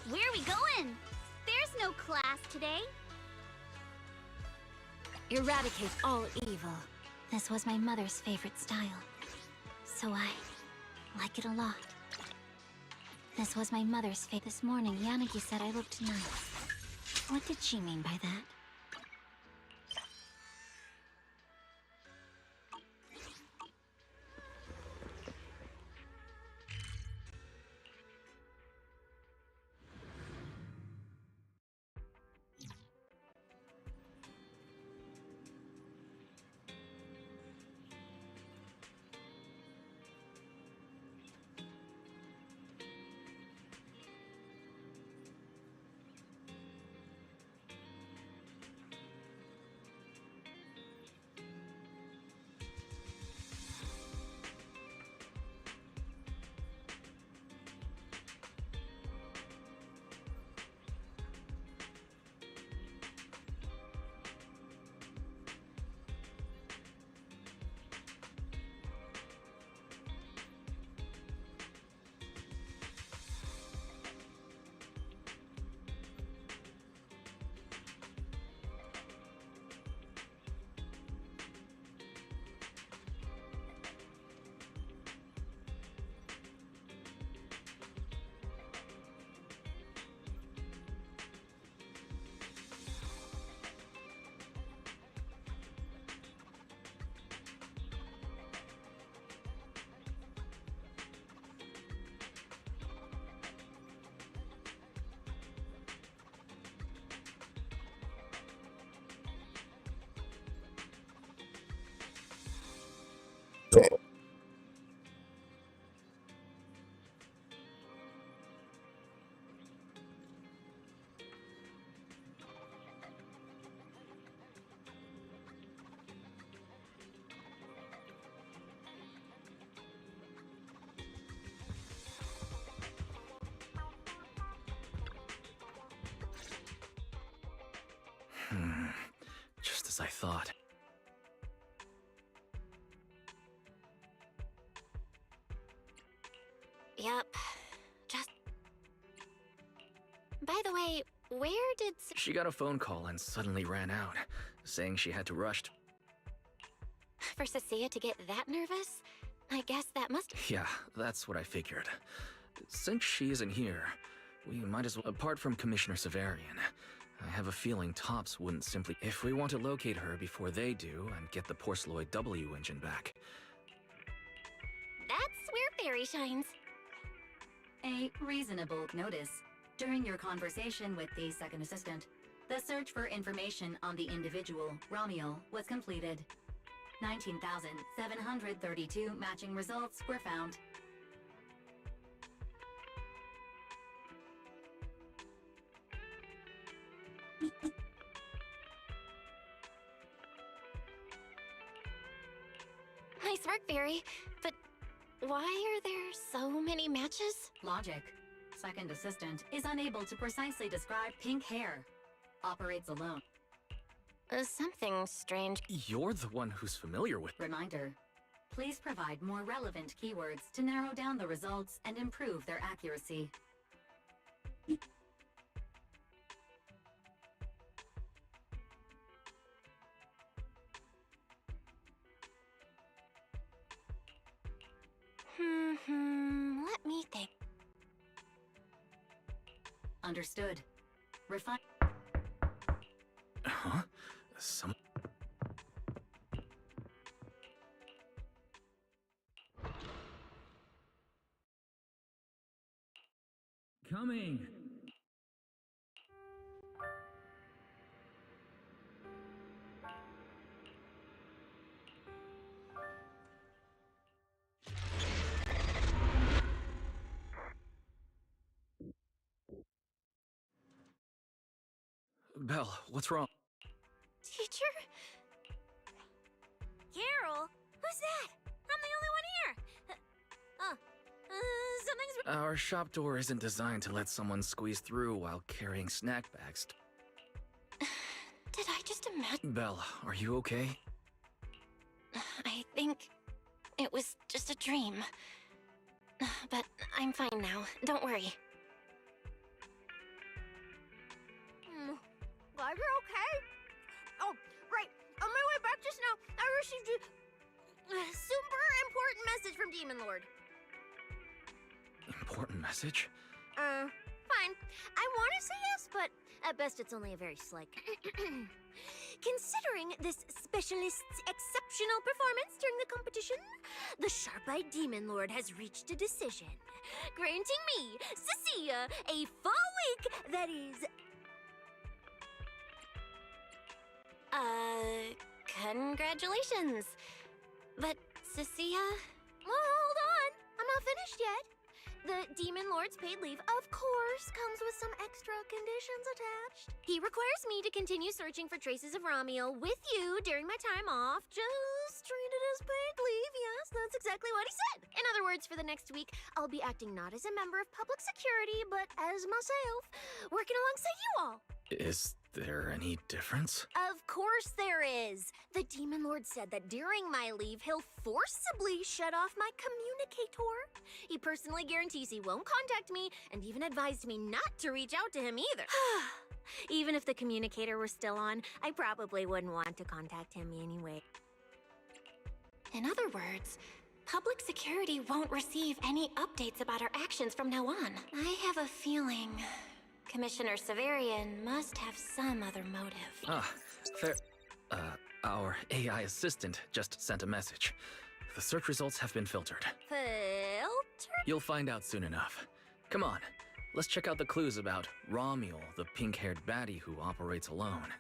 Where are we going? There's no class today. Eradicate all evil. This was my mother's favorite style, so I like it a lot. This was my mother's favorite. This morning, Yanagi said I looked nice. What did she mean by that? Just as I thought. Yep. Just... By the way, where did... She got a phone call and suddenly ran out, saying she had to rush. For Cecilia to get that nervous? I guess that must... Yeah, that's what I figured. Since she isn't here, we might as well... Apart from Commissioner Severian, I have a feeling Tops wouldn't simply... If we want to locate her before they do and get the Porceloid W engine back. That's where Fairy shines. A reasonable notice. During your conversation with the second assistant, the search for information on the individual, Ramiel, was completed. 19,732 matching results were found. Nice work, Fairy. But why are there so many matches? Logic. Second assistant is unable to precisely describe pink hair. Operates alone. Something strange. You're the one who's familiar with... Reminder. Please provide more relevant keywords to narrow down the results and improve their accuracy. Let me think. Understood. Refine. Huh? Some... Coming! Belle, what's wrong? Teacher? Carol? Who's that? I'm the only one here. Something's... Our shop door isn't designed to let someone squeeze through while carrying snack bags. Did I just imagine? Belle, are you okay? I think it was just a dream. But I'm fine now. Don't worry. Glad you're okay. Oh, right. On my way back just now, I received a super important message from Demon Lord. Important message? Fine. I want to say yes, but at best it's only a very slight. Considering this specialist's exceptional performance during the competition, the sharp-eyed Demon Lord has reached a decision, granting me, Cecilia, a full week that is... Congratulations. But, Cecilia... Well, hold on. I'm not finished yet. The Demon Lord's paid leave, of course, comes with some extra conditions attached. He requires me to continue searching for traces of Ramiel with you during my time off. Just treat it as paid leave, yes, that's exactly what he said. In other words, for the next week, I'll be acting not as a member of public security, but as myself, working alongside you all. Is there any difference? Of course there is. The Demon Lord said that during my leave, he'll forcibly shut off my communicator. He personally guarantees he won't contact me and even advised me not to reach out to him either. Even if the communicator were still on, I probably wouldn't want to contact him anyway. In other words, public security won't receive any updates about our actions from now on. I have a feeling Commissioner Severian must have some other motive. Ah, fair. Our AI assistant just sent a message. The search results have been filtered. Filter? You'll find out soon enough. Come on, let's check out the clues about Ramiel, the pink-haired baddie who operates alone.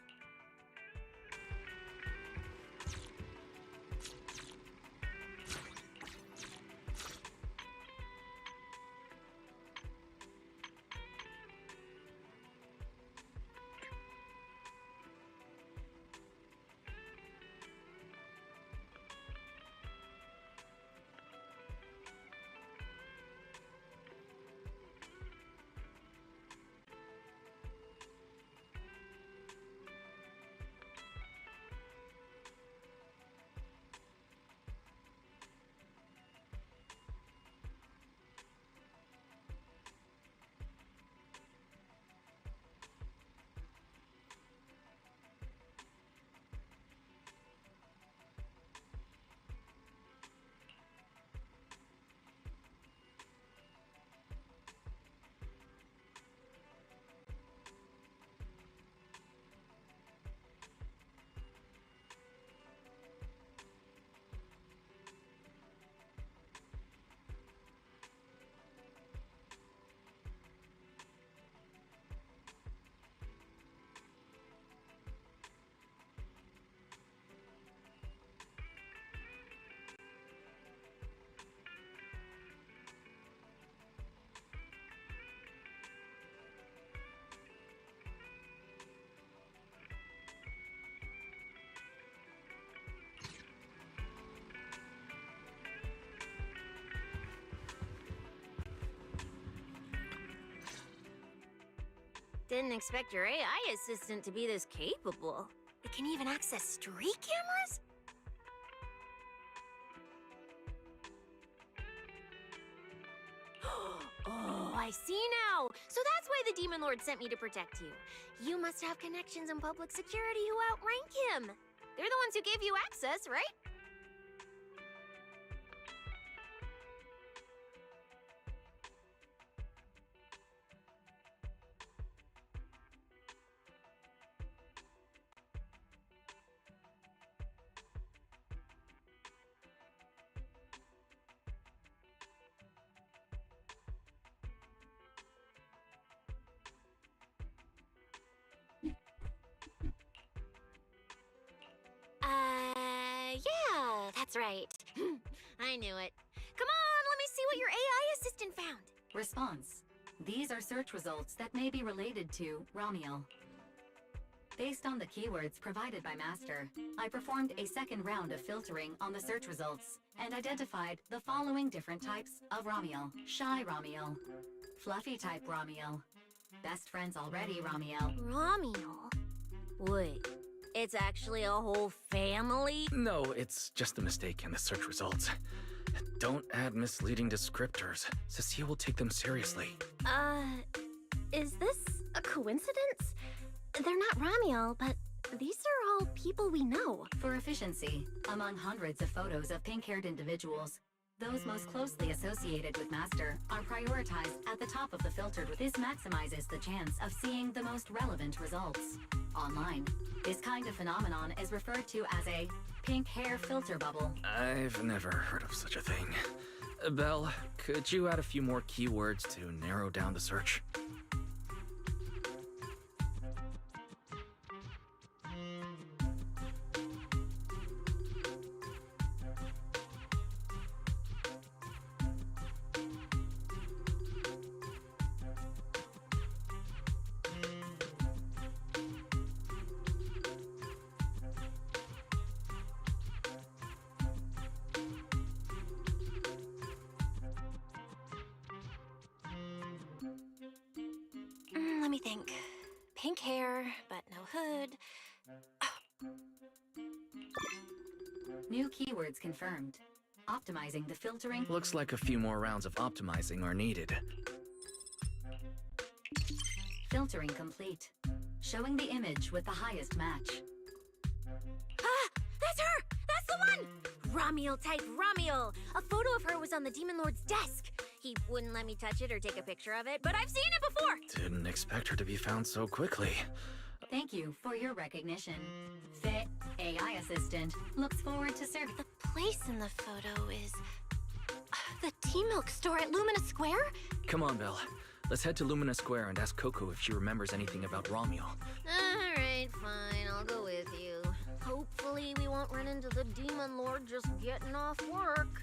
Didn't expect your AI assistant to be this capable. It can even access street cameras? Oh, I see now. So that's why the Demon Lord sent me to protect you. You must have connections in public security who outrank him. They're the ones who gave you access, right? Yeah, that's right. I knew it. Come on, let me see what your AI assistant found. Response. These are search results that may be related to Ramiel. Based on the keywords provided by Master, I performed a second round of filtering on the search results and identified the following different types of Ramiel. Shy Ramiel, Fluffy type Ramiel, Best Friends Already Ramiel. Ramiel? Wait, it's actually a whole family? No, it's just a mistake in the search results. Don't add misleading descriptors. Cecilia will take them seriously. Is this a coincidence? They're not Ramiel, but these are all people we know. For efficiency, among hundreds of photos of pink-haired individuals, those most closely associated with Master are prioritized at the top of the filter. This maximizes the chance of seeing the most relevant results. Online, this kind of phenomenon is referred to as a pink hair filter bubble. I've never heard of such a thing. Belle, could you add a few more keywords to narrow down the search? Let me think. Pink hair, but no hood. New keywords confirmed. Optimizing the filtering. Looks like a few more rounds of optimizing are needed. Filtering complete. Showing the image with the highest match. Ah! That's her! That's the one! Ramiel type Ramiel! A photo of her was on the Demon Lord's desk. He wouldn't let me touch it or take a picture of it, but I've seen it before! Didn't expect her to be found so quickly. Thank you for your recognition. Fit AI assistant looks forward to serving. The place in the photo is... the tea milk store at Lumina Square? Come on, Belle. Let's head to Lumina Square and ask Coco if she remembers anything about Ramiel. Alright, fine, I'll go with you. Hopefully we won't run into the Demon Lord just getting off work.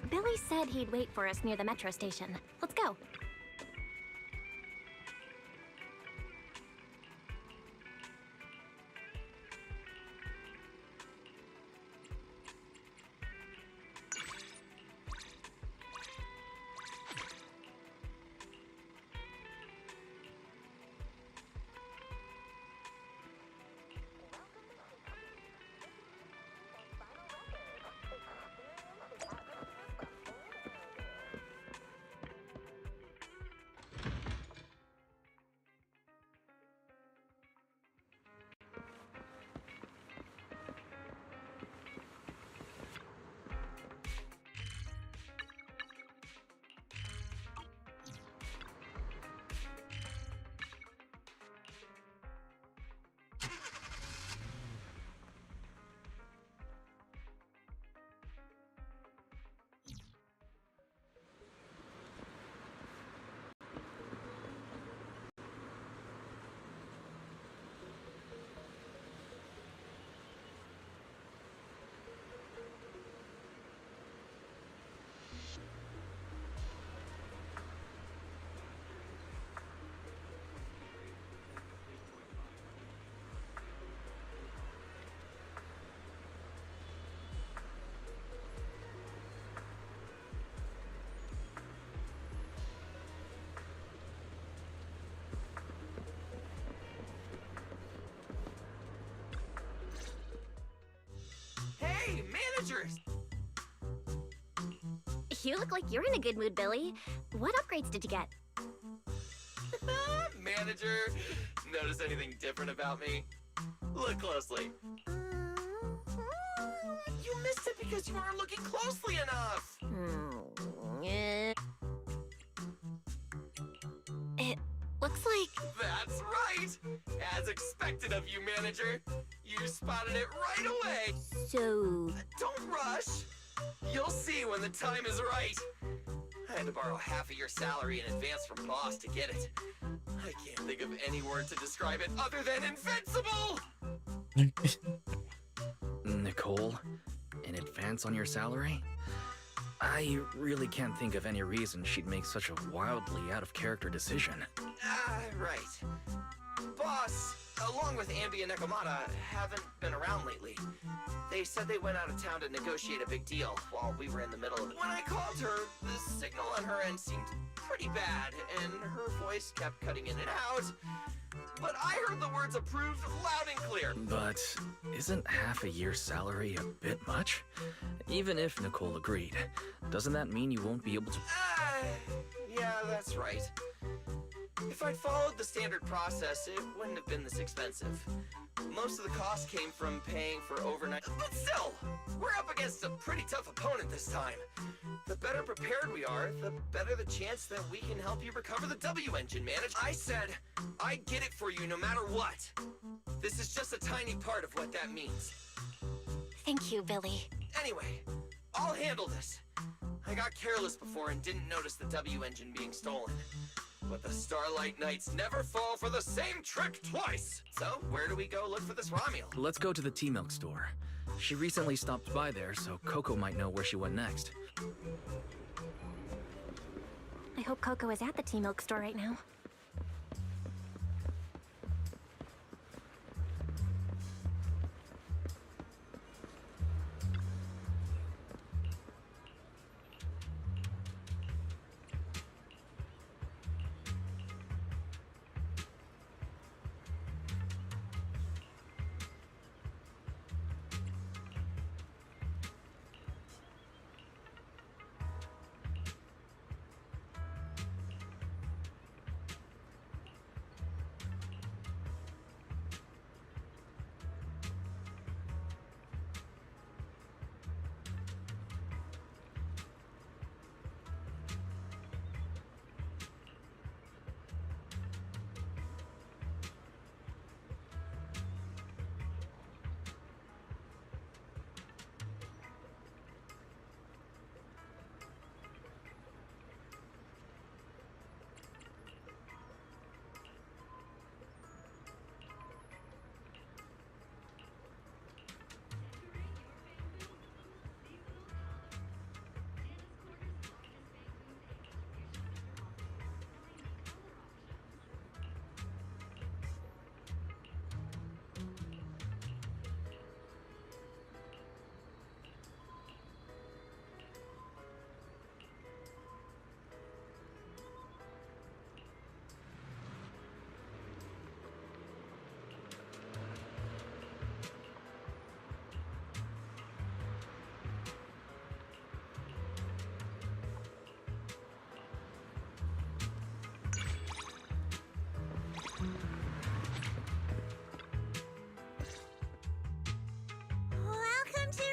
Billy said he'd wait for us near the metro station. Let's go. Hey, managers! You look like you're in a good mood, Billy. What upgrades did you get? Manager, notice anything different about me? Look closely. You missed it because you weren't looking closely enough. It looks like... That's right! As expected of you, manager. You spotted it right away. So... Don't rush. You'll see when the time is right. I had to borrow half of your salary in advance from boss to get it. I can't think of any word to describe it other than invincible! Nicole, in advance on your salary? I really can't think of any reason she'd make such a wildly out-of-character decision. Right. Boss, along with Ambi and Nekomata, haven't been around lately. They said they went out of town to negotiate a big deal while we were in the middle of it. When I called her, the signal on her end seemed pretty bad, and her voice kept cutting in and out. But I heard the words approved loud and clear. But isn't half a year's salary a bit much? Even if Nicole agreed, doesn't that mean you won't be able to... Yeah, that's right. If I'd followed the standard process, it wouldn't have been this expensive. Most of the cost came from paying for overnight. But still, we're up against a pretty tough opponent this time. The better prepared we are, the better the chance that we can help you recover the W engine, manage. I said, I'd get it for you no matter what. This is just a tiny part of what that means. Thank you, Billy. Anyway, I'll handle this. I got careless before and didn't notice the W engine being stolen. But the Starlight Knights never fall for the same trick twice! So, where do we go look for this Romuel? Let's go to the T-Milk store. She recently stopped by there, so Coco might know where she went next. I hope Coco is at the T-Milk store right now.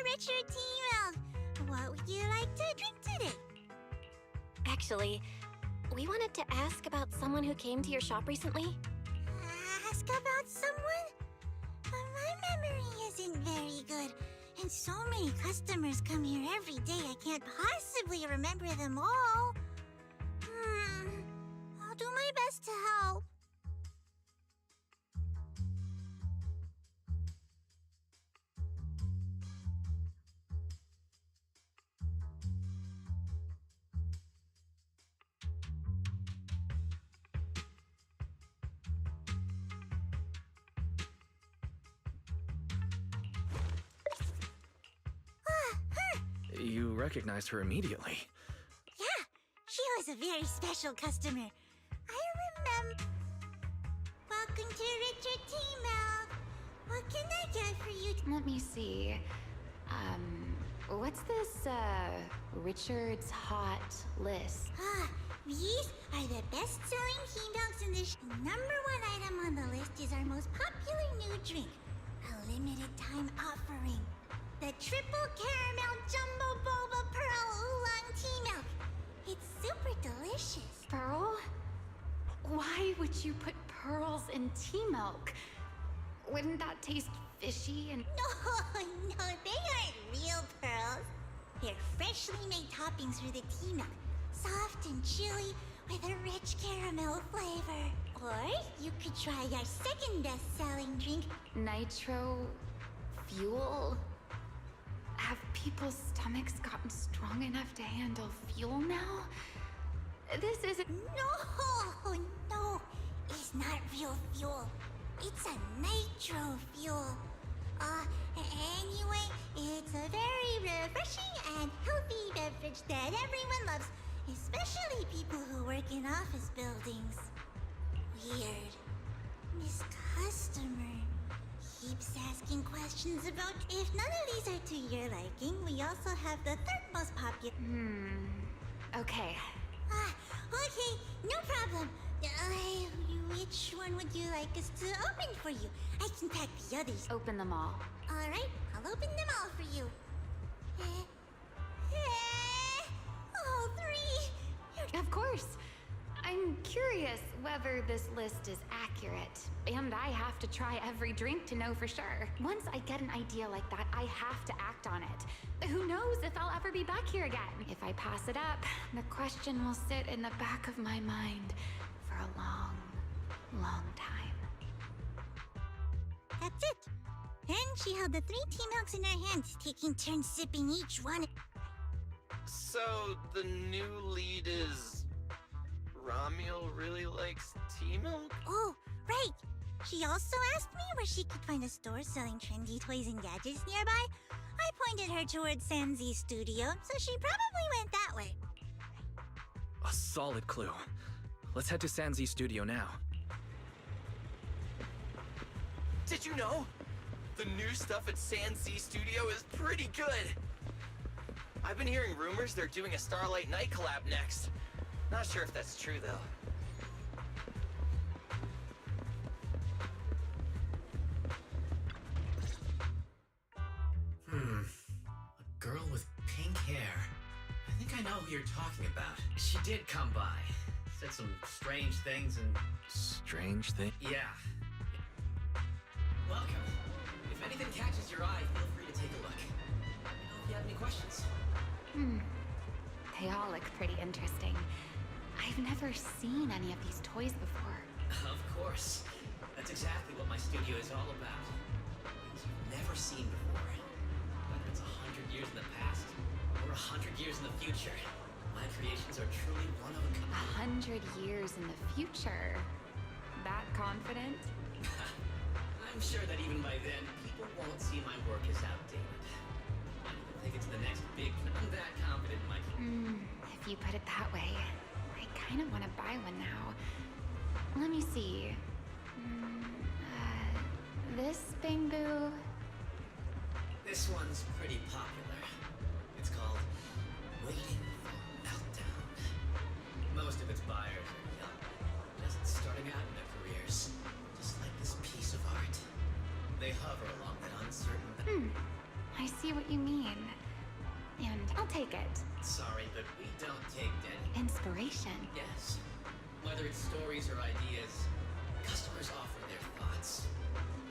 Richard T-Milk. What would you like to drink today? Actually, we wanted to ask about someone who came to your shop recently. Ask about someone? My memory isn't very good, and so many customers come here every day I can't possibly remember them all. I'll do my best to help. You recognized her immediately. Yeah, she was a very special customer. I remember. Welcome to Richard T-Milk. What can I get for you? Let me see. What's this, Richard's Hot List? These are the best-selling tea milks in this. Number one item on the list is our most popular new drink, a limited-time offering. The Triple Caramel Jumbo Boba Pearl Oolong Tea Milk. It's super delicious. Pearl? Why would you put pearls in tea milk? Wouldn't that taste fishy and... No, they aren't real pearls. They're freshly made toppings for the tea milk. Soft and chewy with a rich caramel flavor. Or you could try our second best-selling drink. Nitro... fuel? Have people's stomachs gotten strong enough to handle fuel now? This isn't. No, no, it's not real fuel. It's a nitro fuel. Anyway, it's a very refreshing and healthy beverage that everyone loves, especially people who work in office buildings. Weird. This customer keeps asking questions about if none of these are to your liking. We also have the third most popular. Okay. Okay, no problem. Which one would you like us to open for you? I can pack the others. Open them all. All right, I'll open them all for you. All three. Of course. I'm curious whether this list is accurate, and I have to try every drink to know for sure. Once I get an idea like that, I have to act on it. Who knows if I'll ever be back here again? If I pass it up, the question will sit in the back of my mind for a long, long time. That's it. Then she held the 3 tea milks in her hands, taking turns sipping each one. So, the new lead is... Ramiel really likes tea milk? Oh, right. She also asked me where she could find a store selling trendy toys and gadgets nearby. I pointed her towards Sanzi's studio, so she probably went that way. A solid clue. Let's head to Sanzi's studio now. Did you know? The new stuff at Sanzi Studio is pretty good. I've been hearing rumors they're doing a Starlight Night collab next. Not sure if that's true, though. A girl with pink hair. I think I know who you're talking about. She did come by. Said some strange things and... Strange thing? Yeah. Welcome. If anything catches your eye, feel free to take a look. Let me know if you have any questions. They all look pretty interesting. I've never seen any of these toys before. Of course. That's exactly what my studio is all about. Things you've never seen before. Whether it's 100 years in the past or 100 years in the future, my creations are truly one of a kind. 100 years in the future? That confident? I'm sure that even by then, people won't see my work as outdated. I don't think it's the next big... I'm that confident in my... If you put it that way, I kind of want to buy one now. Let me see. This Bamboo... This one's pretty popular. It's called Waiting for Meltdown. Most of its buyers are young, just starting out in their careers, just like this piece of art. They hover along that uncertain... I see what you mean. And I'll take it. Sorry, but we don't take dead. Inspiration. Yes. Whether it's stories or ideas, customers offer their thoughts,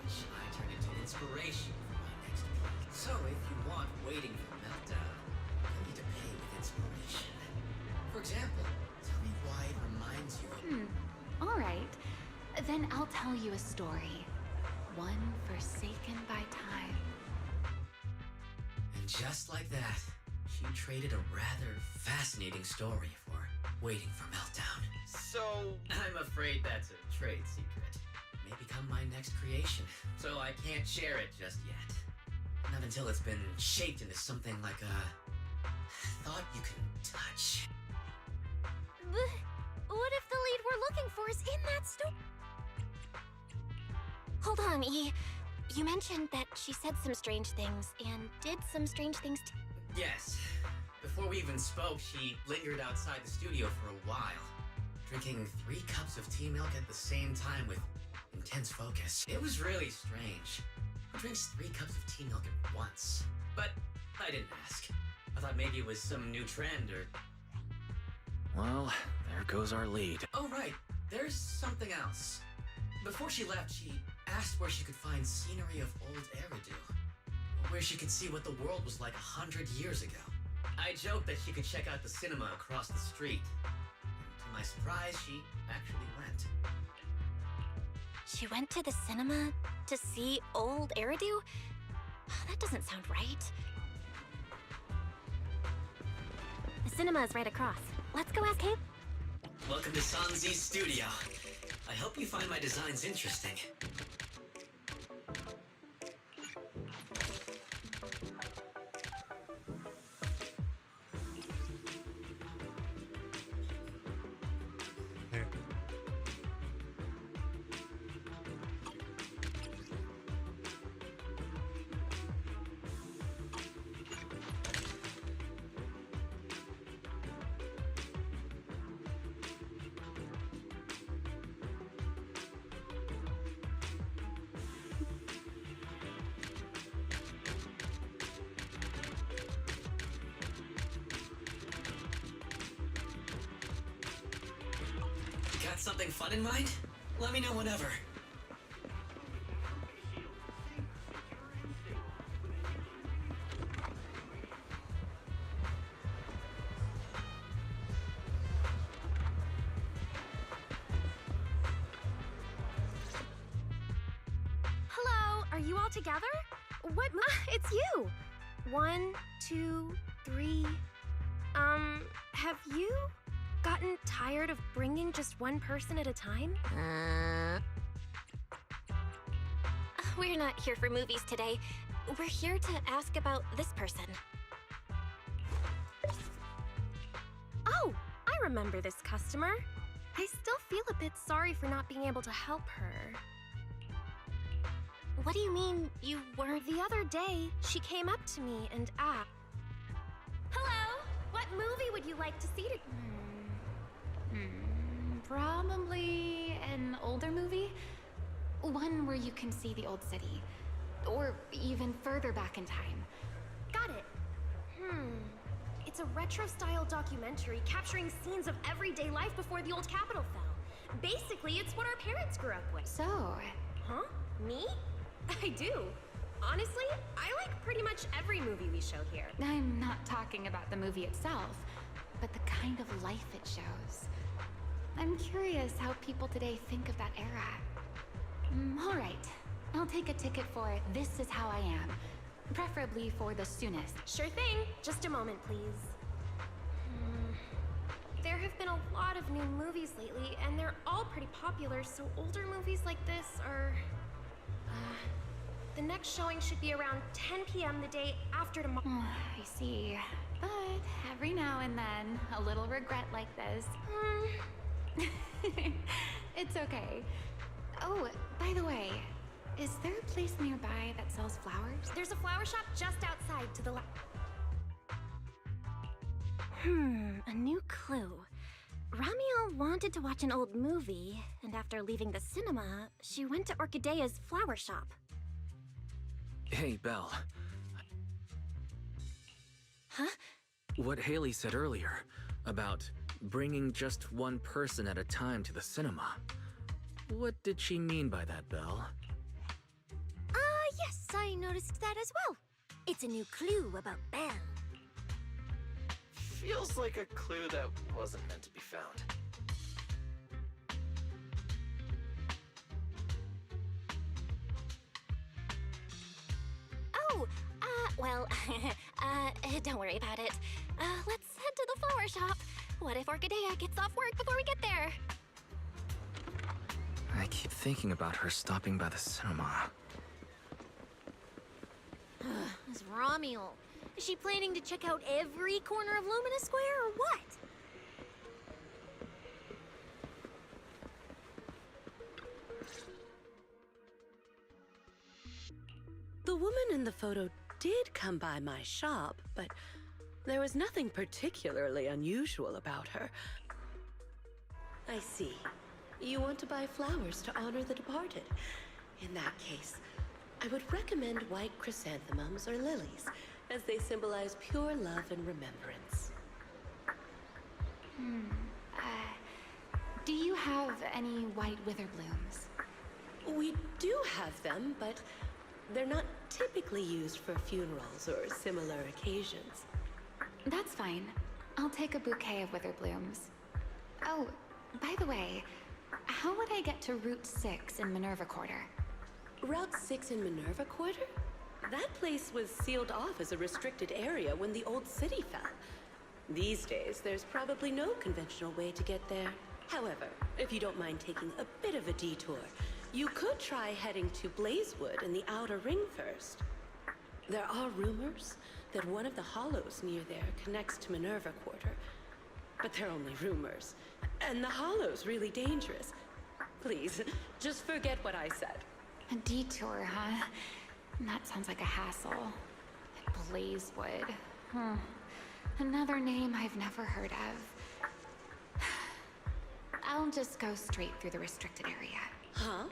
which I turn into inspiration for my next piece. So if you want Waiting for Meltdown, you'll need to pay with inspiration. For example, tell me why it reminds you of... All right. Then I'll tell you a story. One forsaken by time. And just like that, she traded a rather fascinating story for Waiting for Meltdown. So... I'm afraid that's a trade secret. It may become my next creation, so I can't share it just yet. Not until it's been shaped into something like a thought you can touch. What if the lead we're looking for is in that store? Hold on, you mentioned that she said some strange things and did some strange things too. Yes. Before we even spoke, she lingered outside the studio for a while, drinking 3 cups of tea milk at the same time with intense focus. It was really strange. Who drinks 3 cups of tea milk at once? But I didn't ask. I thought maybe it was some new trend or... Well, there goes our lead. Oh, right. There's something else. Before she left, she asked where she could find scenery of old Eridu, where she could see what the world was like 100 years ago. I joked that she could check out the cinema across the street. And to my surprise, she actually went. She went to the cinema to see old Eridu? That doesn't sound right. cinema is right across. Let's go ask Caleb. Welcome to Sanzi's studio. I hope you find my designs interesting. Got something fun in mind? Let me know whenever. Hello, are you all together? What? It's you. 1, 2, 3. Have you gotten tired of bringing just one person at a time? We're not here for movies today. We're here to ask about this person. Oh, I remember this customer. I still feel a bit sorry for not being able to help her. What do you mean, you weren't? The other day, she came up to me and asked, "Hello, what movie would you like to see?" Probably an older movie? One where you can see the old city. Or even further back in time. Got it. It's a retro-style documentary capturing scenes of everyday life before the old capital fell. Basically, it's what our parents grew up with. So, Huh? Me? I do. Honestly, I like pretty much every movie we show here. I'm not talking about the movie itself, but the kind of life it shows. I'm curious how people today think of that era. All right. I'll take a ticket for This Is How I Am. Preferably for the soonest. Sure thing. Just a moment, please. There have been a lot of new movies lately, and they're all pretty popular, so older movies like this are... the next showing should be around 10 p.m. the day after tomorrow. I see. But every now and then, a little regret like this. It's okay. Oh, by the way, is there a place nearby that sells flowers? There's a flower shop just outside to the left. A new clue. Ramiel wanted to watch an old movie, and after leaving the cinema, she went to Orchidea's flower shop. Hey, Belle. Huh? What Haley said earlier about bringing just one person at a time to the cinema. What did she mean by that, Belle? Yes, I noticed that as well. It's a new clue about Belle. Feels like a clue that wasn't meant to be found. Oh, well, don't worry about it. Let's head to the flower shop. What if Orchidea gets off work before we get there? I keep thinking about her stopping by the cinema. This Ramiel. Is she planning to check out every corner of Lumina Square or what? The woman in the photo did come by my shop, but there was nothing particularly unusual about her. I see. You want to buy flowers to honor the departed. In that case, I would recommend white chrysanthemums or lilies, as they symbolize pure love and remembrance. Do you have any white wither blooms? We do have them, but they're not typically used for funerals or similar occasions. That's fine. I'll take a bouquet of wither blooms. Oh, by the way, how would I get to Route 6 in Minerva Quarter? Route 6 in Minerva Quarter? That place was sealed off as a restricted area when the old city fell. These days, there's probably no conventional way to get there. However, if you don't mind taking a bit of a detour, you could try heading to Blazewood in the Outer Ring first. There are rumors that one of the hollows near there connects to Minerva Quarter. But they're only rumors. And the hollow's really dangerous. Please, just forget what I said. A detour, huh? That sounds like a hassle. Blazewood. Another name I've never heard of. I'll just go straight through the restricted area. Huh?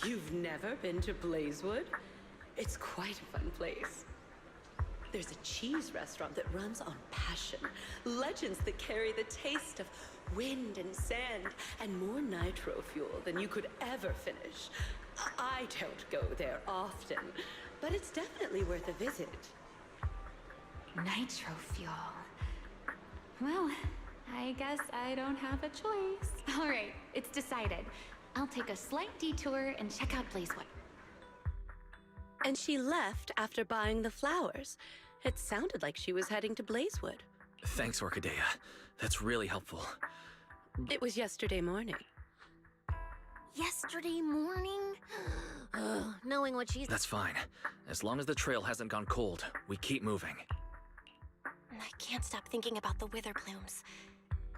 You've never been to Blazewood? It's quite a fun place. There's a cheese restaurant that runs on passion. Legends that carry the taste of wind and sand and more nitro fuel than you could ever finish. I don't go there often, but it's definitely worth a visit. Nitro fuel. Well, I guess I don't have a choice. All right, it's decided. I'll take a slight detour and check out Blazewood. And she left after buying the flowers. It sounded like she was heading to Blazewood. Thanks, Orchidea. That's really helpful. It was yesterday morning. Yesterday morning? Ugh, knowing what she's... That's fine. As long as the trail hasn't gone cold, we keep moving. I can't stop thinking about the wither plumes.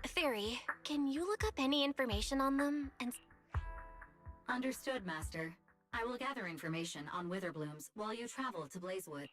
Fairy, can you look up any information on them and... Understood, Master. I will gather information on wither blooms while you travel to Blazewood.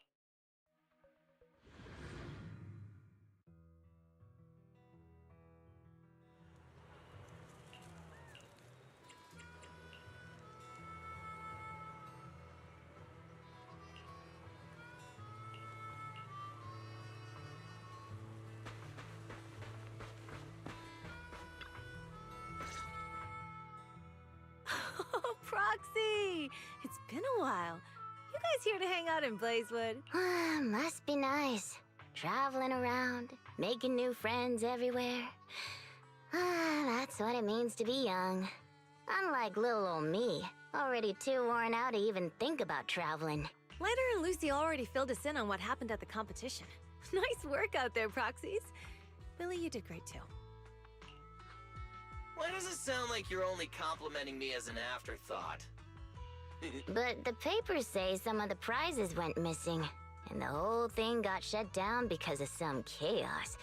Oh, Proxy! It's been a while. You guys here to hang out in Blazewood? Must be nice. Traveling around, making new friends everywhere. That's what it means to be young. Unlike little old me, already too worn out to even think about traveling. Lighter and Lucy already filled us in on what happened at the competition. Nice work out there, Proxies. Billy, you did great too. Why does it sound like you're only complimenting me as an afterthought? But the papers say some of the prizes went missing, and the whole thing got shut down because of some chaos.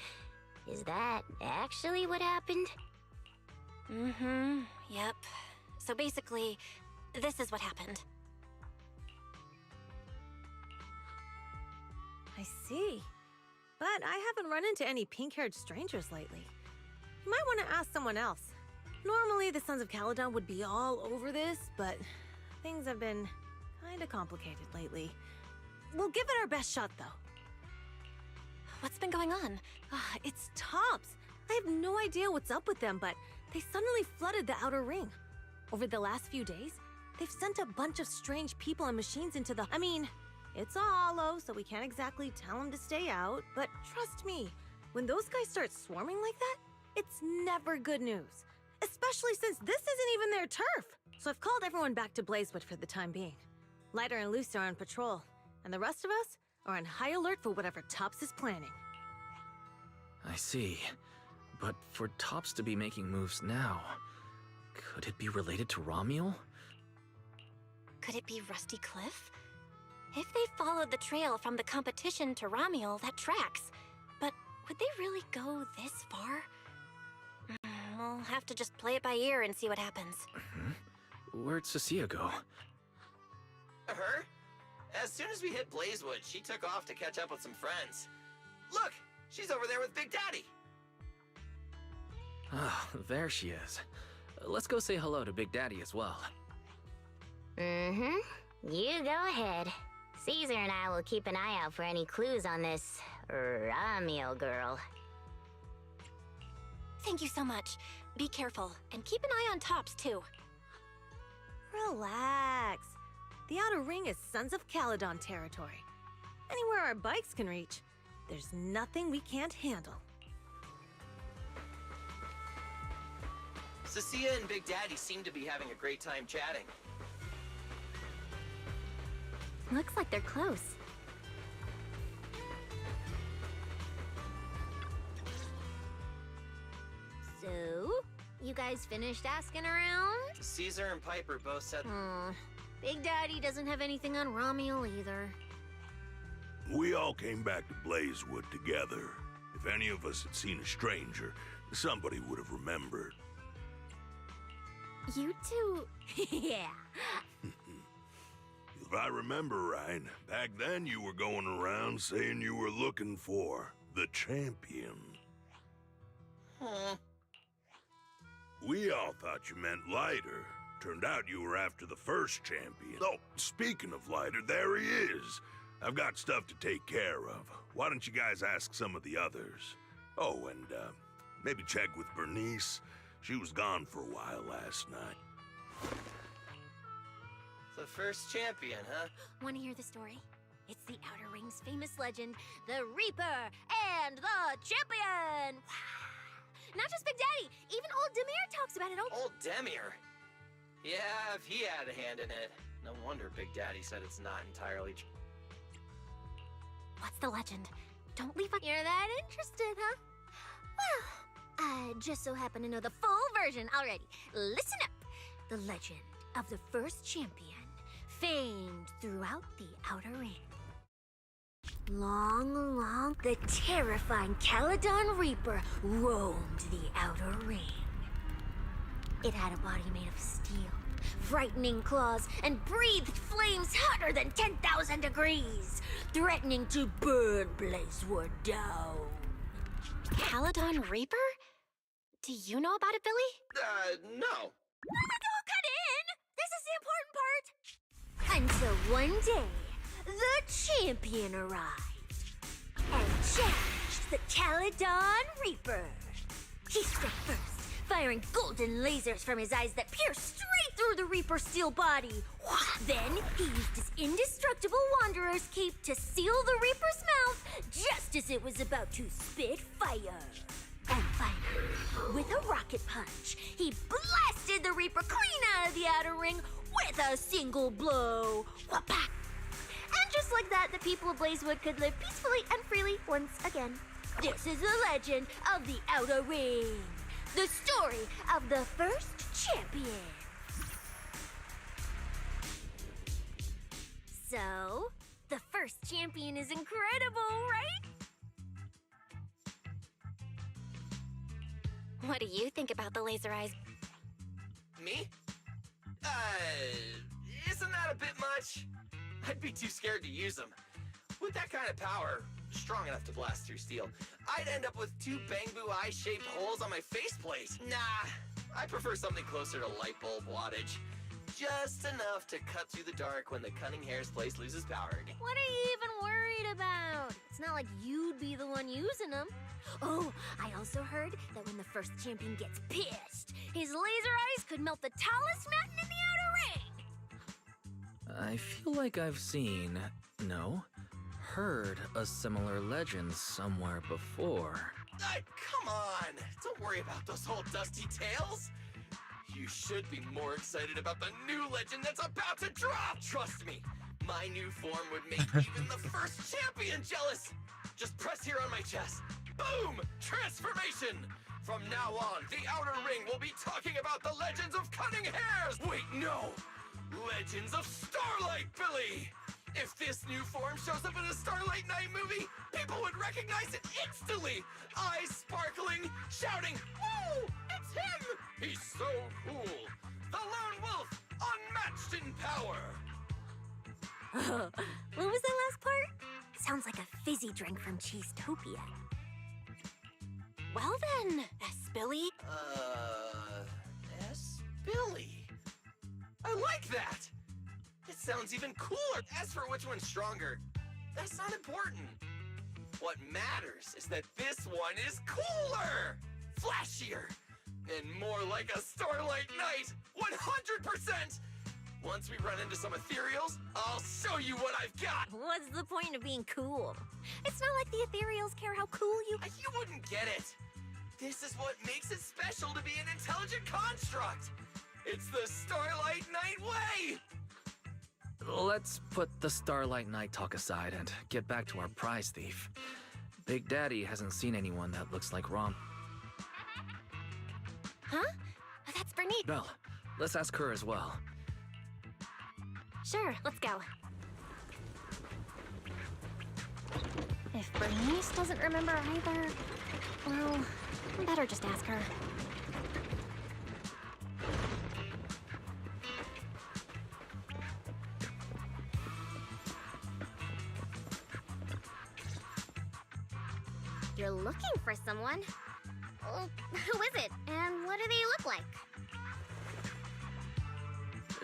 Is that actually what happened? Yep. So basically, this is what happened. I see. But I haven't run into any pink-haired strangers lately. You might want to ask someone else. Normally, the Sons of Caledon would be all over this, but things have been kinda complicated lately. We'll give it our best shot, though. What's been going on? It's Tops. I have no idea what's up with them, but they suddenly flooded the Outer Ring. Over the last few days, they've sent a bunch of strange people and machines into the... I mean, it's a hollow, so we can't exactly tell them to stay out, but trust me, when those guys start swarming like that, it's never good news. Especially since this isn't even their turf. So I've called everyone back to Blazewood for the time being. Lighter and Lucy are on patrol, and the rest of us are on high alert for whatever Tops is planning. I see. But for Tops to be making moves now, could it be related to Romuel? Could it be Rusty Cliff? If they followed the trail from the competition to Romuel, that tracks. But would they really go this far? We'll have to just play it by ear and see what happens. Where'd Cecilia go? Her? As soon as we hit Blazewood, she took off to catch up with some friends. Look! She's over there with Big Daddy! Ah, there she is. Let's go say hello to Big Daddy as well. You go ahead. Caesar and I will keep an eye out for any clues on this Romuel girl. Thank you so much. Be careful, and keep an eye on Tops, too. Relax. The Outer Ring is Sons of Caledon territory. Anywhere our bikes can reach, there's nothing we can't handle. Cecilia and Big Daddy seem to be having a great time chatting. Looks like they're close. guys finished asking around? Caesar and Piper both said... Big Daddy doesn't have anything on Romuel either. We all came back to Blazewood together. If any of us had seen a stranger, somebody would have remembered. You two... yeah. If I remember right, back then you were going around saying you were looking for the champion. Huh. We all thought you meant Lighter. Turned out you were after the first champion. Oh, speaking of Lighter, there he is. I've got stuff to take care of. Why don't you guys ask some of the others? Oh, and maybe check with Bernice. She was gone for a while last night. The first champion, huh? Want to hear the story? It's the Outer Ring's famous legend, the Reaper and the Champion! Not just Big Daddy, even old Demir talks about it. Old Demir? Yeah, if he had a hand in it. No wonder Big Daddy said it's not entirely true. What's the legend? Don't leave a... You're that interested, huh? Well, I just so happen to know the full version already. Listen up. The legend of the first champion, famed throughout the Outer Ring. Long, the terrifying Caledon Reaper roamed the Outer Ring. It had a body made of steel, frightening claws, and breathed flames hotter than 10,000 degrees, threatening to burn Blazewood down. Caledon Reaper? Do you know about it, Billy? No. Don't cut in! This is the important part! Until one day, the champion arrived and challenged the Caledon Reaper. He struck first, firing golden lasers from his eyes that pierced straight through the Reaper's steel body. Then he used his indestructible Wanderer's cape to seal the Reaper's mouth just as it was about to spit fire. And finally, with a rocket punch, he blasted the Reaper clean out of the Outer Ring with a single blow. Wha-pak! And just like that, the people of Blazewood could live peacefully and freely once again. This is the legend of the Outer Ring. The story of the first champion. So, the first champion is incredible, right? What do you think about the laser eyes? Me? Isn't that a bit much? I'd be too scared to use them. With that kind of power, strong enough to blast through steel, I'd end up with 2 bamboo eye-shaped holes on my faceplate. Nah, I prefer something closer to light bulb wattage. Just enough to cut through the dark when the cunning hair's place loses power again. What are you even worried about? It's not like you'd be the one using them. Oh, I also heard that when the first champion gets pissed, his laser eyes could melt the tallest mountain in the Outer Ring. I feel like I've seen, no, heard a similar legend somewhere before. Come on! Don't worry about those old dusty tales! You should be more excited about the new legend that's about to drop! Trust me, my new form would make even the first champion jealous! Just press here on my chest. Boom! Transformation! From now on, the Outer Ring will be talking about the legends of cunning hairs! Wait, no! Legends of Starlight Billy! If this new form shows up in a Starlight Night movie, people would recognize it instantly! Eyes sparkling, shouting, "Woo! It's him! He's so cool! The Lone Wolf, unmatched in power!" What was that last part? Sounds like a fizzy drink from Cheesetopia. Well then, Billy. Billy. I like that! It sounds even cooler! As for which one's stronger, that's not important. What matters is that this one is cooler! Flashier! And more like a Starlight Night! 100%! Once we run into some ethereals, I'll show you what I've got! What's the point of being cool? It's not like the ethereals care how cool you... You wouldn't get it! This is what makes it special to be an intelligent construct! It's the Starlight Night way! Let's put the Starlight Night talk aside and get back to our prize thief. Big Daddy hasn't seen anyone that looks like Rom. Huh? Belle, let's ask her as well. Sure, let's go. If Bernice doesn't remember either, well, better just ask her. You're looking for someone? Well, who is it, and what do they look like?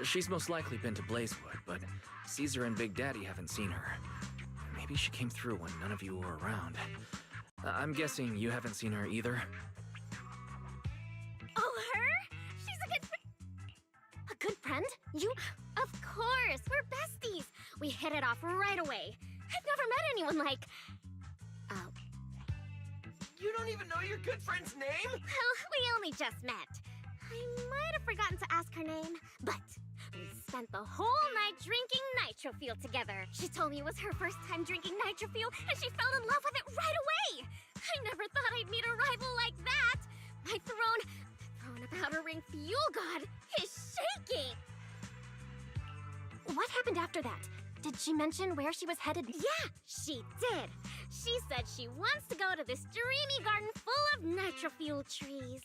She's most likely been to Blazewood, but Caesar and Big Daddy haven't seen her. Maybe she came through when none of you were around. I'm guessing you haven't seen her either? Oh, her? She's a good friend. A good friend? You? Of course, we're besties. We hit it off right away. I've never met anyone like... You don't even know your good friend's name? Well, we only just met. I might have forgotten to ask her name, but we spent the whole night drinking Nitro Fuel together. She told me it was her first time drinking Nitro Fuel, and she fell in love with it right away. I never thought I'd meet a rival like that. My throne about a ring fuel god is shaking. What happened after that? Did she mention where she was headed? Yeah, she did. She said she wants to go to this dreamy garden full of Nitro Fuel trees.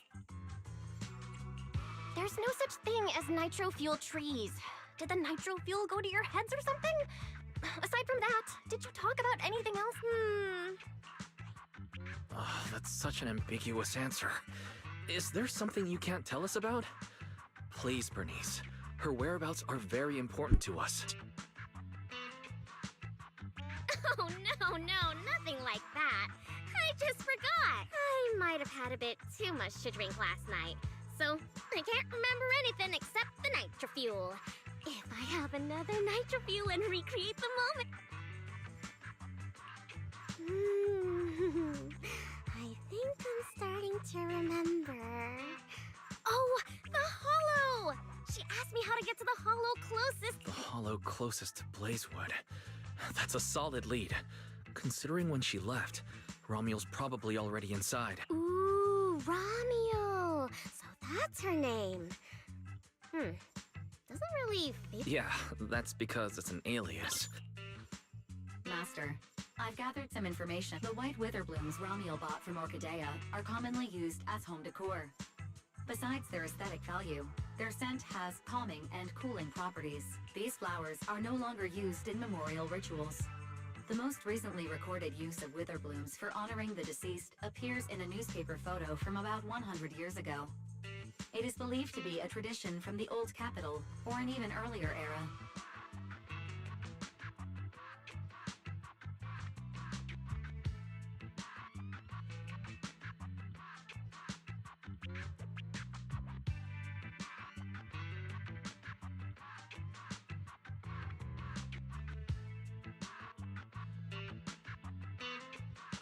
There's no such thing as nitro fuel trees. Did the nitro fuel go to your heads or something? Aside from that, did you talk about anything else? Oh, that's such an ambiguous answer. Is there something you can't tell us about? Please, Bernice. Her whereabouts are very important to us. Oh, no, nothing like that. I just forgot. I might have had a bit too much to drink last night, so I can't remember anything except the Nitro Fuel. If I have another Nitro Fuel and recreate the moment... I think I'm starting to remember. Oh, the hollow! She asked me how to get to the hollow closest. The hollow closest to Blazewood. That's a solid lead. Considering when she left, Romual's probably already inside. Ooh, Romual. So that's her name. Doesn't really fit. Yeah, that's because it's an alias. Master, I've gathered some information. The white witherblooms Romual bought from Orchidea are commonly used as home decor. Besides their aesthetic value, their scent has calming and cooling properties. These flowers are no longer used in memorial rituals. The most recently recorded use of witherblooms for honoring the deceased appears in a newspaper photo from about 100 years ago. It is believed to be a tradition from the Old Capital or an even earlier era.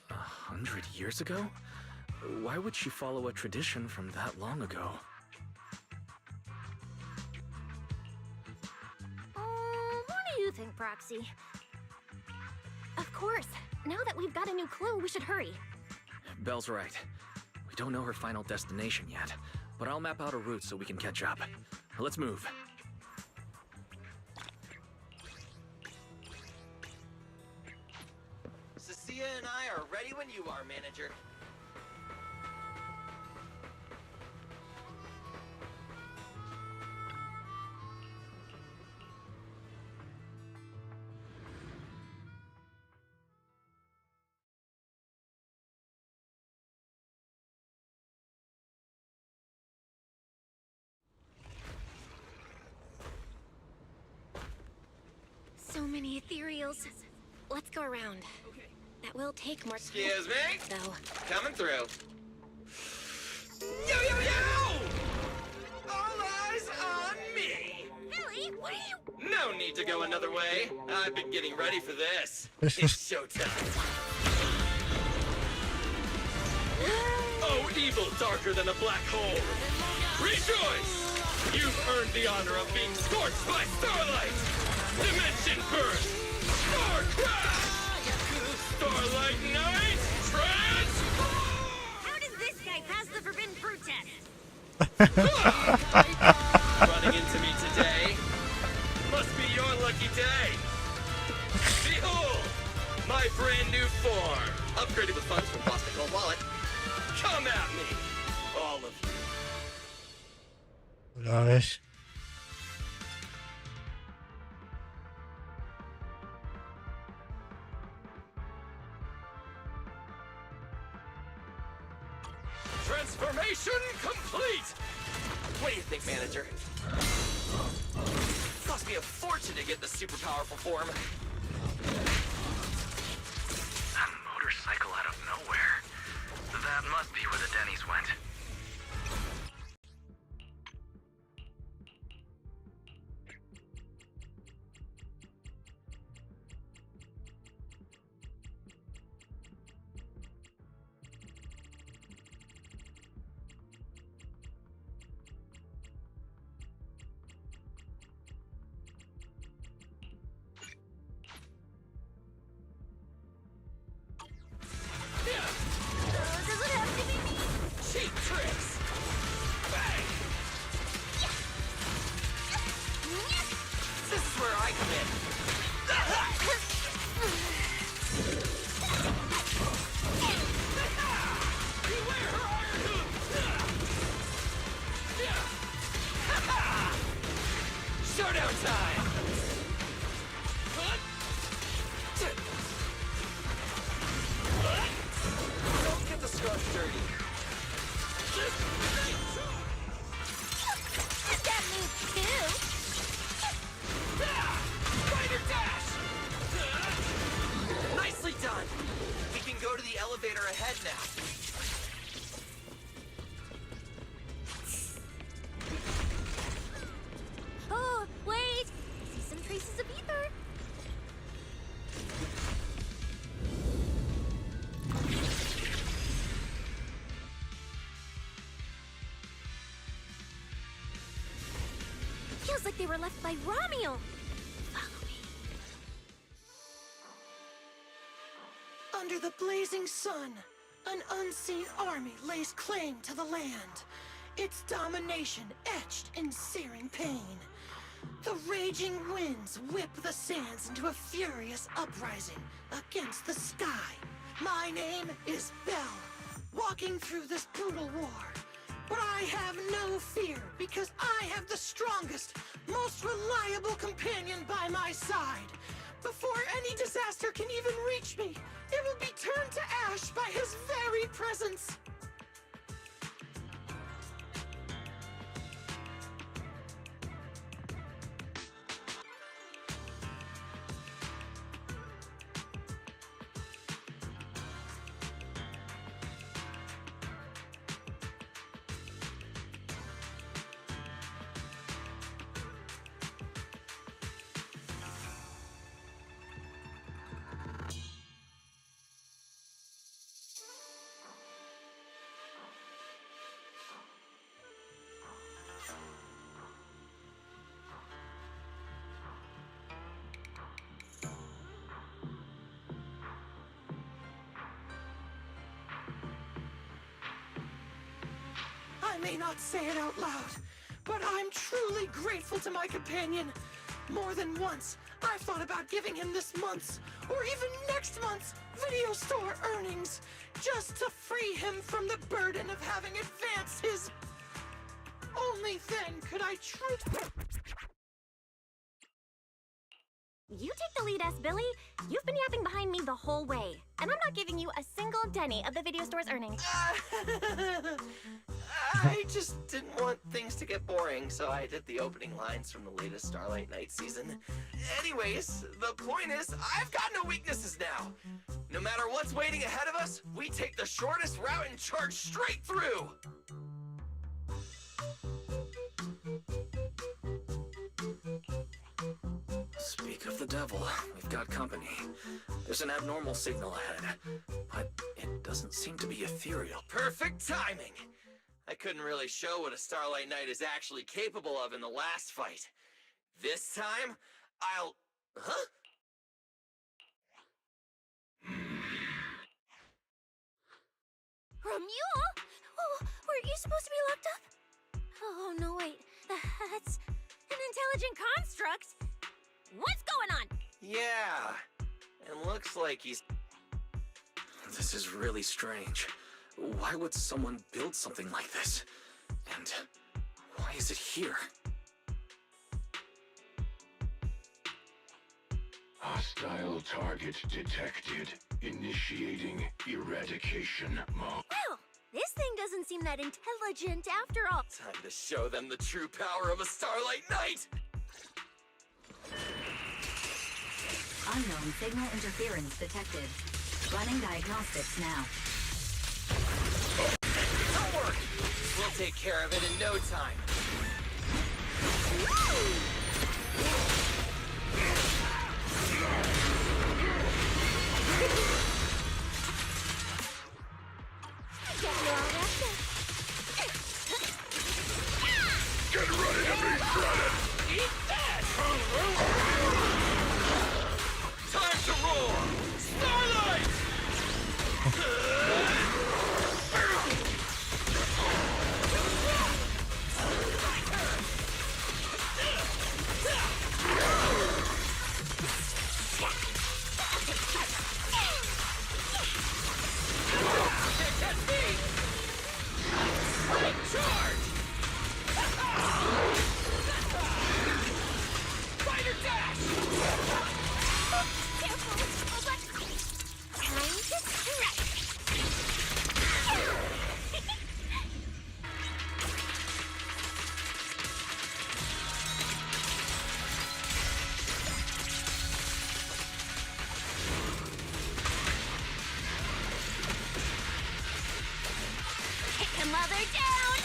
A 100 years ago? Why would she follow a tradition from that long ago? What do you think, Proxy? Of course. Now that we've got a new clue, we should hurry. Belle's right. We don't know her final destination yet, but I'll map out a route so we can catch up. Let's move. Cecilia and I are ready when you are, manager. So many ethereals. Let's go around. Okay. That will take more time. Excuse me? Though. Coming through. Yo, yo, yo! All eyes on me! Billy, what are you... No need to go another way. I've been getting ready for this. It's showtime. Oh, evil darker than a black hole! Rejoice! You've earned the honor of being scorched by starlight! Dimension burst! Star crash! Starlight night! Transform! How does this guy pass the forbidden fruit test? your lucky day. Behold, my brand new form, upgraded with funds from Boston Cold Wallet. Come at me, all of you. Una vez. Transformation complete! What do you think, manager? Cost me a fortune to get this super powerful form. A motorcycle out of nowhere. That must be where the Denny's went. Does it have to be me? Cheap tricks! Bang! This is where I come in. Beware her iron hoof! Showdown time! Don't get the scrubs dirty. That means two. Spider dash! Nicely done. We can go to the elevator ahead now. Oh, wait! I see some traces of ether. Feels like they were left by Romeo. Follow me. Under the blazing sun, an unseen army lays claim to the land, its domination etched in searing pain. The raging winds whip the sands into a furious uprising against the sky. My name is Belle, walking through this brutal war. But I have no fear, because I have the strongest, most reliable companion by my side. Before any disaster can even reach me, it will be turned to ash by his very presence. I may not say it out loud, but I'm truly grateful to my companion. More than once, I've thought about giving him this month's, or even next month's, video store earnings, just to free him from the burden of having advanced his... Only then could I truly... You take the lead, S. Billy. You've been yapping behind me the whole way, and I'm not giving you a single penny of the video store's earnings. I just didn't want things to get boring, so I did the opening lines from the latest Starlight Night season. Anyways, the point is, I've got no weaknesses now. No matter what's waiting ahead of us, we take the shortest route and charge straight through. Speak of the devil, we've got company. There's an abnormal signal ahead, but it doesn't seem to be ethereal. Perfect timing! I couldn't really show what a Starlight Knight is actually capable of in the last fight. This time, I'll... Huh? Romulo? Oh, weren't you supposed to be locked up? Oh, no, wait. That's an intelligent construct. What's going on? Yeah. And looks like he's... This is really strange. Why would someone build something like this? And why is it here? Hostile target detected. Initiating eradication mode. Well, this thing doesn't seem that intelligent after all. Time to show them the true power of a Starlight Knight! Unknown signal interference detected. Running diagnostics now. Don't worry! We'll take care of it in no time. Get ready to be shredded! Eat that! Time to roll! Starlight! Can't catch me! Charge! Fighter dash! Careful! Time to strike! Kick him while they're down!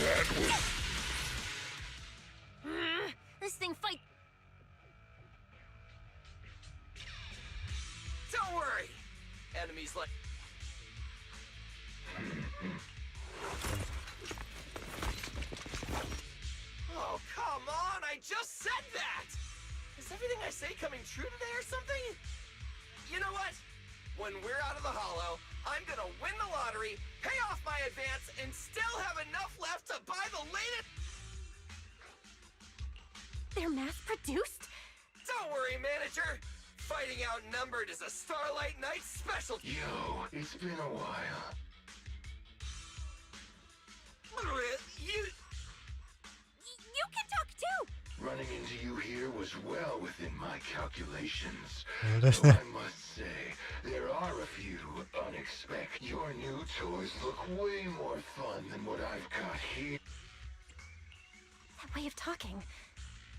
That was... This thing fight. Don't worry! Enemies like... Oh, come on! I just said that! Is everything I say coming true today or something? You know what? When we're out of the hollow, I'm gonna win the lottery, pay off my advance, and still have enough left to buy the latest... They're mass-produced? Don't worry, manager! Fighting outnumbered is a Starlight Knight specialty! Yo, it's been a while. You can talk too! Running into you here was well within my calculations. That's Though not... I must say, there are a few unexpected. Your new toys look way more fun than what I've got here. That way of talking.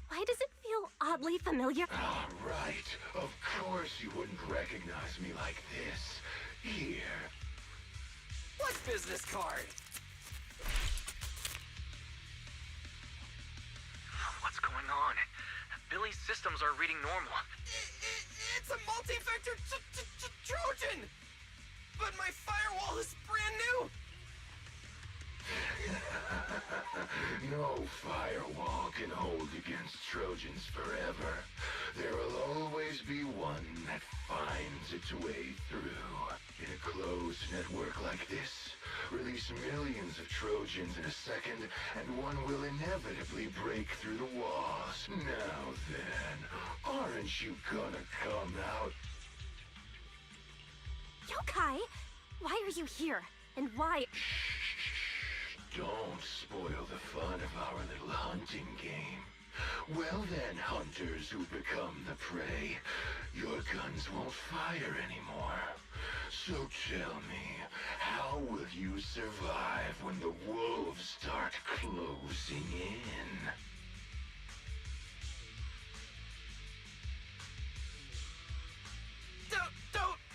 Why does it feel oddly familiar? Ah, right. Of course you wouldn't recognize me like this. Here. What business card? What's going on? Billy's systems are reading normal. It's a multi-vector Trojan! But my firewall is brand new! No firewall can hold against Trojans forever. There will always be one that finds its way through. In a closed network like this, release millions of Trojans in a second, and one will inevitably break through the walls. Now then, aren't you gonna come out? Yokai! Why are you here? And why? Don't spoil the fun of our little hunting game. Well then, hunters who become the prey, your guns won't fire anymore. So tell me, how will you survive when the wolves start closing in?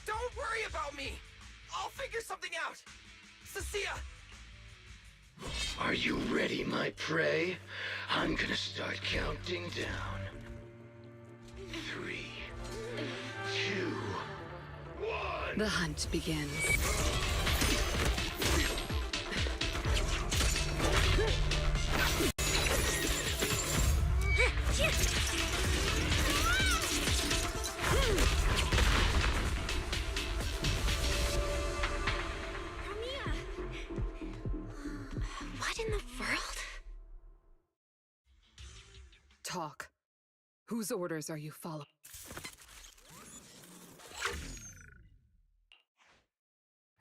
Don't worry about me! I'll figure something out! Cecilia! Are you ready, my prey? I'm gonna start counting down. 3, 2, 1. The hunt begins. What in the world? talk. Whose orders are you following?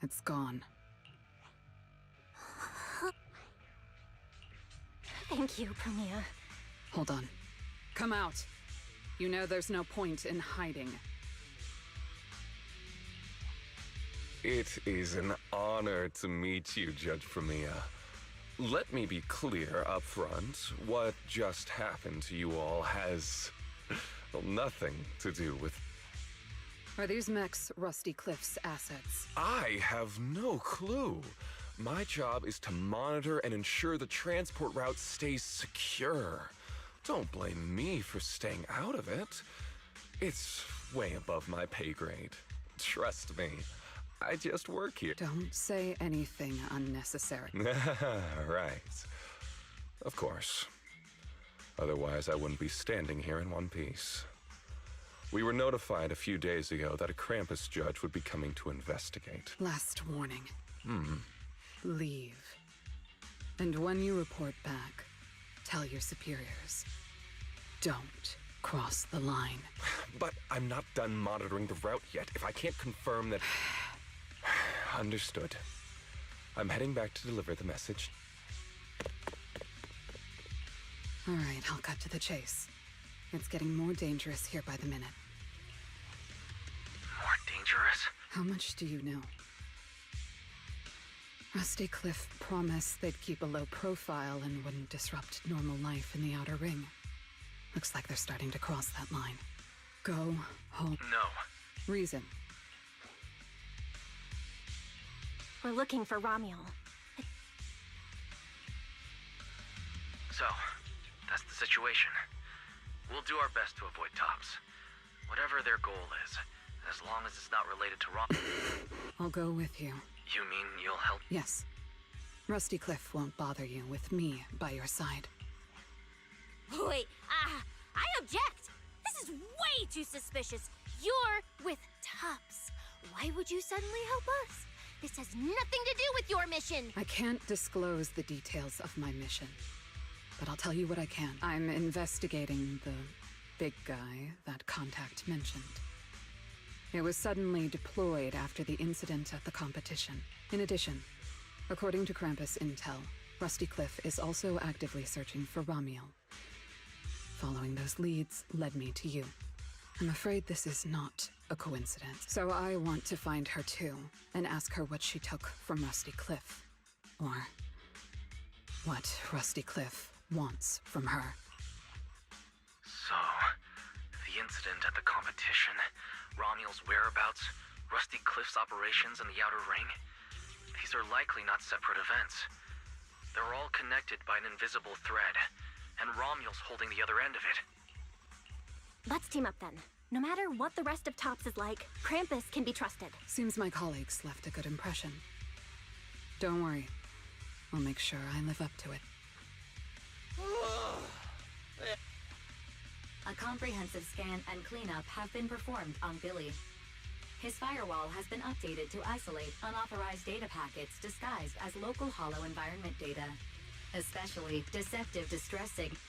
It's gone. Thank you, Premia. Hold on. Come out. You know there's no point in hiding. It is an honor to meet you, Judge Premia. Let me be clear up front. What just happened to you all has nothing to do with... Are these mechs Rusty Cliff's assets? I have no clue. My job is to monitor and ensure the transport route stays secure. Don't blame me for staying out of it. It's way above my pay grade. Trust me, I just work here. Don't say anything unnecessary. Right. Of course. Otherwise, I wouldn't be standing here in one piece. We were notified a few days ago that a Krampus judge would be coming to investigate. Last warning. Leave. And when you report back, tell your superiors. Don't cross the line. But I'm not done monitoring the route yet. If I can't confirm that... Understood. I'm heading back to deliver the message. All right, I'll cut to the chase. It's getting more dangerous here by the minute. More dangerous? How much do you know? Rusty Cliff promised they'd keep a low profile and wouldn't disrupt normal life in the Outer Ring. Looks like they're starting to cross that line. Go home. No. Reason. We're looking for Ramiel. So, that's the situation. We'll do our best to avoid Tops. Whatever their goal is, as long as it's not related to Rom... I'll go with you. You mean you'll help? Yes. Rusty Cliff won't bother you with me by your side. Wait, I object! This is way too suspicious. You're with Tops. Why would you suddenly help us? This has nothing to do with your mission! I can't disclose the details of my mission, but I'll tell you what I can. I'm investigating the big guy that Contact mentioned. It was suddenly deployed after the incident at the competition. In addition, according to Krampus intel, Rusty Cliff is also actively searching for Ramiel. Following those leads led me to you. I'm afraid this is not a coincidence. So I want to find her too, and ask her what she took from Rusty Cliff. Or what Rusty Cliff wants from her. So, the incident at the competition, Ramiel's whereabouts, Rusty Cliff's operations in the Outer Ring, these are likely not separate events. They're all connected by an invisible thread, and Ramiel's holding the other end of it. Let's team up then. No matter what the rest of Tops is like, Krampus can be trusted. Seems my colleagues left a good impression. Don't worry. I'll make sure I live up to it. A comprehensive scan and cleanup have been performed on Billy. His firewall has been updated to isolate unauthorized data packets disguised as local hollow environment data, especially deceptive distress signals.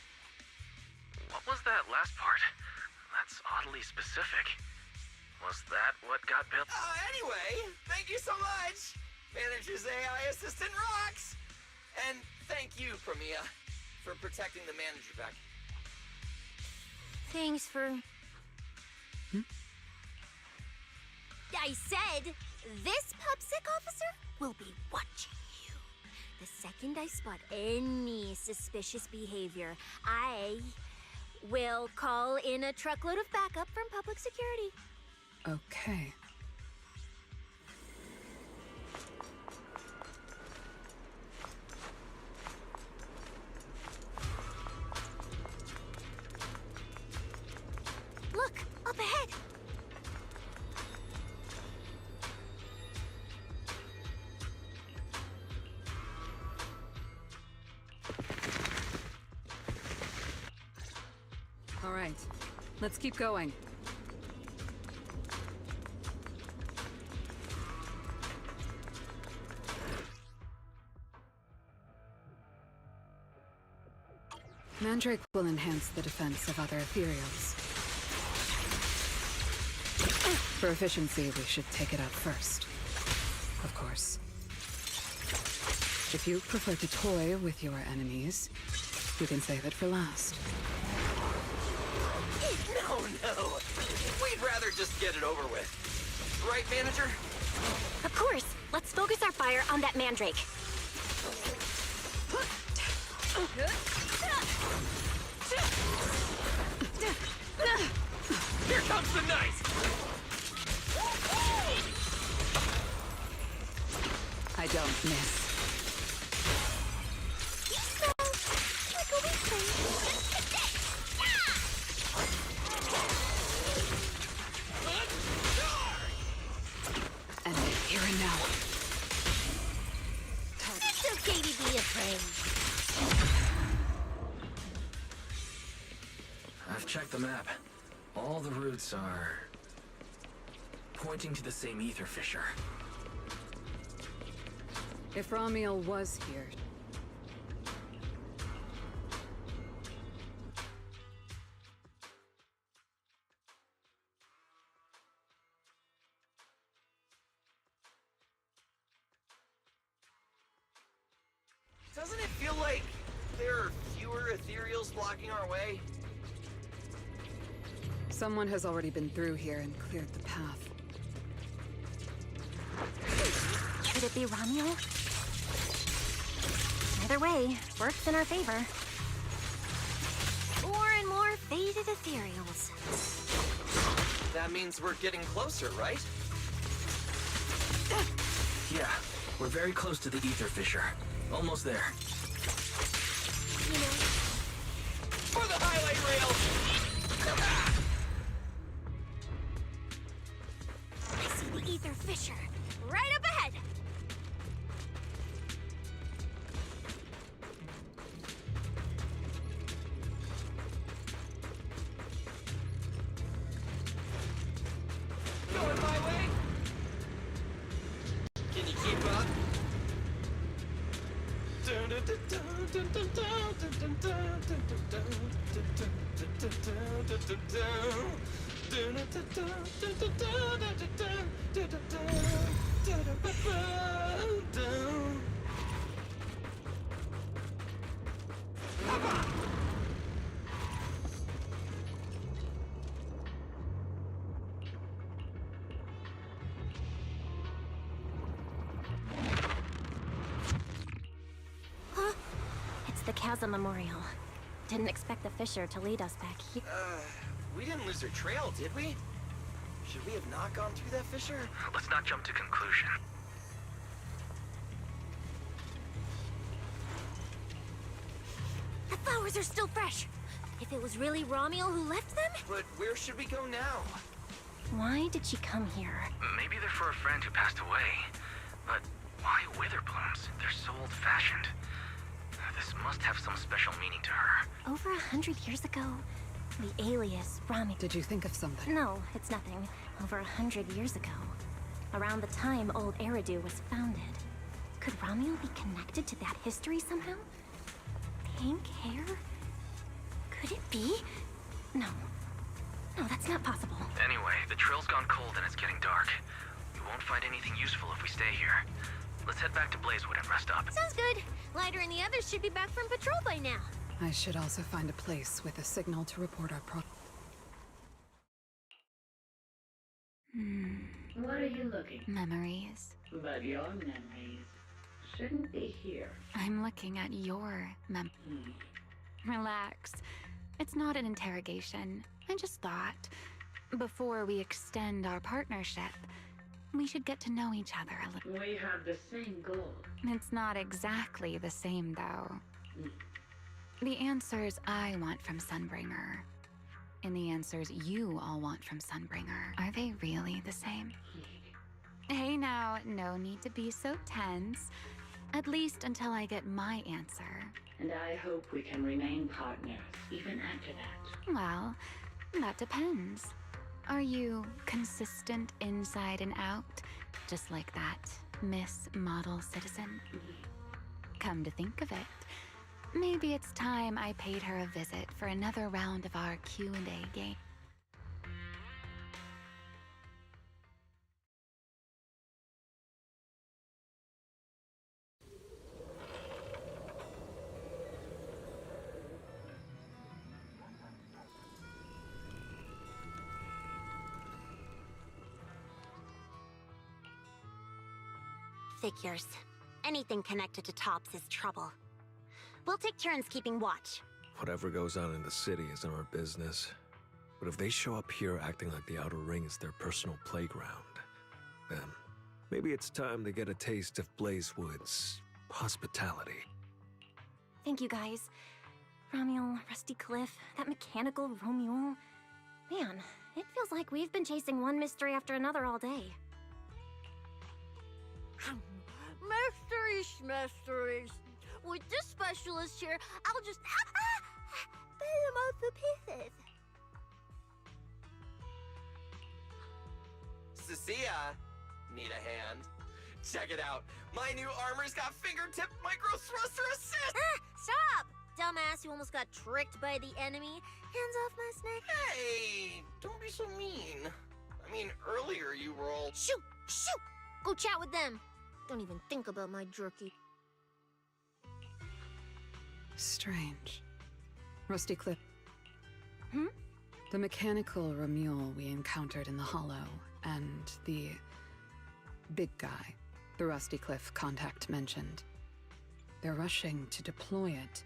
What was that last part? That's oddly specific. Was that what got built? Anyway, thank you so much! Manager's AI assistant rocks! And thank you, Premia, for protecting the manager back. Thanks for... I said, this PubSec officer will be watching you. The second I spot any suspicious behavior, I will call in a truckload of backup from public security. Okay. Look, up ahead! All right, let's keep going. Mandrake will enhance the defense of other ethereals. For efficiency, we should take it out first. Of course. If you prefer to toy with your enemies, you can save it for last. No, no. We'd rather just get it over with. Right, manager? Of course. Let's focus our fire on that mandrake. Here comes the knight! I don't miss. Like a weakling. And here and now. It's okay to be afraid. I've checked the map. All the routes are pointing to the same ether fissure. If Ramiel was here, Doesn't it feel like there are fewer ethereals blocking our way? someone has already been through here and cleared the path. Could it be Ramiel? Either way, works in our favor. More and more faded ethereals. That means we're getting closer, right? Yeah, we're very close to the ether fissure. Almost there. You know, For the highlight reel! I see the ether fissure. Right up ahead! Going my way? Can you keep up? Huh? It's the Chasm Memorial. Didn't expect the fissure to lead us back here. We didn't lose our trail, did we? Should we have not gone through that fissure? Let's not jump to conclusion. The flowers are still fresh. If it was really Ramiel who left them? But where should we go now? Why did she come here? Maybe they're for a friend who passed away. But why wither blooms? They're so old-fashioned. This must have some special meaning to her. Over 100 years ago, the alias Ramiel. Did you think of something? No, it's nothing. Over 100 years ago. Around the time old Eridu was founded. Could Ramiel be connected to that history somehow? Pink hair? Could it be? No. No, that's not possible. Anyway, the trail's gone cold and it's getting dark. We won't find anything useful if we stay here. Let's head back to Blazewood and rest up. Sounds good. Lighter and the others should be back from patrol by now. I should also find a place with a signal to report our What are you looking? Memories. But your memories shouldn't be here. I'm looking at your Relax. It's not an interrogation. I just thought, before we extend our partnership, we should get to know each other a little. We have the same goal. It's not exactly the same, though. The answers I want from Sunbringer, and the answers you all want from Sunbringer, are they really the same? Hey now, no need to be so tense. At least until I get my answer. And I hope we can remain partners, even after that. Well, that depends. Are you consistent inside and out, just like that Miss Model Citizen? Come to think of it, maybe it's time I paid her a visit for another round of our Q&A game. Figures. Anything connected to Tops is trouble. We'll take turns keeping watch. Whatever goes on in the city isn't our business. But if they show up here acting like the Outer Ring is their personal playground, then maybe it's time to get a taste of Blazewood's hospitality. Thank you, guys. Romuel, Rusty Cliff, that mechanical Romuel. Man, it feels like we've been chasing one mystery after another all day. Mysteries. With this specialist here, I'll just pay them out the pieces. Cecilia, need a hand? Check it out. My new armor's got fingertip micro thruster assist. Stop! Dumbass who almost got tricked by the enemy. Hands off my snake. Hey, don't be so mean. I mean, earlier you were all... Shoot! Go chat with them. Don't even think about my jerky. Strange. Rusty Cliff. Hmm? The mechanical Romuel we encountered in the Hollow, and the big guy the Rusty Cliff contact mentioned. They're rushing to deploy it,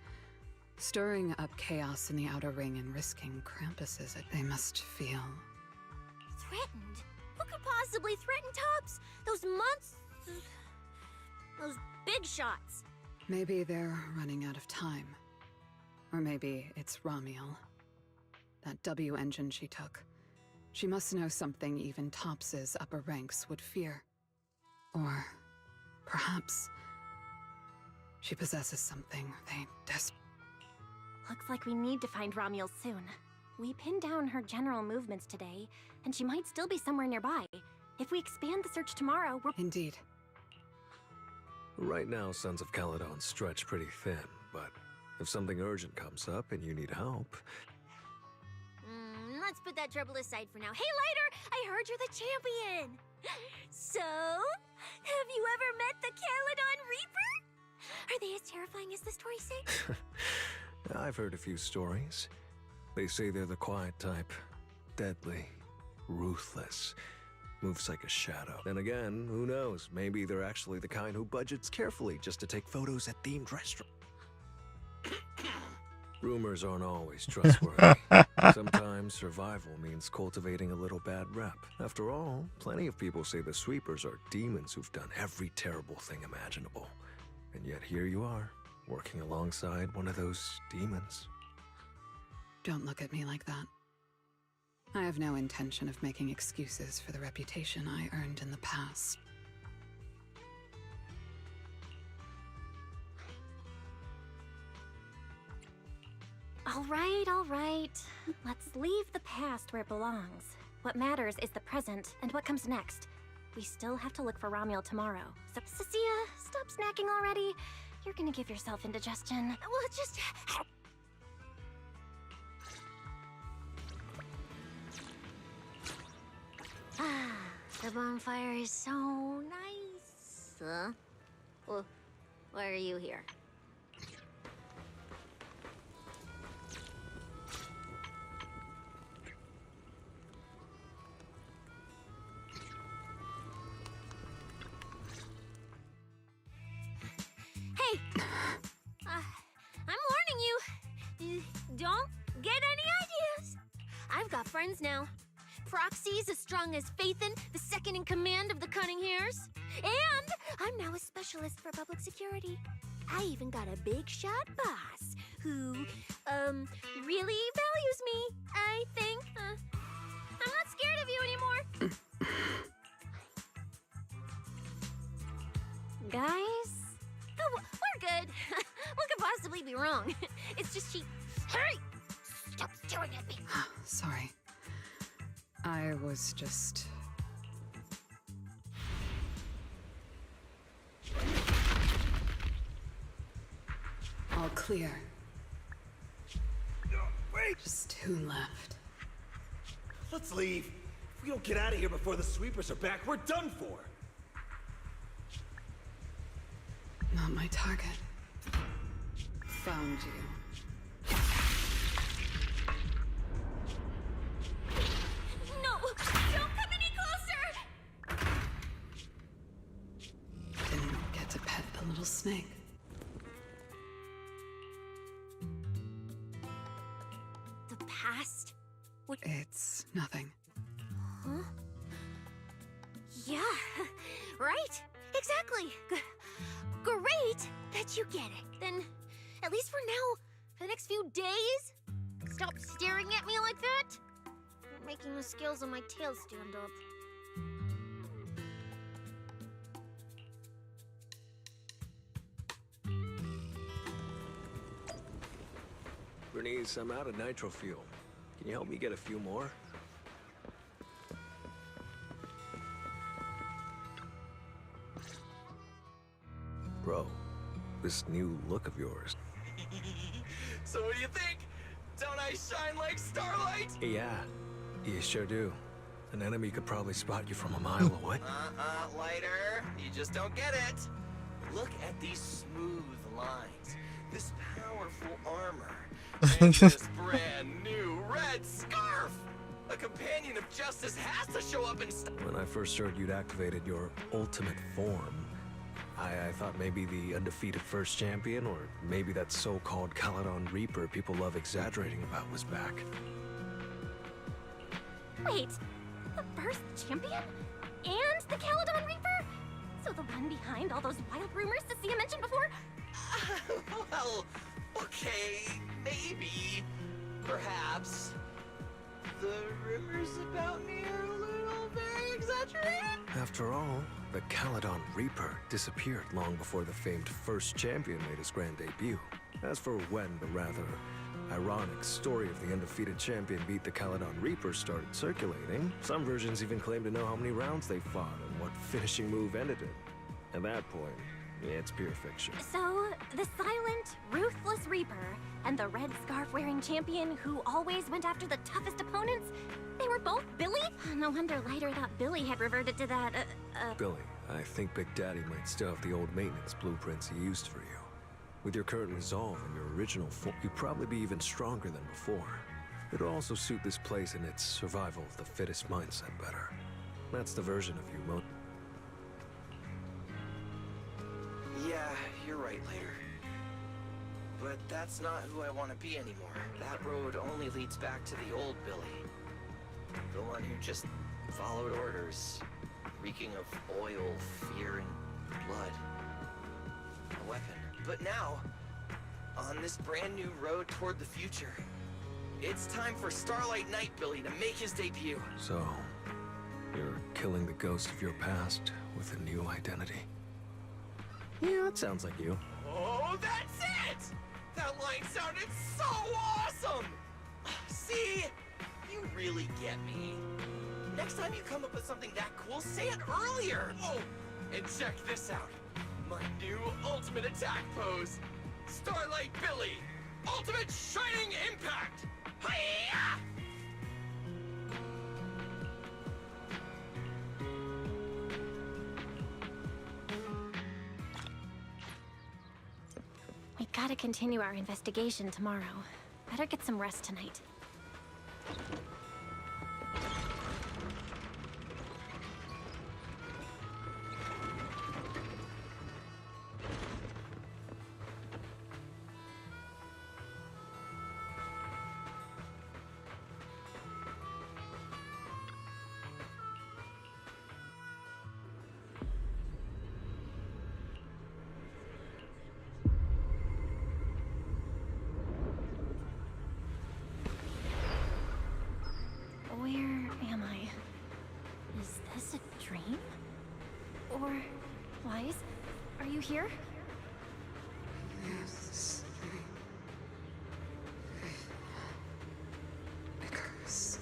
stirring up chaos in the Outer Ring and risking Krampus's. They must feel... Threatened? Who could possibly threaten Tops? Those months... Those big shots. Maybe they're running out of time. Or maybe it's Romuel. That W engine she took. She must know something even Tops's upper ranks would fear. Or perhaps she possesses something they Looks like we need to find Romuel soon. We pinned down her general movements today, and she might still be somewhere nearby. If we expand the search tomorrow, we're... Indeed. Right now, Sons of Caledon stretch pretty thin, but if something urgent comes up and you need help... Let's put that trouble aside for now. Hey, Lighter! I heard you're the champion! So, have you ever met the Caledon Reaper? Are they as terrifying as the stories say? I've heard a few stories. They say they're the quiet type. Deadly. Ruthless. Moves like a shadow. Then again, who knows? Maybe they're actually the kind who budgets carefully just to take photos at themed restaurants. Rumors aren't always trustworthy. Sometimes survival means cultivating a little bad rep. After all, plenty of people say the sweepers are demons who've done every terrible thing imaginable. And yet here you are, working alongside one of those demons. Don't look at me like that. I have no intention of making excuses for the reputation I earned in the past. All right. Let's leave the past where it belongs. What matters is the present and what comes next. We still have to look for Romuel tomorrow. So, Cecilia, stop snacking already. You're gonna give yourself indigestion. Well, just... The bonfire is so nice. Well, why are you here? Hey! I'm warning you. Don't get any ideas. I've got friends now. Proxy's as strong as Faithin, the second in command of the Cunning Hares. And I'm now a specialist for public security. I even got a big shot boss who, really values me, I think. I'm not scared of you anymore. Guys? Oh, we're good. What could possibly be wrong? It's just she... Hey! Stop staring at me. Sorry. I was just... All clear. clear. Wait! Just 2 left. Let's leave. If we don't get out of here before the sweepers are back, we're done for. Not my target. Found you. No! Don't come any closer! Didn't get to pet the little snake. The past? It's nothing. Huh? Yeah, right? Exactly. Great that you get it. Then, at least for now, for the next few days, stop staring at me like that. You're making the scales on my tail stand up. Bernice, I'm out of nitro fuel. Can you help me get a few more? Bro, this new look of yours. So what do you think? Don't I shine like starlight? Yeah, you sure do. An enemy could probably spot you from a mile away. Lighter. You just don't get it. Look at these smooth lines. This powerful armor. And this brand new red scarf. A companion of justice has to show up and When I first heard you'd activated your ultimate form, I thought maybe the undefeated first champion, or maybe that so-called Caledon Reaper people love exaggerating about was back. Wait, the first champion? And the Caledon Reaper? So the one behind all those wild rumors Cecilia mentioned before? well, okay, maybe. Perhaps. The rumors about me are a little very exaggerated? After all, the Caledon Reaper disappeared long before the famed first champion made his grand debut. As for when the rather ironic story of the undefeated champion beat the Caledon Reaper started circulating, some versions even claim to know how many rounds they fought and what finishing move ended it. At that point, it's pure fiction. So, the silent, ruthless Reaper and the red scarf-wearing champion who always went after the toughest opponents, they were both Billy? No wonder Lighter thought Billy had reverted to that, Billy, I think Big Daddy might still have the old maintenance blueprints he used for you. With your current resolve and your original form, you'd probably be even stronger than before. It'll also suit this place and its survival of the fittest mindset better. That's the version of you, Mo. Yeah, you're right, Later. But that's not who I want to be anymore. That road only leads back to the old Billy. The one who just followed orders, reeking of oil, fear, and blood. A weapon. But now, on this brand new road toward the future, it's time for Starlight Knight Billy to make his debut. So, you're killing the ghost of your past with a new identity. Yeah, that sounds like you. Oh, that's it! That line sounded so awesome! See? You really get me. Next time you come up with something that cool, say it earlier! Oh, and check this out. My new ultimate attack pose. Starlight Billy. Ultimate Shining Impact! Hi-ya! We gotta continue our investigation tomorrow. Better get some rest tonight. Where am I? Is this a dream? Or, Wise, are you here? Yes. Because...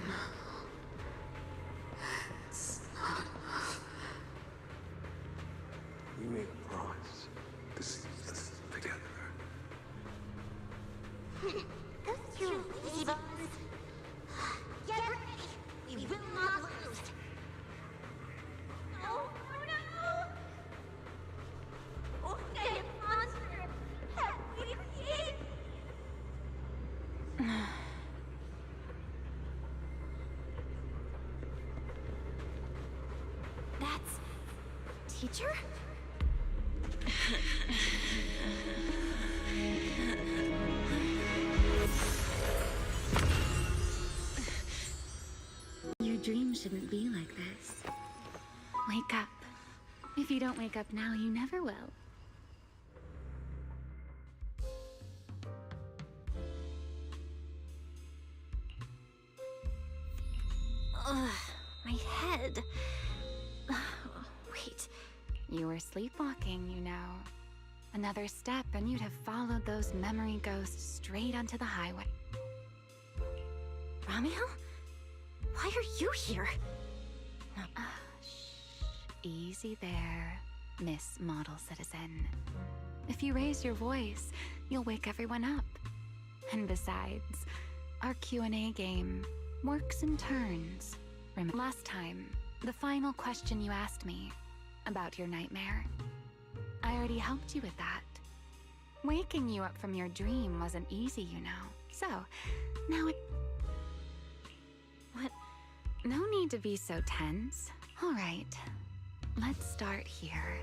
No. It's not enough. We made a promise to see this together. you lazy bones. Get ready! We will not lose! No, no, no! Oh, that monster! That we create! That's... Teacher? Your dream shouldn't be like this. Wake up. If you don't wake up now, you never will. Ugh, my head. Wait. You were sleepwalking, you know. Another step and you'd have followed those memory ghosts straight onto the highway. Ramiel? Why are you here? Shh. Easy there, Miss Model Citizen. If you raise your voice, you'll wake everyone up. And besides, our Q&A game works in turns. Last time, the final question you asked me about your nightmare, I already helped you with that. Waking you up from your dream wasn't easy, you know. So, now it... What? No need to be so tense. All right, let's start here.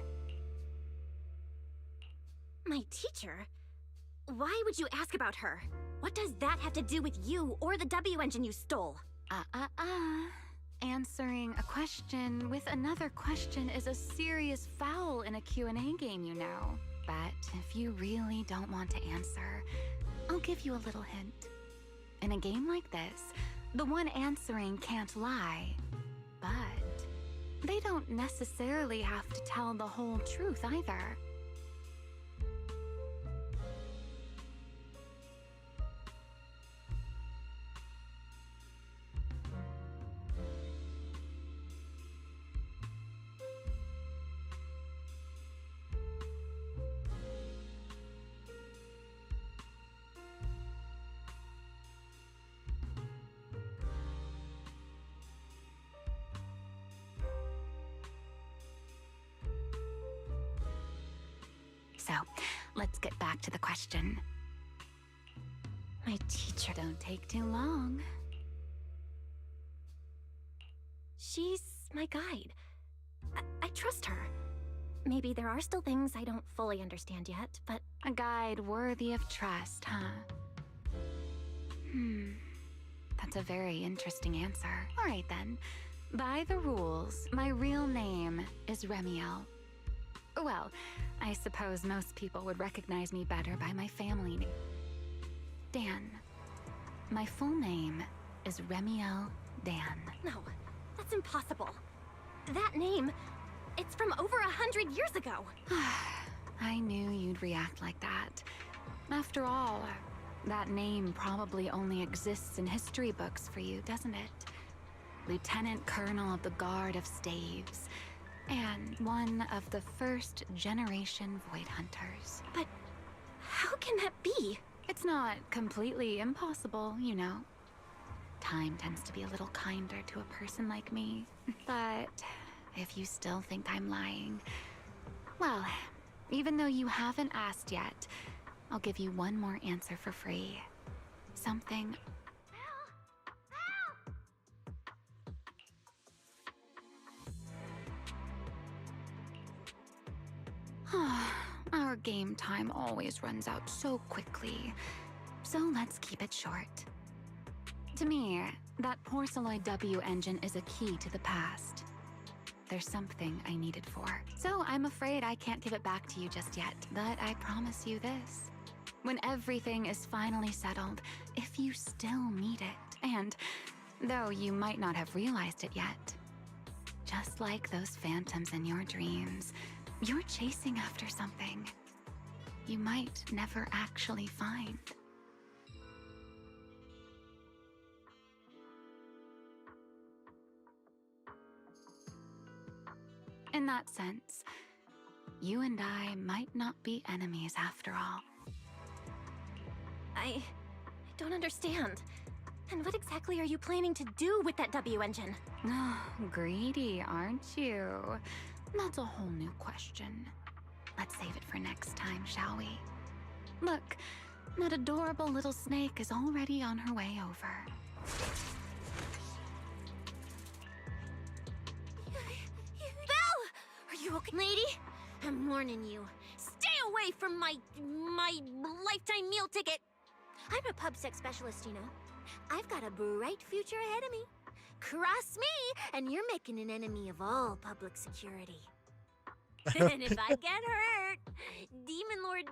My teacher? Why would you ask about her? What does that have to do with you or the W engine you stole? Answering a question with another question is a serious foul in a Q&A game, you know. But if you really don't want to answer, I'll give you a little hint. In a game like this, the one answering can't lie, but they don't necessarily have to tell the whole truth either. So, let's get back to the question. My teacher. Don't take too long. She's my guide. I trust her. Maybe there are still things I don't fully understand yet, but... A guide worthy of trust, huh? That's a very interesting answer. All right, then. By the rules, my real name is Ramiel. Well, I suppose most people would recognize me better by my family name. Dan. My full name is Ramiel Dan. No, that's impossible. That name, it's from over 100 years ago. I knew you'd react like that. After all, that name probably only exists in history books for you, doesn't it? Lieutenant Colonel of the Guard of Staves, and one of the first generation Void Hunters. But how can that be? It's not completely impossible, you know. Time tends to be a little kinder to a person like me. But if you still think I'm lying, well, even though you haven't asked yet, I'll give you one more answer for free. Something... Our game time always runs out so quickly, so let's keep it short. To me, that Porceloid W engine is a key to the past. There's something I need it for. So I'm afraid I can't give it back to you just yet, but I promise you this. When everything is finally settled, if you still need it, and though you might not have realized it yet, just like those phantoms in your dreams, you're chasing after something you might never actually find. In that sense, you and I might not be enemies after all. I don't understand. And what exactly are you planning to do with that W engine? Greedy, aren't you? That's a whole new question. Let's save it for next time, shall we? Look, that adorable little snake is already on her way over. Belle! Are you okay, lady? I'm warning you. Stay away from my lifetime meal ticket. I'm a pub sex specialist, you know. I've got a bright future ahead of me. Cross me, and you're making an enemy of all public security. And if I get hurt, Demon Lord,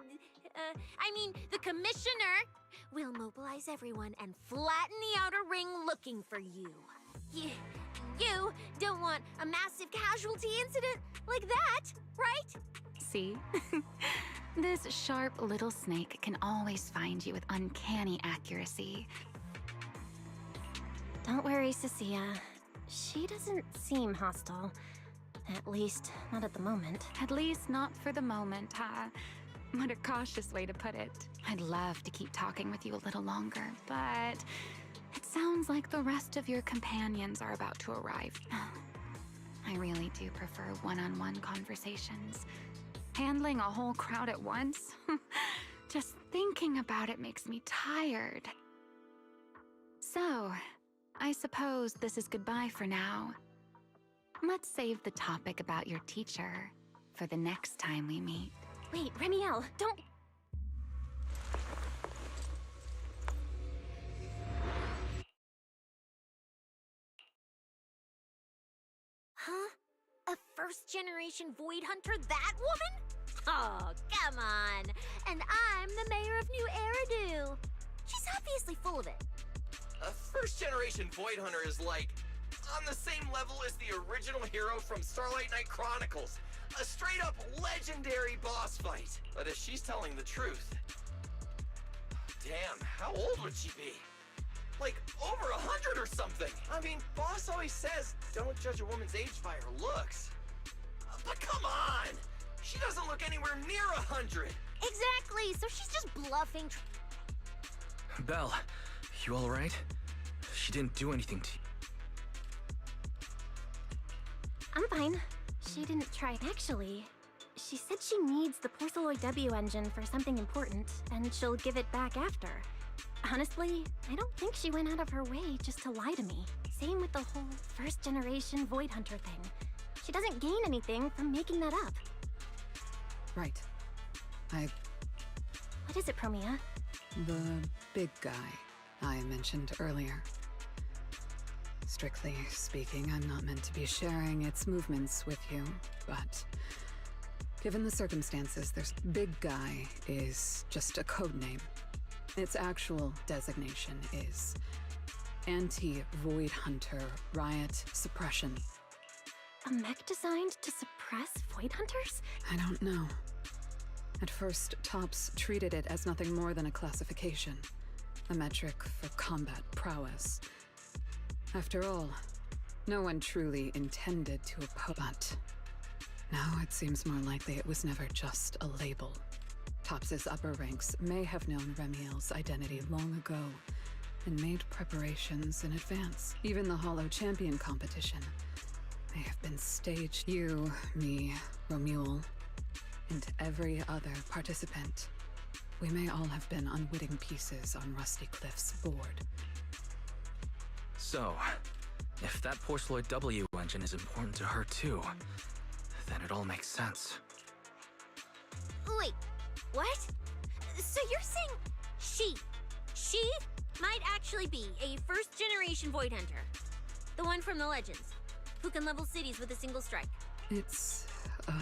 the Commissioner will mobilize everyone and flatten the outer ring looking for you. You don't want a massive casualty incident like that, right? See? This sharp little snake can always find you with uncanny accuracy. Don't worry, Cecilia. She doesn't seem hostile. At least, not at the moment. At least not for the moment, huh? What a cautious way to put it. I'd love to keep talking with you a little longer, but it sounds like the rest of your companions are about to arrive. I really do prefer one-on-one conversations. Handling a whole crowd at once? Just thinking about it makes me tired. So, I suppose this is goodbye for now. Let's save the topic about your teacher for the next time we meet. Wait, Remiel, don't... Huh? A first-generation Void Hunter, that woman? Oh, come on. And I'm the mayor of New Eridu. She's obviously full of it. A first-generation Void Hunter is like on the same level as the original hero from Starlight Knight Chronicles. A straight-up legendary boss fight. But if she's telling the truth... Damn, how old would she be? Like, over 100 or something. I mean, boss always says, don't judge a woman's age by her looks. But come on! She doesn't look anywhere near 100! Exactly, so she's just bluffing. Belle, you alright? She didn't do anything to you. I'm fine. She didn't try. Actually, she said she needs the Porceloid W engine for something important, and she'll give it back after. Honestly, I don't think she went out of her way just to lie to me. Same with the whole first-generation Void Hunter thing. She doesn't gain anything from making that up. Right. What is it, Promia? The big guy I mentioned earlier. Strictly speaking, I'm not meant to be sharing its movements with you, but given the circumstances, this big guy is just a code name. Its actual designation is Anti-Void Hunter Riot Suppression. A mech designed to suppress Void Hunters? I don't know. At first, Tops treated it as nothing more than a classification, a metric for combat prowess. After all, no one truly intended to oppose. But now it seems more likely it was never just a label. Tops's upper ranks may have known Remiel's identity long ago and made preparations in advance. Even the Hollow Champion competition may have been staged. You, me, Romuald, and every other participant. We may all have been unwitting pieces on Rusty Cliff's board. So, if that Porceloid W engine is important to her too, then it all makes sense. Wait, what? So you're saying she might actually be a first-generation Void Hunter? The one from the Legends, who can level cities with a single strike? It's a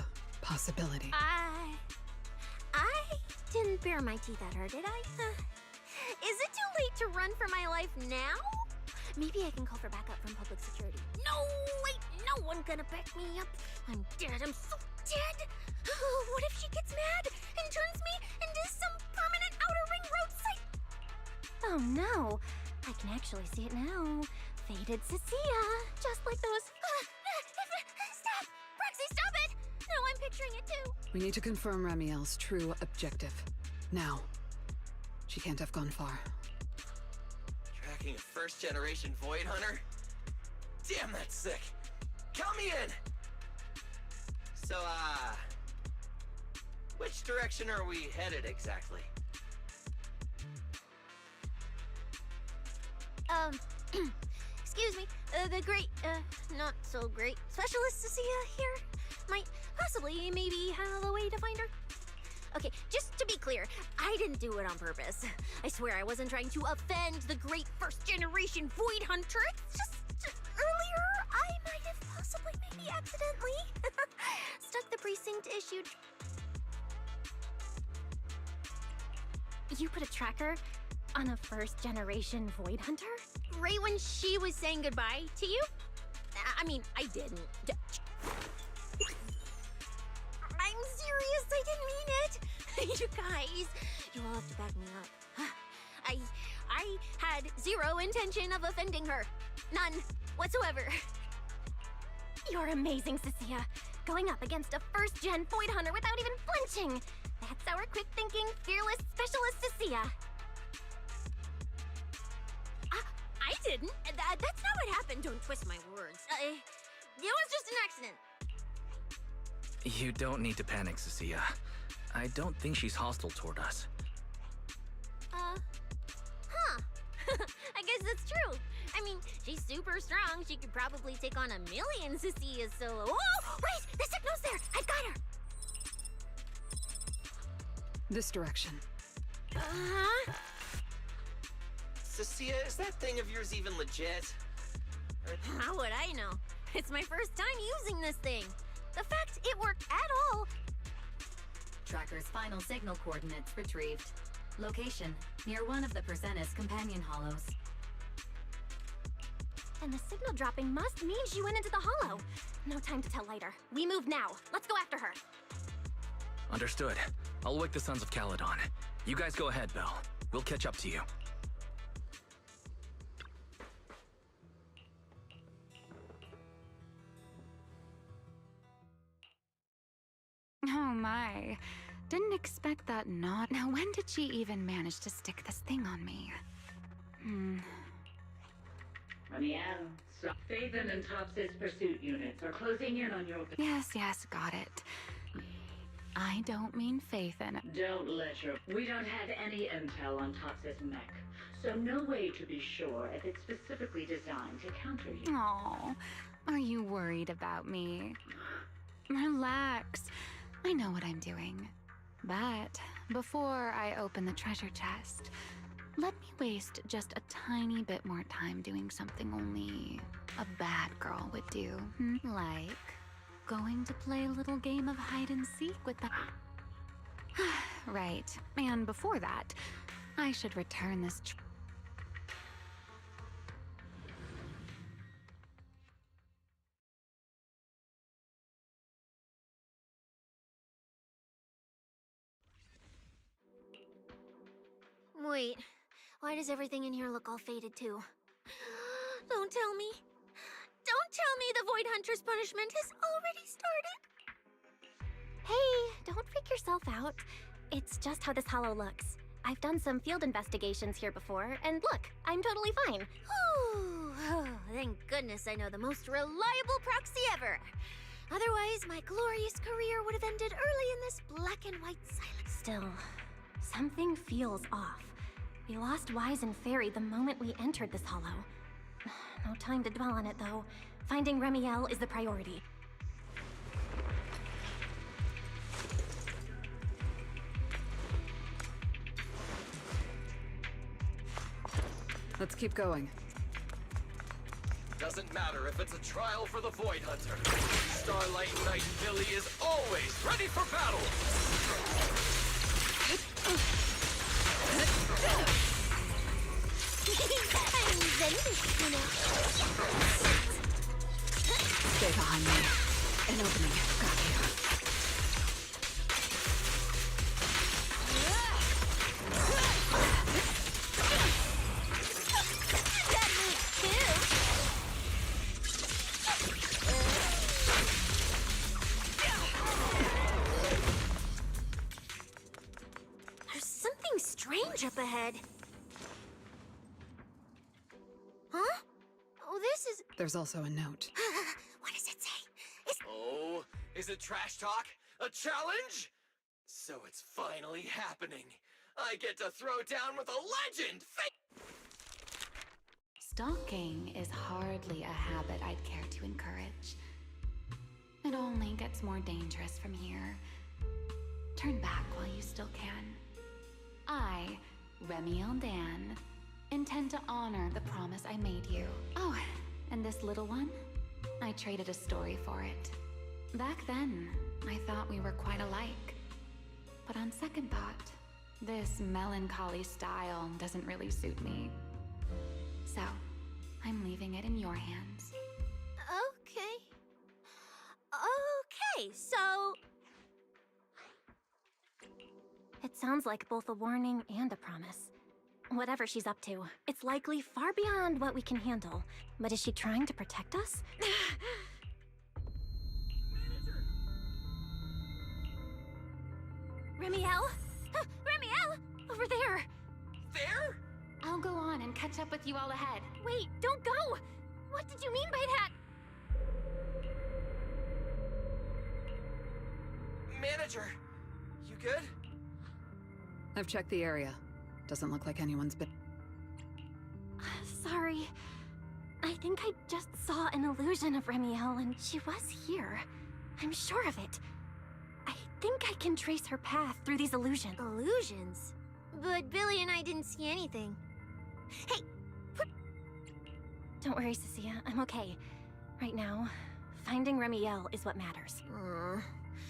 possibility. I didn't bare my teeth at her, did I? Is it too late to run for my life now? Maybe I can call for backup from public security. No, wait, no one gonna back me up. I'm dead, I'm so dead. What if she gets mad and turns me into some permanent outer ring roadside? Oh no, I can actually see it now. Faded Cecilia, just like those... Stop! Roxy, stop it! No, I'm picturing it too. We need to confirm Remiel's true objective. Now. She can't have gone far. being a first-generation Void Hunter? Damn, that's sick. Count me in! So, which direction are we headed exactly? Excuse me, the great, not so great specialist Cecilia here might possibly maybe have a way to find her. Okay, just to be clear, I didn't do it on purpose. I swear I wasn't trying to offend the great first-generation Void Hunter. It's just, earlier, I might have possibly maybe accidentally stuck the precinct-issued... You put a tracker on a first-generation Void Hunter? Right when she was saying goodbye to you? I mean, I didn't. I'm serious, I didn't mean it. You guys, you all have to back me up. I had zero intention of offending her. None whatsoever. You're amazing, Cecilia. Going up against a first-gen Void Hunter without even flinching. That's our quick-thinking, fearless specialist, Cecilia. I didn't. That's not what happened. Don't twist my words. It was just an accident. You don't need to panic, Cecilia. I don't think she's hostile toward us. I guess that's true. I mean, she's super strong. She could probably take on 1,000,000 Cecilias solo. Oh, wait! The signal's there! I've got her! This direction. Cecilia, is that thing of yours even legit? How would I know? It's my first time using this thing. The fact it worked at all... Tracker's final signal coordinates retrieved. Location, near one of the Persenis companion hollows. And the signal dropping must mean she went into the hollow. No time to tell later. We move now. Let's go after her. Understood. I'll wake the Sons of Caledon. You guys go ahead, Belle. We'll catch up to you. Oh my. Didn't expect that not. Now, when did she even manage to stick this thing on me? Ramiel, so Faven and Tops's pursuit units are closing in on your... Yes, got it. I don't mean Faithen. Don't let your... We don't have any intel on Tops's mech, so no way to be sure if it's specifically designed to counter you. Aw, are you worried about me? Relax. I know what I'm doing. But before I open the treasure chest, let me waste just a tiny bit more time doing something only a bad girl would do. Like going to play a little game of hide and seek with the... Right. And before that, I should return this Wait, why does everything in here look all faded too? Don't tell me. Don't tell me the Void Hunter's punishment has already started. Hey, don't freak yourself out. It's just how this hollow looks. I've done some field investigations here before, and look, I'm totally fine. Ooh, oh, thank goodness I know the most reliable proxy ever. Otherwise, my glorious career would have ended early in this black and white silence. Still, something feels off. We lost Wise and Fairy the moment we entered this hollow. No time to dwell on it, though. Finding Ramiel is the priority. Let's keep going. Doesn't matter if it's a trial for the Void Hunter. Starlight Knight Billy is always ready for battle! I'm zen, you know. Stay behind me. An opening. Got you. That moves too. There's something strange up ahead. this is... There's also a note. What does it say? Oh, is it trash talk? A challenge? So it's finally happening. I get to throw down with a legend! Stalking is hardly a habit I'd care to encourage. It only gets more dangerous from here. Turn back while you still can. I, Remiel Dan, intend to honor the promise I made you. Oh, and this little one? I traded a story for it. Back then, I thought we were quite alike. But on second thought, this melancholy style doesn't really suit me. So, I'm leaving it in your hands. Okay. Okay, so... It sounds like both a warning and a promise. Whatever she's up to, it's likely far beyond what we can handle. But is she trying to protect us? Remiel? Remiel! Over there! There? I'll go on and catch up with you all ahead. Wait, don't go! What did you mean by that? Manager, you good? I've checked the area. Doesn't look like anyone's been... Sorry. I think I just saw an illusion of Remiel, and she was here. I'm sure of it. I think I can trace her path through these illusions. Illusions? But Billy and I didn't see anything. Hey! Don't worry, Cecilia. I'm okay. Right now, finding Remiel is what matters.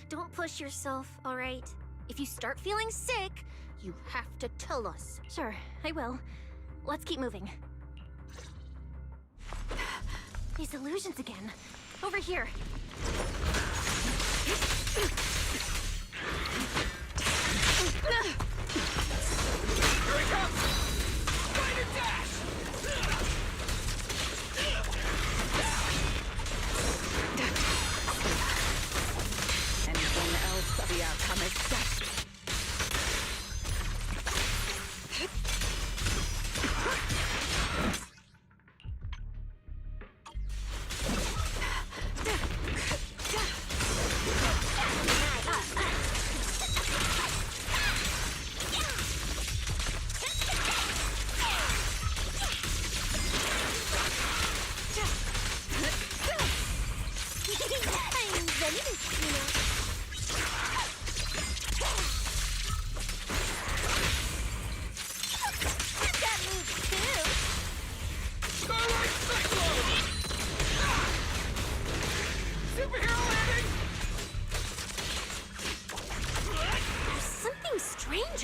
Don't push yourself, alright? If you start feeling sick, you have to tell us. Sure, I will. Let's keep moving. These illusions again. Over here. Here it comes! Fight and dash! Anything else of the outcome is set.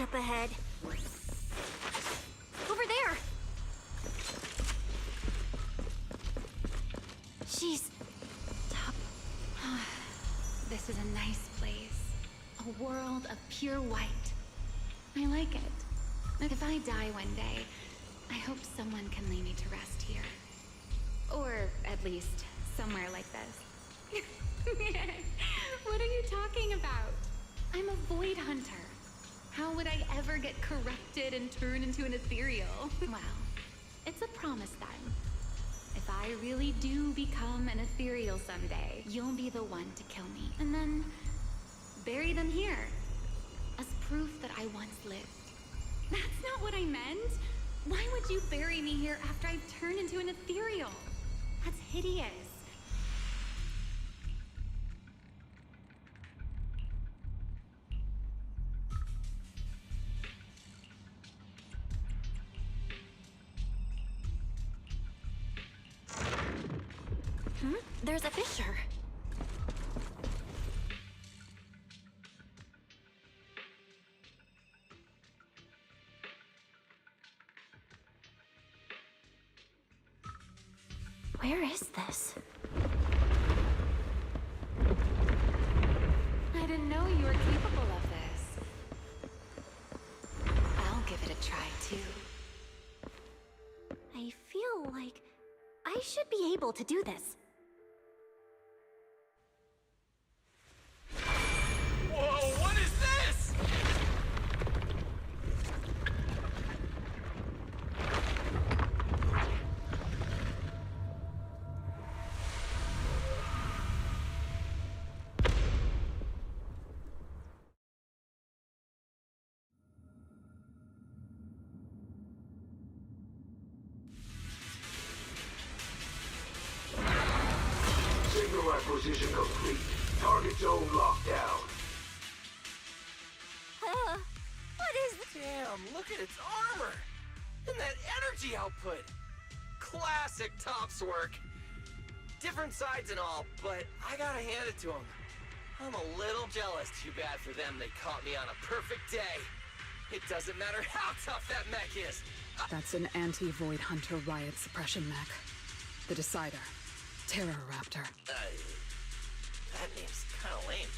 Up ahead. Over there. She's top. This is a nice place. A world of pure white. I like it. If I die one day, I hope someone can lay me to rest here. Or at least somewhere like this. What are you talking about? I'm a void hunter. How would I ever get corrupted and turn into an ethereal? Well, it's a promise then. If I really do become an ethereal someday, you'll be the one to kill me. And then bury them here. As proof that I once lived. That's not what I meant. Why would you bury me here after I've turned into an ethereal? That's hideous. There's a fissure. Where is this? I didn't know you were capable of this. I'll give it a try too. I feel like I should be able to do this. Whoa, what is this? acquisition complete. Target zone locked down. What is this? Damn, look at its armor! And that energy output! Classic Topps work! Different sides and all, but I gotta hand it to him. I'm a little jealous. Too bad for them they caught me on a perfect day. It doesn't matter how tough that mech is. That's an anti-Void Hunter riot suppression mech. The Decider. Terror Raptor. That name's kinda lame.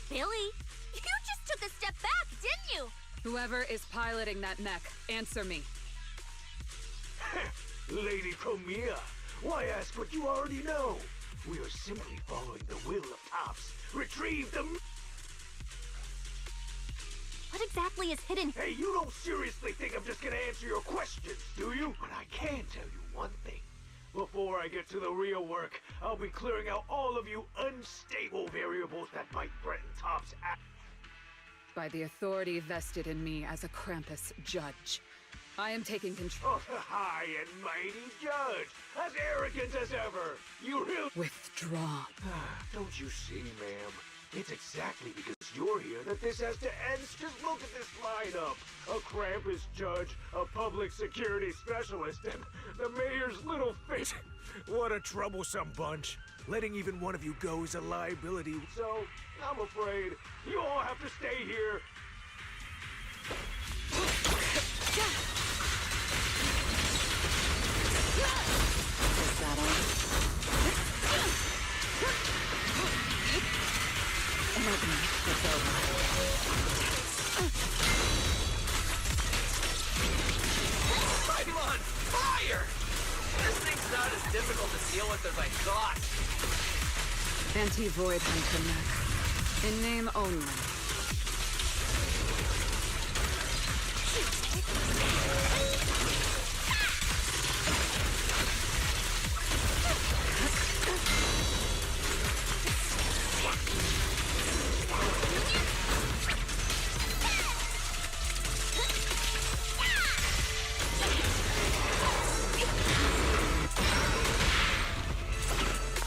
Billy, you just took a step back, didn't you? Whoever is piloting that mech, answer me. Lady Chromia, why ask what you already know? We are simply following the will of Topps. Retrieve them. What exactly is hidden? Hey, you don't seriously think I'm just gonna answer your questions, do you? But I can tell you one thing. Before I get to the real work, I'll be clearing out all of you unstable variables that might threaten Topps' act. By the authority vested in me as a Krampus judge, I am taking control. Oh, high and mighty judge! As arrogant as ever! You really— Withdraw. Don't you see, ma'am? It's exactly because you're here that this has to end. Just look at this lineup. A Krampus judge, a public security specialist, and the mayor's little face. What a troublesome bunch. Letting even one of you go is a liability. So, I'm afraid you all have to stay here. Is that all? Enlightenment, it's over. Pylon! Fire! This thing's not as difficult to deal with as I thought. Anti-Void Hunter mech. In name only.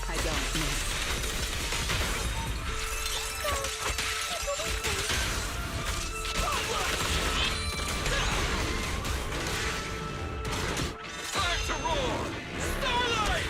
I don't miss. Time to roar! Starlight!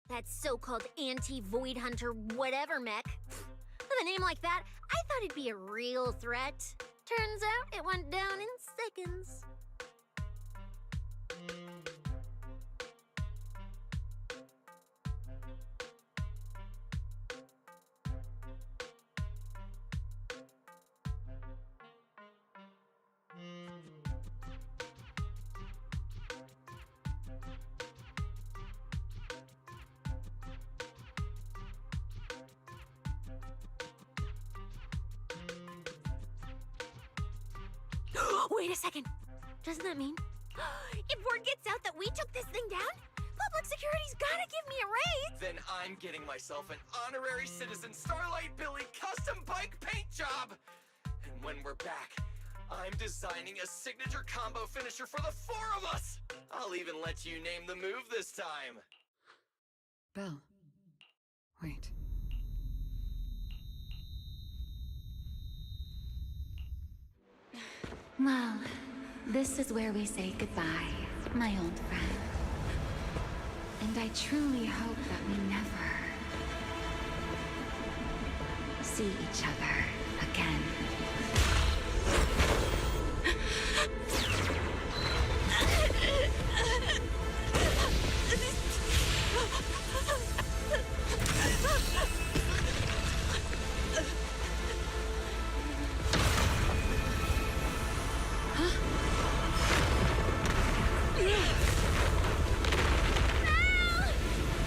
That so-called anti-Void Hunter whatever mech. With a name like that, I thought it'd be a real threat. Turns out it went down in seconds. Wait a second. Doesn't that mean if word gets out that we took this thing down, public security's gotta give me a raise? Then I'm getting myself an honorary citizen Starlight Billy custom bike paint job! And when we're back, I'm designing a signature combo finisher for the four of us! I'll even let you name the move this time! Belle. Wait. Well, this is where we say goodbye, my old friend. And I truly hope that we never see each other again.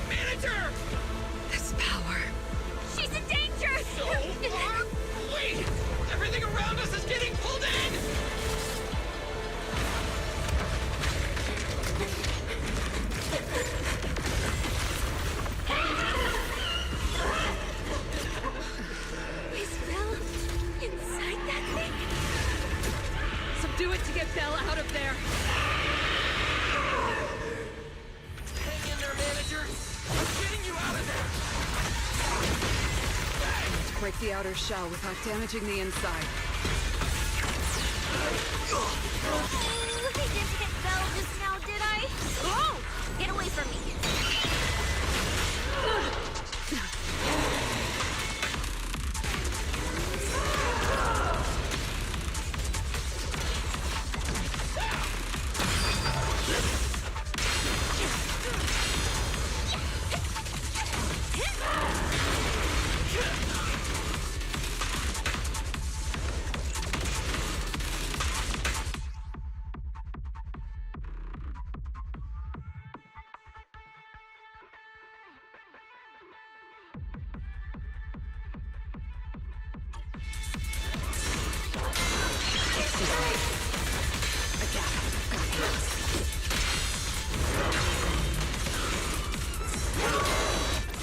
Manager! This power. She's in danger! So far? Wait! Everything around us is getting pulled in! get Belle out of there! Hang in there, manager! I'm getting you out of there! Break the outer shell without damaging the inside. I didn't hit Belle just now, did I? Oh! Get away from me!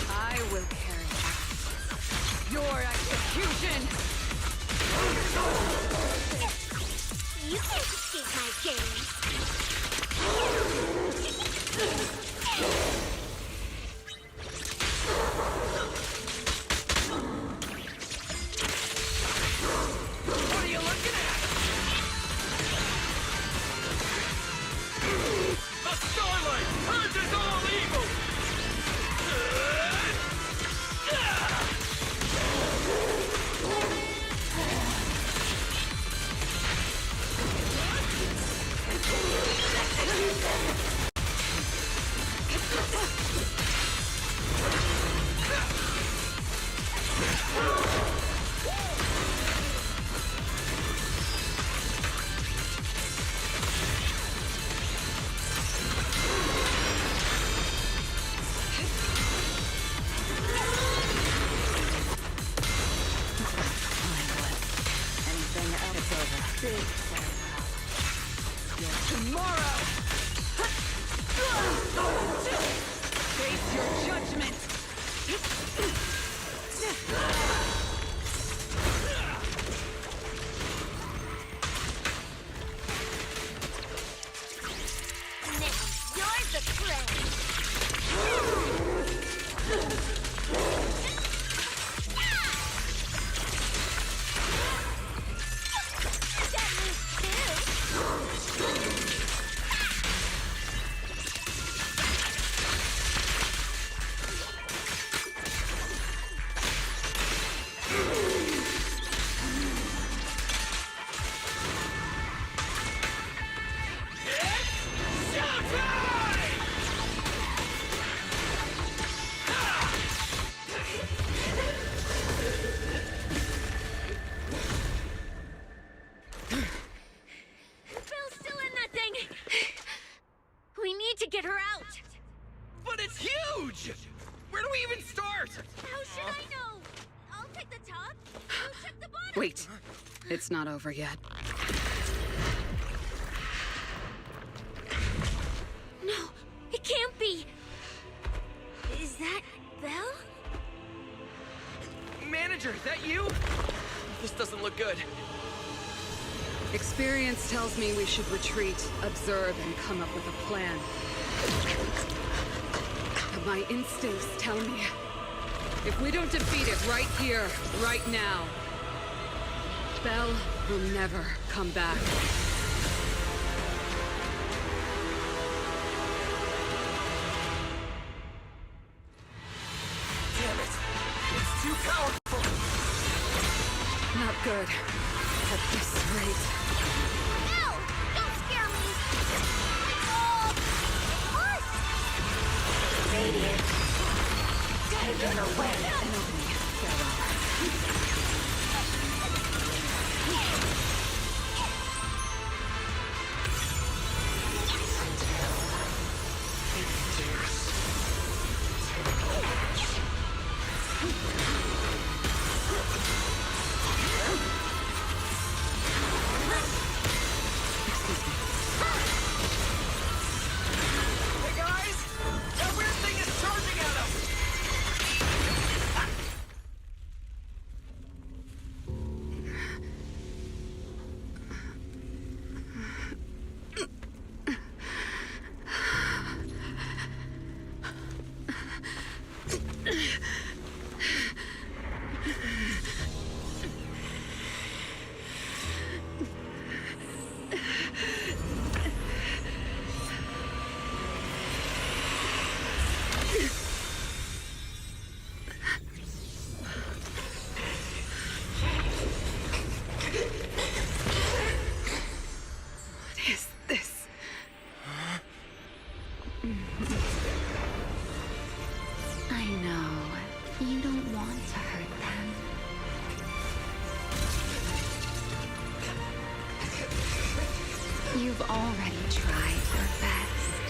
I will carry out your execution! You can't escape my gaze! What are you looking at? The starlight purges all evil! Anything else over. Big farewell. Your tomorrow! Face your judgment! Now, you're the prey! That means two! Bill's still in that thing! We need to get her out! But it's huge! Where do we even start? How should I know? I'll take the top. You check the bottom. Wait. It's not over yet. No, it can't be. Is that Belle? Manager, is that you? This doesn't look good. Experience tells me we should retreat, observe, and come up with a plan. But my instincts tell me, if we don't defeat it right here, right now, Belle will never come back. Damn it! It's too powerful! Not good. At this rate. No! Don't scare me! Oh! It hurts! Radiant. Taken away. An opening. Farewell. Hey guys! That weird thing is charging at us! You've already tried your best.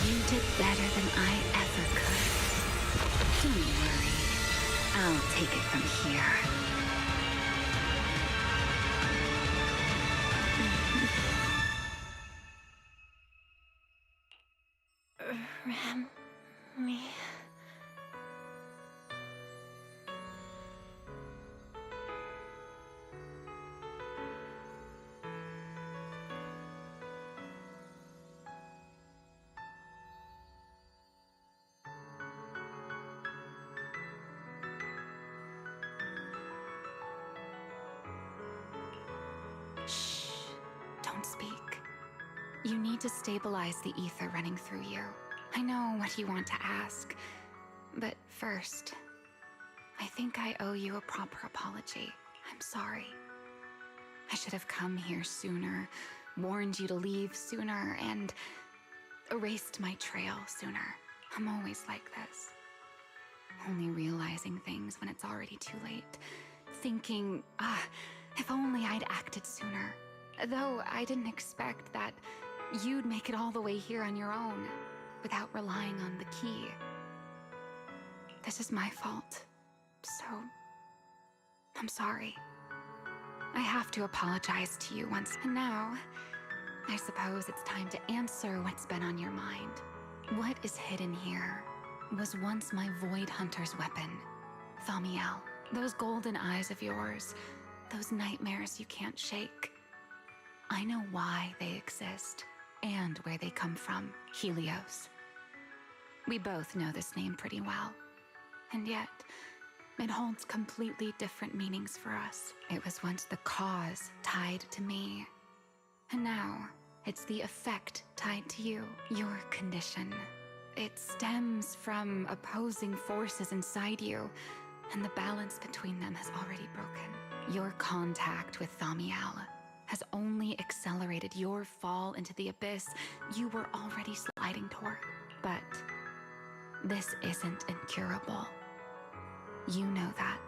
You did better than I ever could. Don't worry. I'll take it from here. Me. Shh. Don't speak. You need to stabilize the ether running through you. I know what you want to ask, but first, I think I owe you a proper apology. I'm sorry. I should have come here sooner, warned you to leave sooner, and erased my trail sooner. I'm always like this. Only realizing things when it's already too late. Thinking, if only I'd acted sooner. Though I didn't expect that you'd make it all the way here on your own, without relying on the key. This is my fault, so I'm sorry. I have to apologize to you once, and now I suppose it's time to answer what's been on your mind. What is hidden here was once my Void Hunter's weapon, Thamiel. Those golden eyes of yours, those nightmares you can't shake. I know why they exist, and where they come from, Helios. We both know this name pretty well, and yet it holds completely different meanings for us. It was once the cause tied to me, and now it's the effect tied to you, your condition. It stems from opposing forces inside you, and the balance between them has already broken. Your contact with Thamiel has only accelerated your fall into the abyss you were already sliding toward. But this isn't incurable. You know that.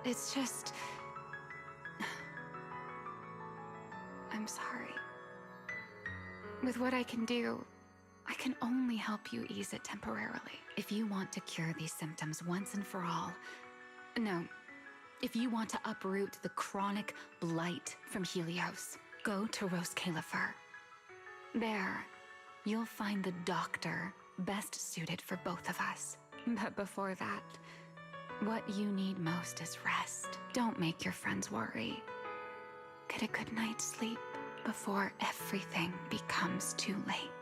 It's just... I'm sorry. With what I can do, I can only help you ease it temporarily. If you want to cure these symptoms once and for all... No. If you want to uproot the chronic blight from Helios, go to Rose Califer. There, you'll find the doctor best suited for both of us. But before that, what you need most is rest. Don't make your friends worry. Get a good night's sleep before everything becomes too late.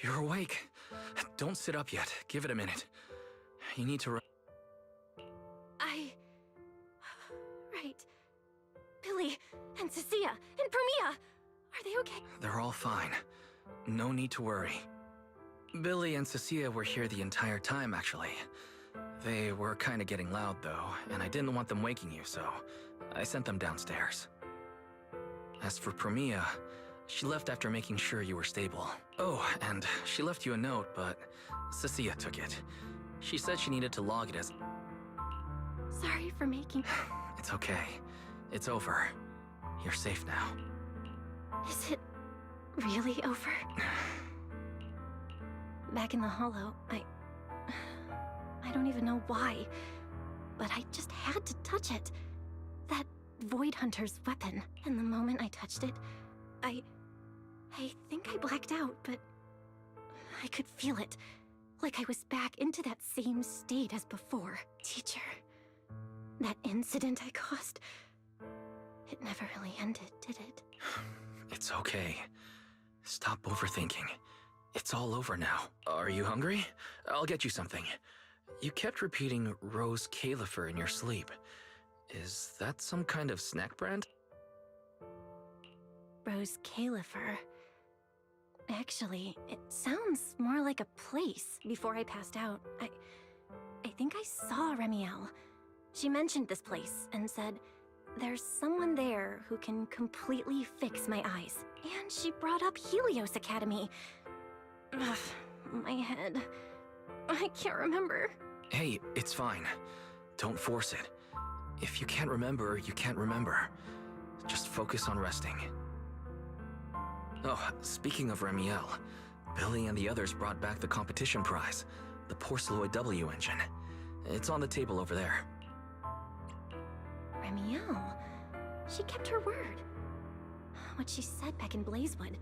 You're awake. Don't sit up yet. Give it a minute. You need to... Right. Billy, and Cecilia, and Promia! Are they okay? They're all fine. No need to worry. Billy and Cecilia were here the entire time, actually. They were kinda getting loud, though, and I didn't want them waking you, so I sent them downstairs. As for Promia, she left after making sure you were stable. Oh, and she left you a note, but Cecilia took it. She said she needed to log it as... Sorry for making... It's okay. It's over. You're safe now. Is it really over? Back in the Hollow, I don't even know why, but I just had to touch it. That Void Hunter's weapon. And the moment I touched it, I think I blacked out, but I could feel it. Like I was back into that same state as before. Teacher, that incident I caused, it never really ended, did it? It's okay. Stop overthinking. It's all over now. Are you hungry? I'll get you something. You kept repeating Rose Califer in your sleep. Is that some kind of snack brand? Rose Califer. Actually, it sounds more like a place. Before I passed out, I think I saw Remiel. She mentioned this place and said, there's someone there who can completely fix my eyes. And she brought up Helios Academy. Ugh, my head. I can't remember. Hey, it's fine. Don't force it. If you can't remember, you can't remember. Just focus on resting. Oh, speaking of Remiel, Billy and the others brought back the competition prize, the Porceloid W engine. It's on the table over there. Remiel? She kept her word. What she said back in Blazewood.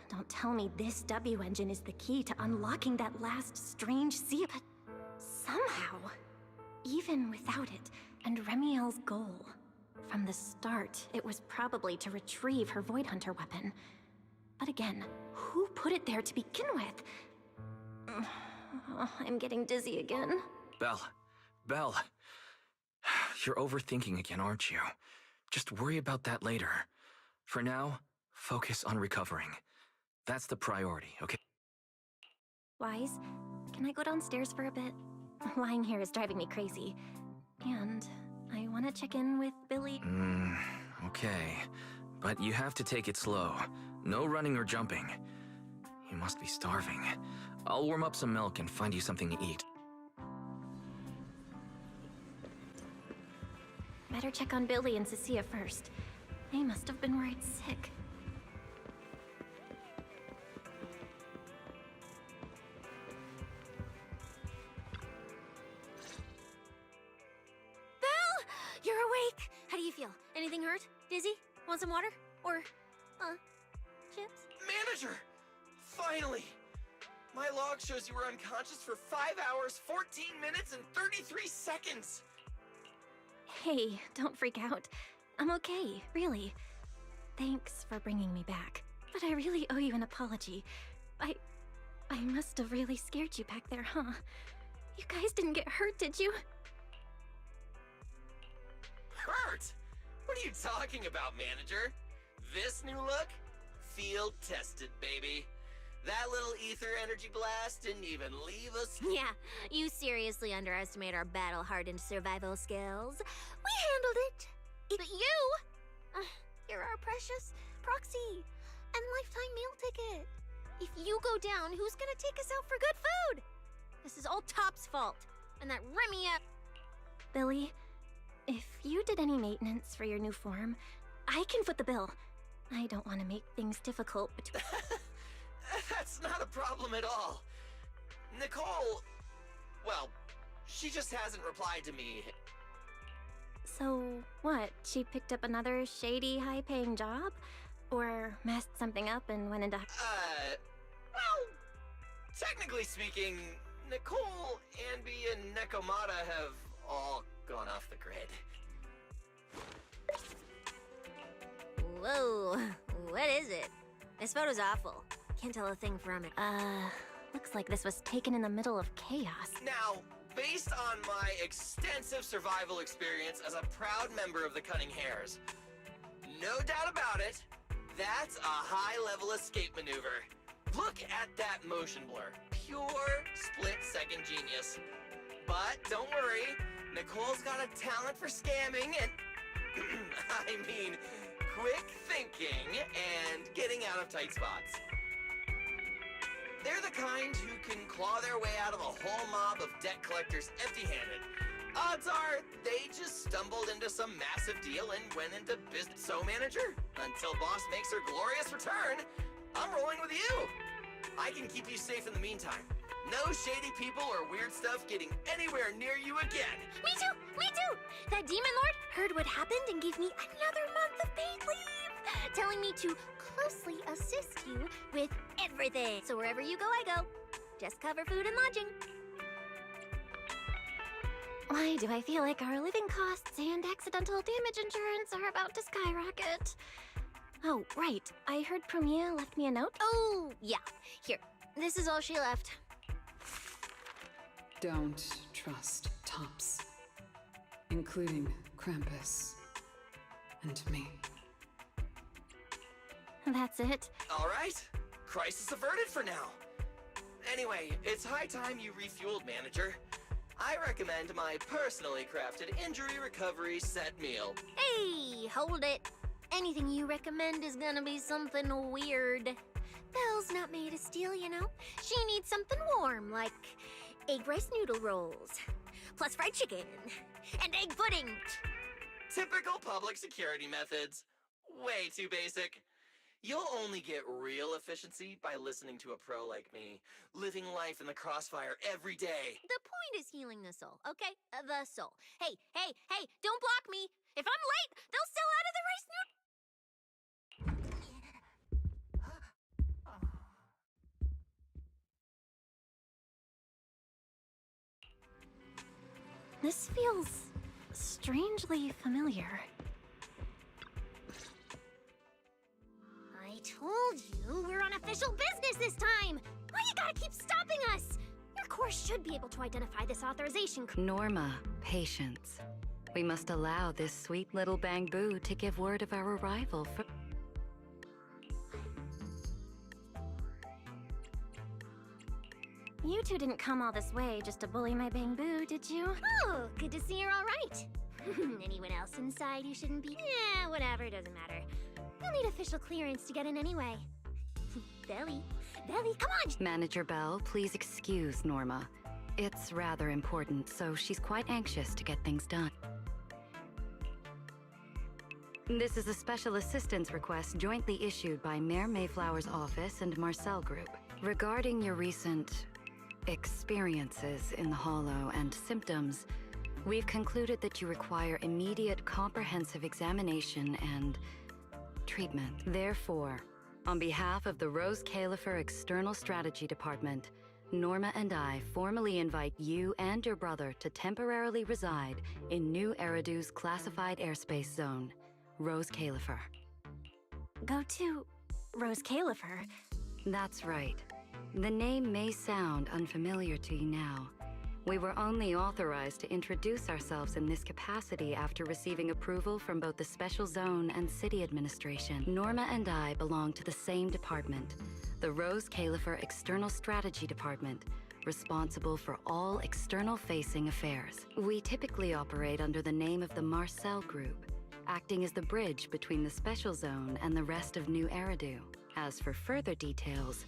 Don't tell me this W engine is the key to unlocking that last strange sea, but somehow, even without it, and Remiel's goal, from the start, it was probably to retrieve her Void Hunter weapon. But again, who put it there to begin with? I'm getting dizzy again. Belle. You're overthinking again, aren't you? Just worry about that later. For now, focus on recovering. That's the priority, okay? Wise, can I go downstairs for a bit? Lying here is driving me crazy. And I want to check in with Billy. Okay. But you have to take it slow. No running or jumping. You must be starving. I'll warm up some milk and find you something to eat. Better check on Billy and Cecilia first. They must have been worried sick. Belle! You're awake! How do you feel? Anything hurt? Dizzy? Want some water? Or, chips? Manager! Finally! My log shows you were unconscious for 5 hours, 14 minutes, and 33 seconds! Hey, don't freak out. I'm okay, really. Thanks for bringing me back. But I really owe you an apology. I must have really scared you back there, huh? You guys didn't get hurt, did you? Hurt? What are you talking about, manager? This new look? Field tested, baby. That little ether energy blast didn't even leave us. Yeah, you seriously underestimate our battle-hardened survival skills. We handled it. But you're our precious proxy and lifetime meal ticket. If you go down, who's gonna take us out for good food? This is all Top's fault. And that Remy Billy, if you did any maintenance for your new form, I can foot the bill. I don't want to make things difficult between... That's not a problem at all. Nicole, well, she just hasn't replied to me. So, what? She picked up another shady, high-paying job? Or messed something up and went into... Well, technically speaking, Nicole, Anby, and Nekomata have all gone off the grid. Whoa, what is it? This photo's awful. Can't tell a thing from it. Looks like this was taken in the middle of chaos. Now, based on my extensive survival experience as a proud member of the Cunning Hares, no doubt about it, that's a high-level escape maneuver. Look at that motion blur. Pure split-second genius. But don't worry, Nicole's got a talent for scamming and... I mean, quick thinking and getting out of tight spots. They're the kind who can claw their way out of a whole mob of debt collectors empty-handed. Odds are they just stumbled into some massive deal and went into business. So, manager, until boss makes her glorious return, I'm rolling with you. I can keep you safe in the meantime. No shady people or weird stuff getting anywhere near you again. Me too! Me too! That demon lord heard what happened and gave me another month of paid leave, telling me to closely assist you with everything. So wherever you go, I go. Just cover food and lodging. Why do I feel like our living costs and accidental damage insurance are about to skyrocket? Oh, right. I heard Premier left me a note. Oh, yeah. Here, This is all she left. Don't trust Tops, including Krampus and me. That's it? Alright, crisis averted for now. Anyway, it's high time you refueled, Manager. I recommend my personally crafted injury recovery set meal. Hey, hold it. Anything you recommend is gonna be something weird. Belle's not made of steel, you know? She needs something warm, like egg rice noodle rolls, plus fried chicken, and egg pudding. Typical public security methods. Way too basic. You'll only get real efficiency by listening to a pro like me, living life in the crossfire every day. The point is healing the soul, okay? The soul. Hey, don't block me. If I'm late, they'll sell out of the rice noodle. This feels strangely familiar. I told you we're on official business this time. Why you gotta keep stopping us? Your course should be able to identify this authorization. Norma, patience. We must allow this sweet little Bang-Boo to give word of our arrival for... You two didn't come all this way just to bully my Bang-Boo, did you? Oh, good to see you're all right. Anyone else inside who shouldn't be? Yeah, whatever, doesn't matter. You'll need official clearance to get in anyway. Belly, come on! Manager Bell, please excuse Norma. It's rather important, so she's quite anxious to get things done. This is a special assistance request jointly issued by Mayor Mayflower's office and Marcel Group. Regarding your recent experiences in the Hollow and symptoms, we've concluded that you require immediate comprehensive examination and treatment. Therefore, on behalf of the Rose Califer External Strategy Department, Norma and I formally invite you and your brother to temporarily reside in New Eridu's classified airspace zone, Rose Califer. Go to Rose Califer? That's right. The name may sound unfamiliar to you now. We were only authorized to introduce ourselves in this capacity after receiving approval from both the Special Zone and City Administration. Norma and I belong to the same department, the Rose Califer External Strategy Department, responsible for all external-facing affairs. We typically operate under the name of the Marcel Group, acting as the bridge between the Special Zone and the rest of New Eridu. As for further details,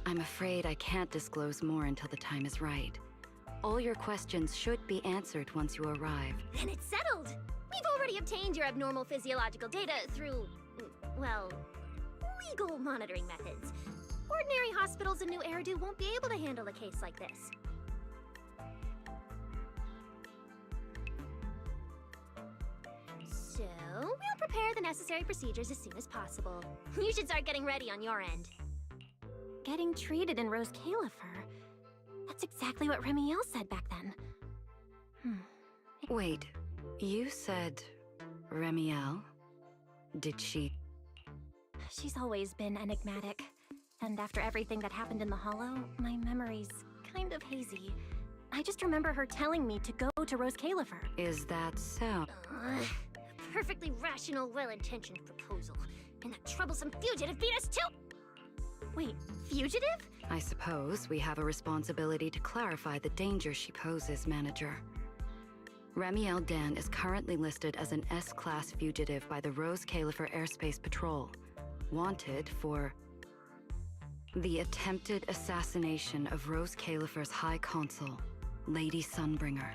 I'm afraid I can't disclose more until the time is right. All your questions should be answered once you arrive. Then it's settled. We've already obtained your abnormal physiological data through, well, legal monitoring methods. Ordinary hospitals in New Eridu won't be able to handle a case like this. So, we'll prepare the necessary procedures as soon as possible. You should start getting ready on your end. Getting treated in Rose Califer? That's exactly what Remiel said back then. Wait, you said Remiel? Did she? She's always been enigmatic. And after everything that happened in the Hollow, my memory's kind of hazy. I just remember her telling me to go to Rose Califer. Is that so? Perfectly rational, well-intentioned proposal. And that troublesome fugitive beat us to... Wait, fugitive? I suppose we have a responsibility to clarify the danger she poses, Manager. Remiel Den is currently listed as an S-Class fugitive by the Rose Califer Airspace Patrol, wanted for the attempted assassination of Rose Califer's High Consul, Lady Sunbringer.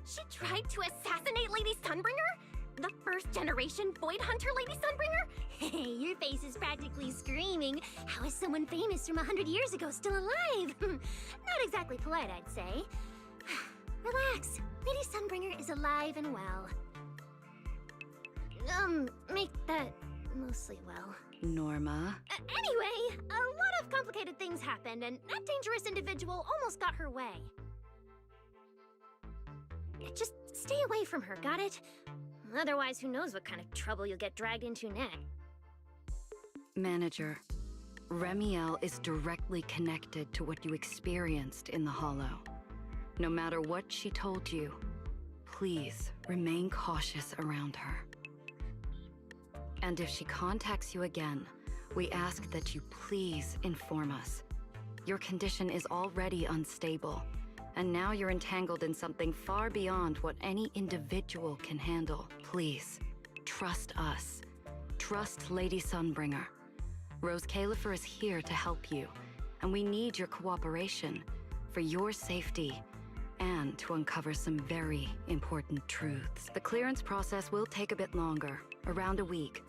She tried to assassinate Lady Sunbringer? The first-generation Void Hunter Lady Sunbringer? Hey, your face is practically screaming. How is someone famous from 100 years ago still alive? Not exactly polite, I'd say. Relax. Lady Sunbringer is alive and well. Make that mostly well. Norma? Anyway, a lot of complicated things happened, and that dangerous individual almost got her way. Just stay away from her, got it? Otherwise, who knows what kind of trouble you'll get dragged into next. Manager, Remiel is directly connected to what you experienced in the Hollow. No matter what she told you, please remain cautious around her. And if she contacts you again, we ask that you please inform us. Your condition is already unstable, and now you're entangled in something far beyond what any individual can handle. Please, trust us. Trust Lady Sunbringer. Rose Califer is here to help you, and we need your cooperation for your safety and to uncover some very important truths. The clearance process will take a bit longer, around a week.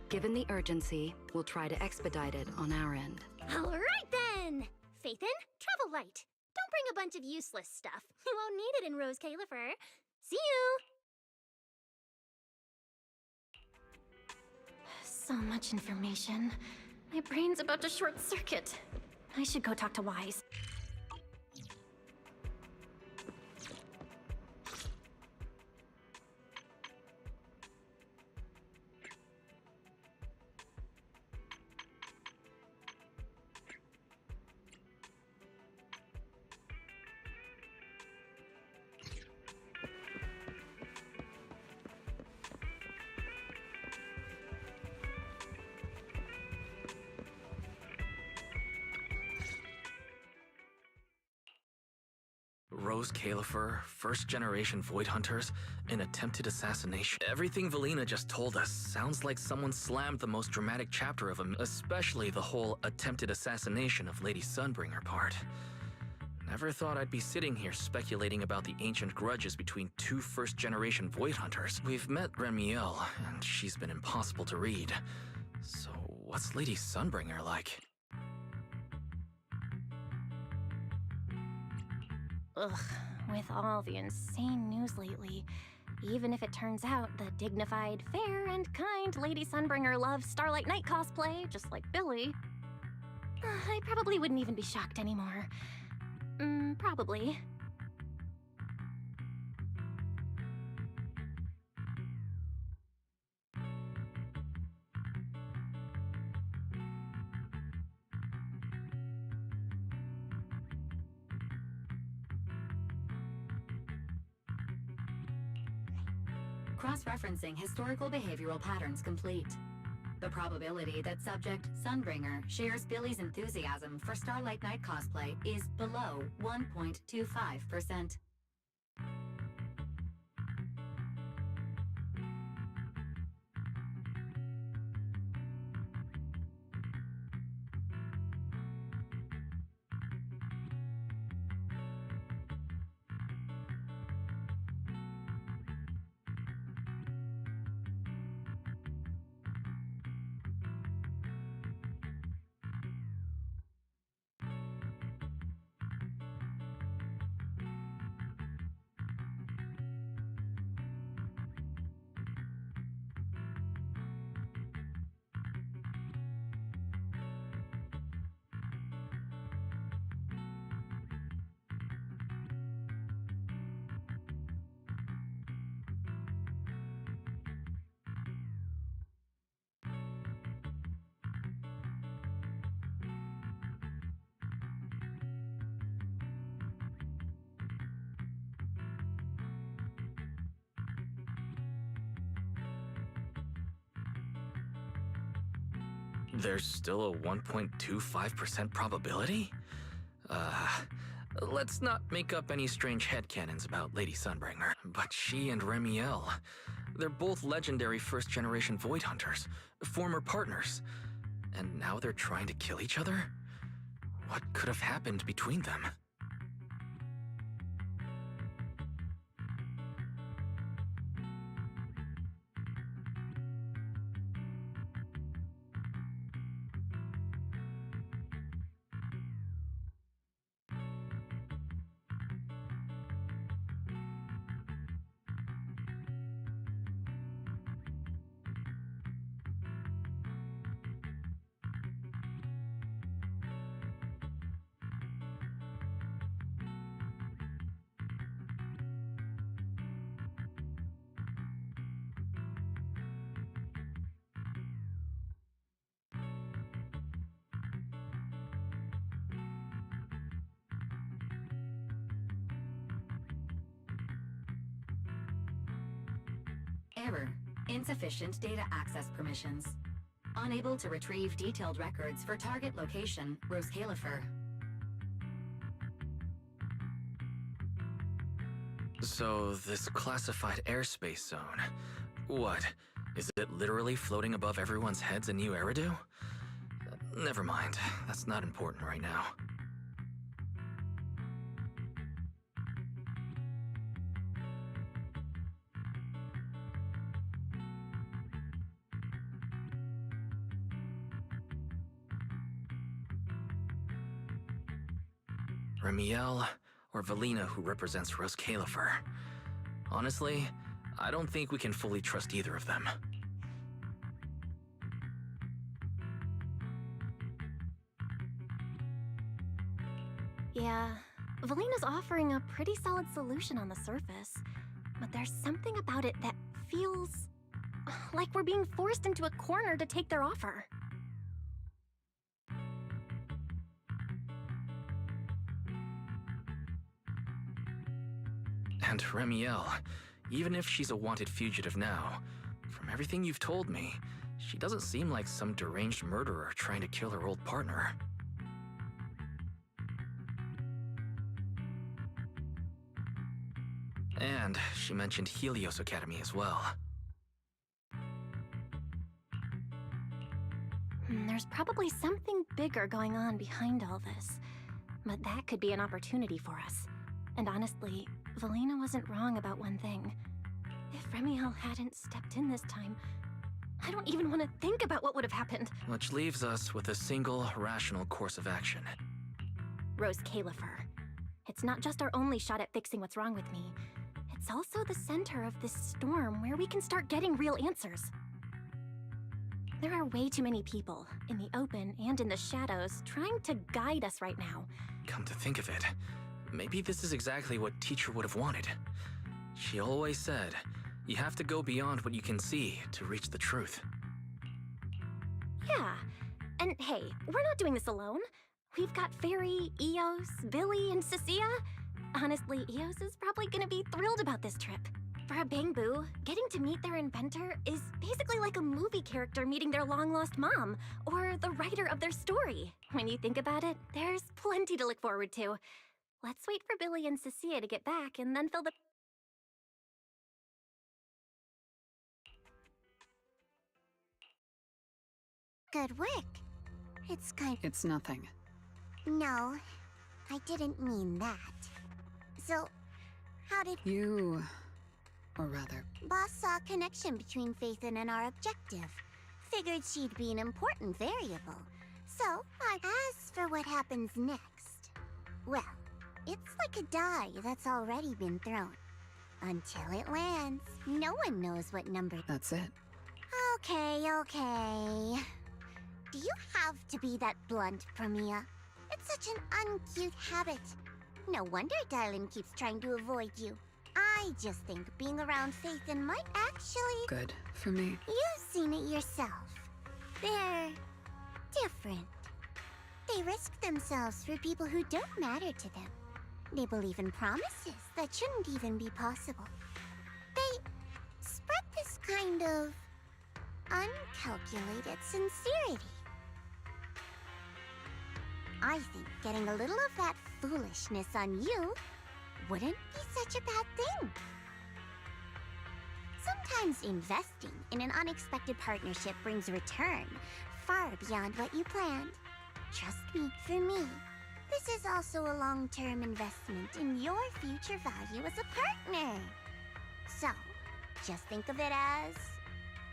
Given the urgency, we'll try to expedite it on our end. All right then! Phaethon, travel light. Don't bring a bunch of useless stuff. You won't need it in Rose Califer. See you! So much information. My brain's about to short circuit. I should go talk to Wise. Rose Califer, first-generation Void Hunters, an attempted assassination. Everything Valina just told us sounds like someone slammed the most dramatic chapter of him, especially the whole attempted assassination of Lady Sunbringer part. Never thought I'd be sitting here speculating about the ancient grudges between two first-generation Void Hunters. We've met Remiel, and she's been impossible to read. So what's Lady Sunbringer like? Ugh, with all the insane news lately, even if it turns out the dignified, fair, and kind Lady Sunbringer loves Starlight Knight cosplay, just like Billy, I probably wouldn't even be shocked anymore. Probably. Cross-referencing historical behavioral patterns complete. The probability that subject Sunbringer shares Billy's enthusiasm for Starlight Knight cosplay is below 1.25%. There's still a 1.25% probability? Let's not make up any strange headcanons about Lady Sunbringer. But she and Remiel, they're both legendary first-generation Void Hunters, former partners. And now they're trying to kill each other? What could have happened between them? Error. Insufficient data access permissions. Unable to retrieve detailed records for target location, Roscalifer. So, this classified airspace zone, what? Is it literally floating above everyone's heads in New Eridu? Never mind, that's not important right now. Ramiel, or Valina, who represents Roscalifer. Honestly, I don't think we can fully trust either of them. Yeah, Valina's offering a pretty solid solution on the surface, but there's something about it that feels like we're being forced into a corner to take their offer. And Ramiel, even if she's a wanted fugitive now, from everything you've told me, she doesn't seem like some deranged murderer trying to kill her old partner. And she mentioned Helios Academy as well. There's probably something bigger going on behind all this, but that could be an opportunity for us. And honestly, Valina wasn't wrong about one thing. If Remiel hadn't stepped in this time, I don't even want to think about what would have happened. Which leaves us with a single, rational course of action. Roscalifer. It's not just our only shot at fixing what's wrong with me. It's also the center of this storm where we can start getting real answers. There are way too many people, in the open and in the shadows, trying to guide us right now. Come to think of it, maybe this is exactly what Teacher would have wanted. She always said, you have to go beyond what you can see to reach the truth. Yeah, and hey, we're not doing this alone. We've got Fairy, Eos, Billy, and Cecilia. Honestly, Eos is probably gonna be thrilled about this trip. For a Bangbu, getting to meet their inventor is basically like a movie character meeting their long-lost mom, or the writer of their story. When you think about it, there's plenty to look forward to. Let's wait for Billy and Cecilia to get back, and then fill the... Good work. It's kind... It's nothing. No, I didn't mean that. So, how did... You... or rather... Boss saw a connection between Faith and our objective. Figured she'd be an important variable. So, as for what happens next... Well, it's like a die that's already been thrown. Until it lands, no one knows what number... That's it. Okay. Do you have to be that blunt, Premia? It's such an uncute habit. No wonder Dylan keeps trying to avoid you. I just think being around Faithin might actually... Good for me. You've seen it yourself. They're... different. They risk themselves for people who don't matter to them. They believe in promises that shouldn't even be possible. They spread this kind of... uncalculated sincerity. I think getting a little of that foolishness on you wouldn't be such a bad thing. Sometimes investing in an unexpected partnership brings return far beyond what you planned. Trust me, for me, this is also a long-term investment in your future value as a partner. So, just think of it as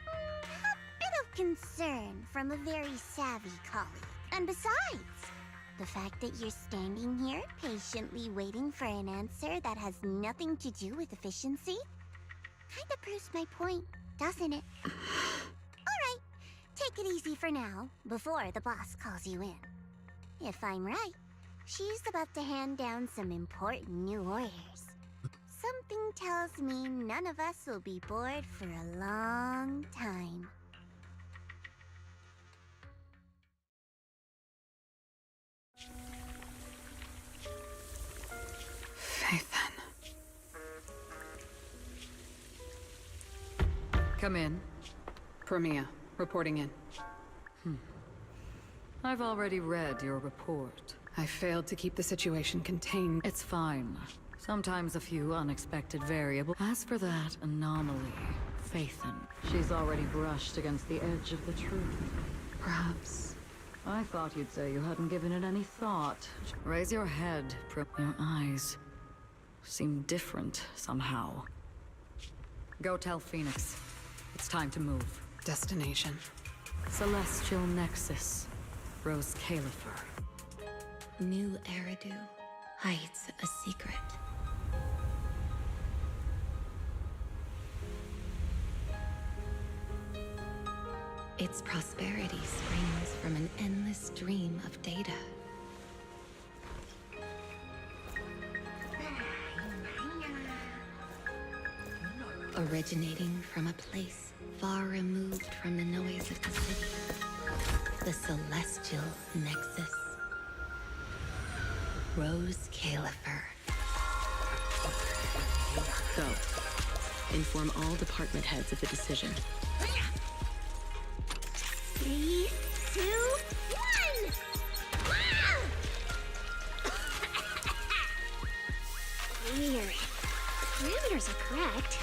a bit of concern from a very savvy colleague. And besides, the fact that you're standing here patiently waiting for an answer that has nothing to do with efficiency kinda proves my point, doesn't it? Alright, take it easy for now, before the boss calls you in. If I'm right, she's about to hand down some important new orders. Something tells me none of us will be bored for a long time. Faithin. Come in. Premia, reporting in. I've already read your report. I failed to keep the situation contained. It's fine. Sometimes a few unexpected variables. As for that anomaly, Phaethon, she's already brushed against the edge of the truth. Perhaps. I thought you'd say you hadn't given it any thought. Raise your head, your eyes seem different somehow. Go tell Phoenix. It's time to move. Destination. Celestial Nexus. Rose Califer. New Eridu hides a secret. Its prosperity springs from an endless stream of data. Originating from a place far removed from the noise of the city. The Celestial Nexus. Rose Califer. Go. Inform all department heads of the decision. 3, 2, 1! Weird. Parameters are correct.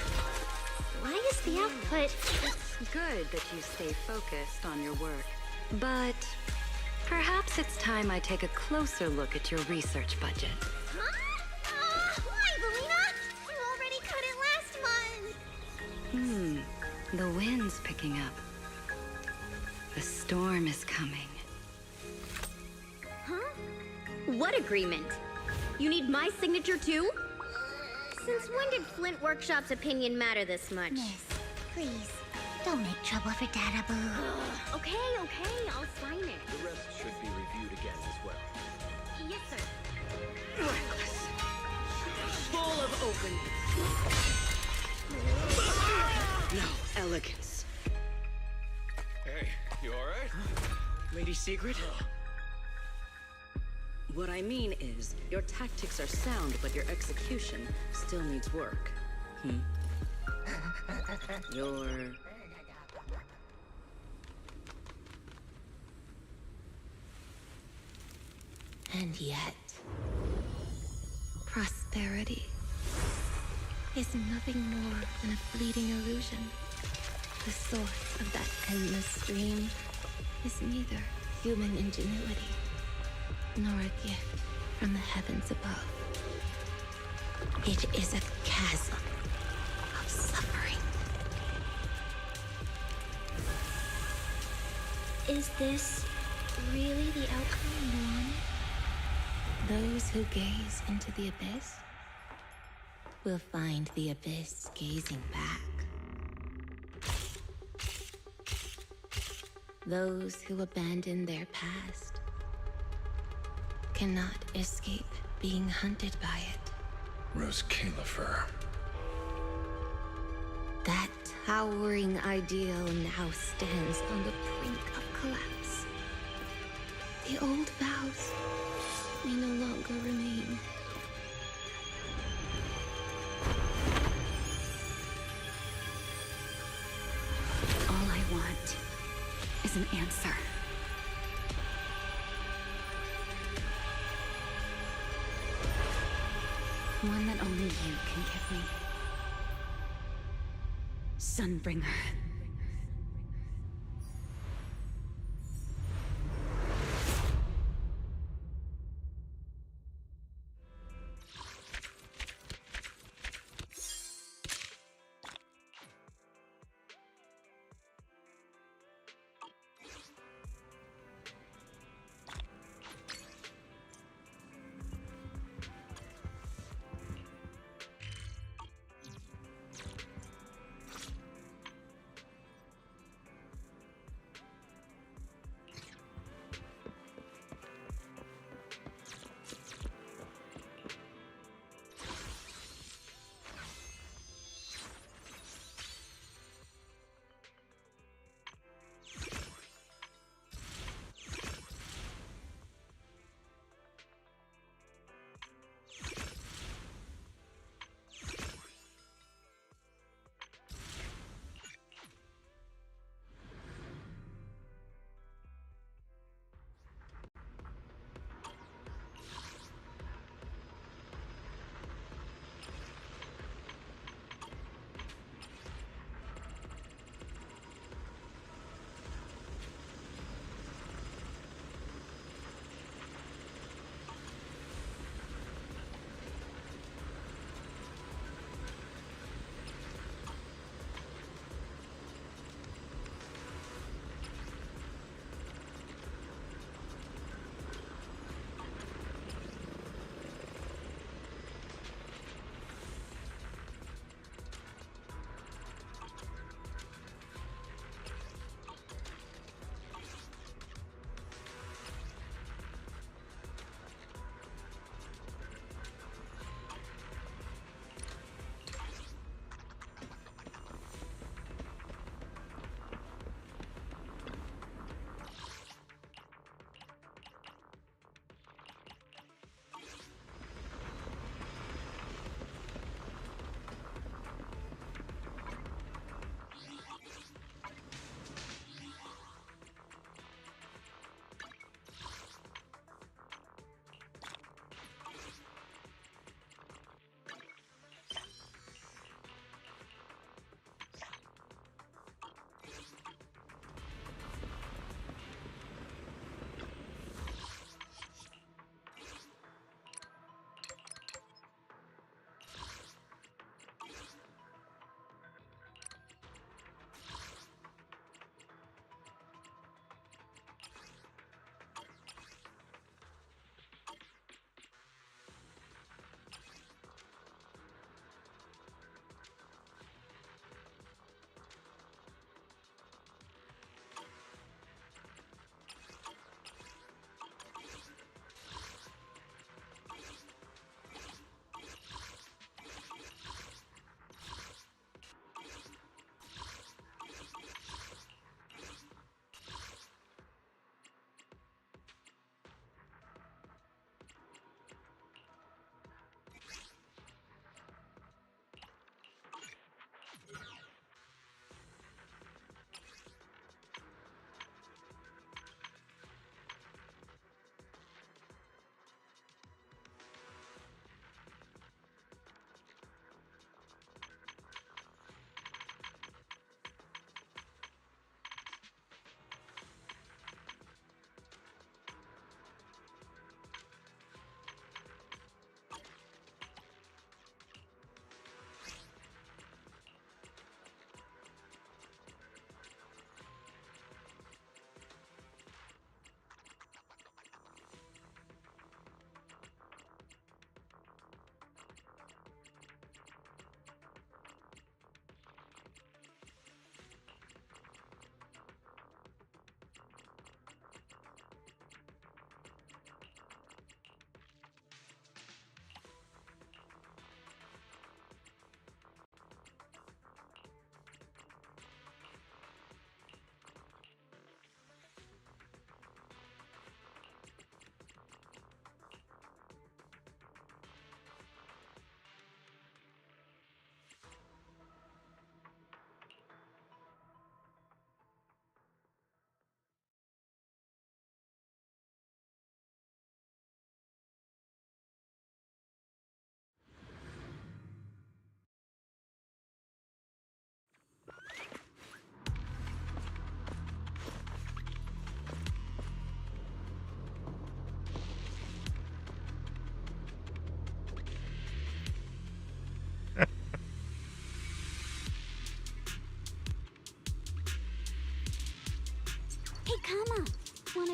Why is the output... It's good that you stay focused on your work. But perhaps it's time I take a closer look at your research budget. Huh? Why, Belina? You already cut it last month! The wind's picking up. The storm is coming. Huh? What agreement? You need my signature too? Since when did Flint Workshop's opinion matter this much? Miss, please, don't make trouble for Dada Boo. Okay, I'll sign it. The rest should be reviewed again as well. Yes, sir. Full of openness. No elegance. Hey, you alright? Lady Secret? What I mean is, your tactics are sound, but your execution still needs work. Your... And yet, prosperity is nothing more than a fleeting illusion. The source of that endless stream is neither human ingenuity nor a gift from the heavens above. It is a chasm of suffering. Is this really the outcome you wanted? Those who gaze into the abyss will find the abyss gazing back. Those who abandon their past cannot escape being hunted by it. Rose Califer. That towering ideal now stands on the brink of collapse. The old vows may no longer remain. All I want is an answer. One that only you can give me. Sunbringer.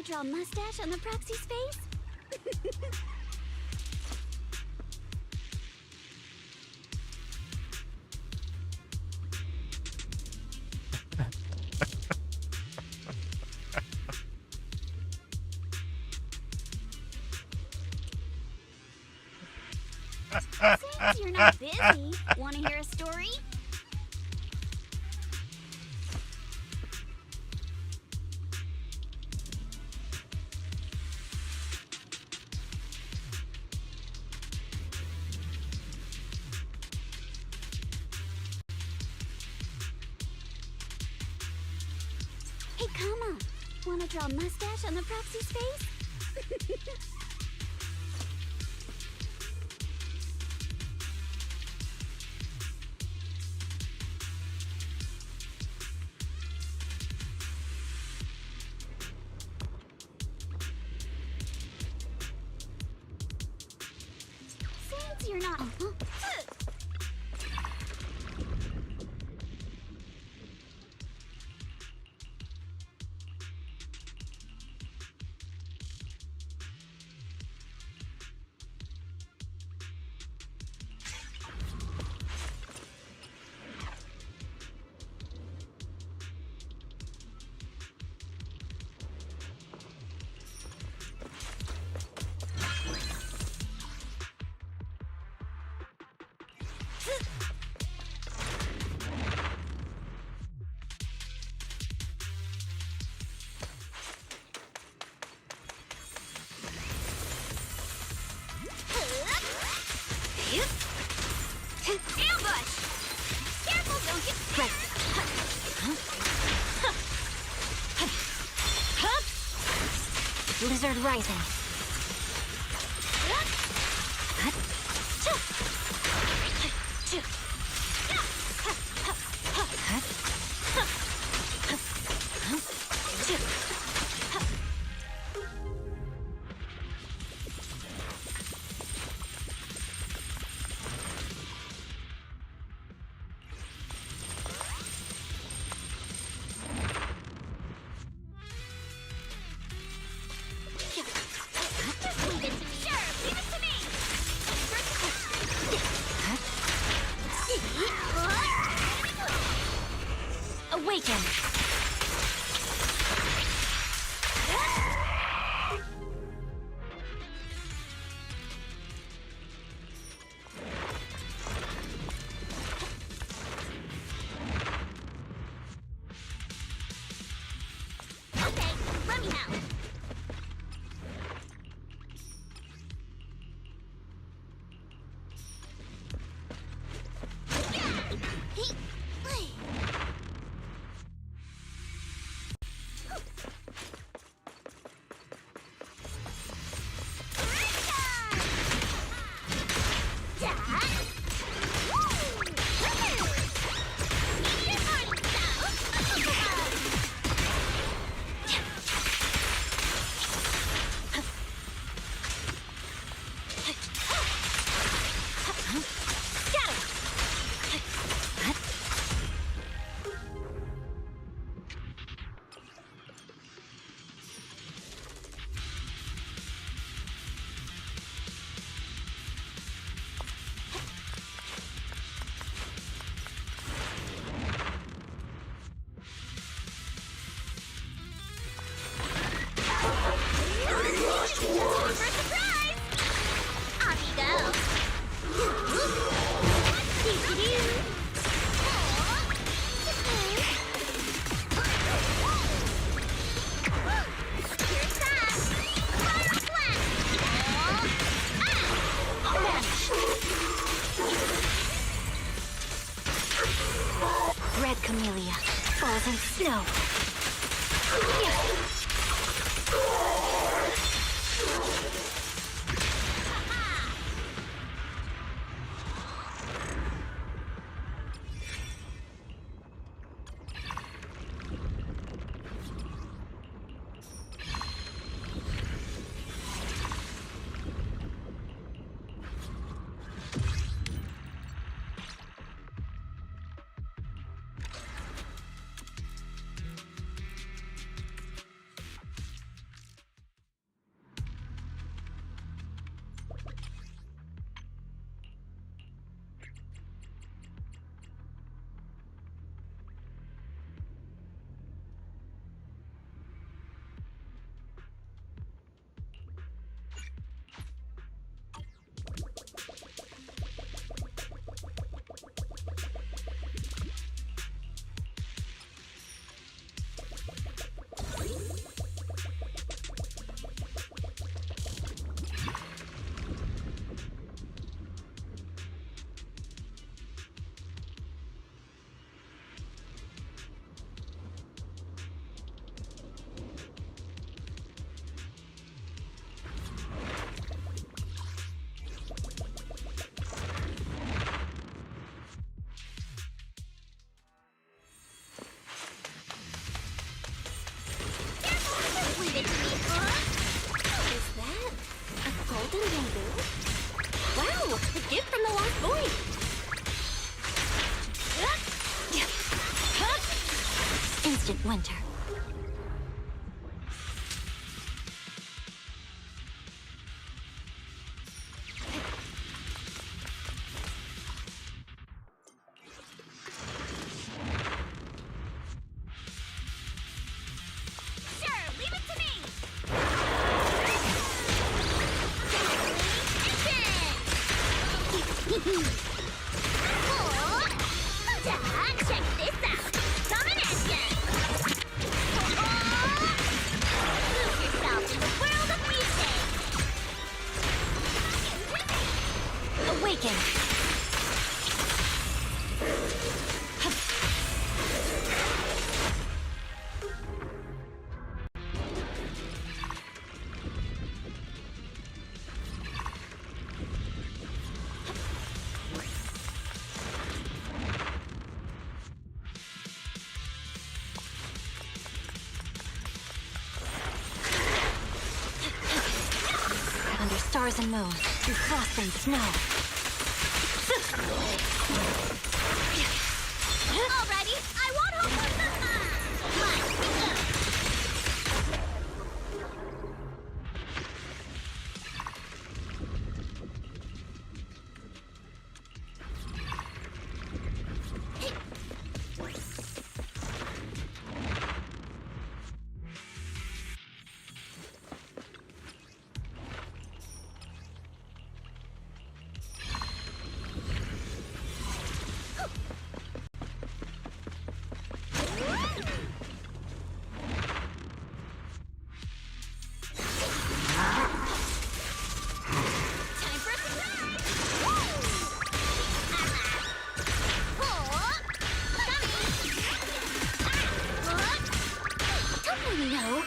draw a mustache on the proxy's face? Since you're not busy, want to hear a story? Hey, Kama, want to draw a mustache on the proxy's face? Since you're not... Ambush! Careful, don't get... Blizzard rising. Awaken! Okay, let me out. Red camellia falls in snow. winter. Sure, leave it to me! Check this out! Coming at ya! Lose yourself in the world of music! Awaken! Under stars and moons, through frost and snow. Alrighty, I won't hold No,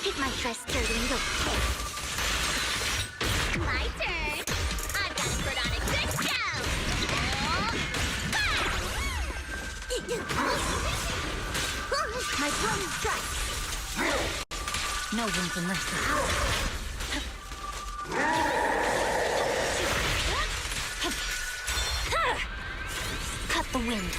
take my trust sturdy and go kick. My turn! I've got to put on a good show! My throne strikes. No room for mercy. Cut the wind.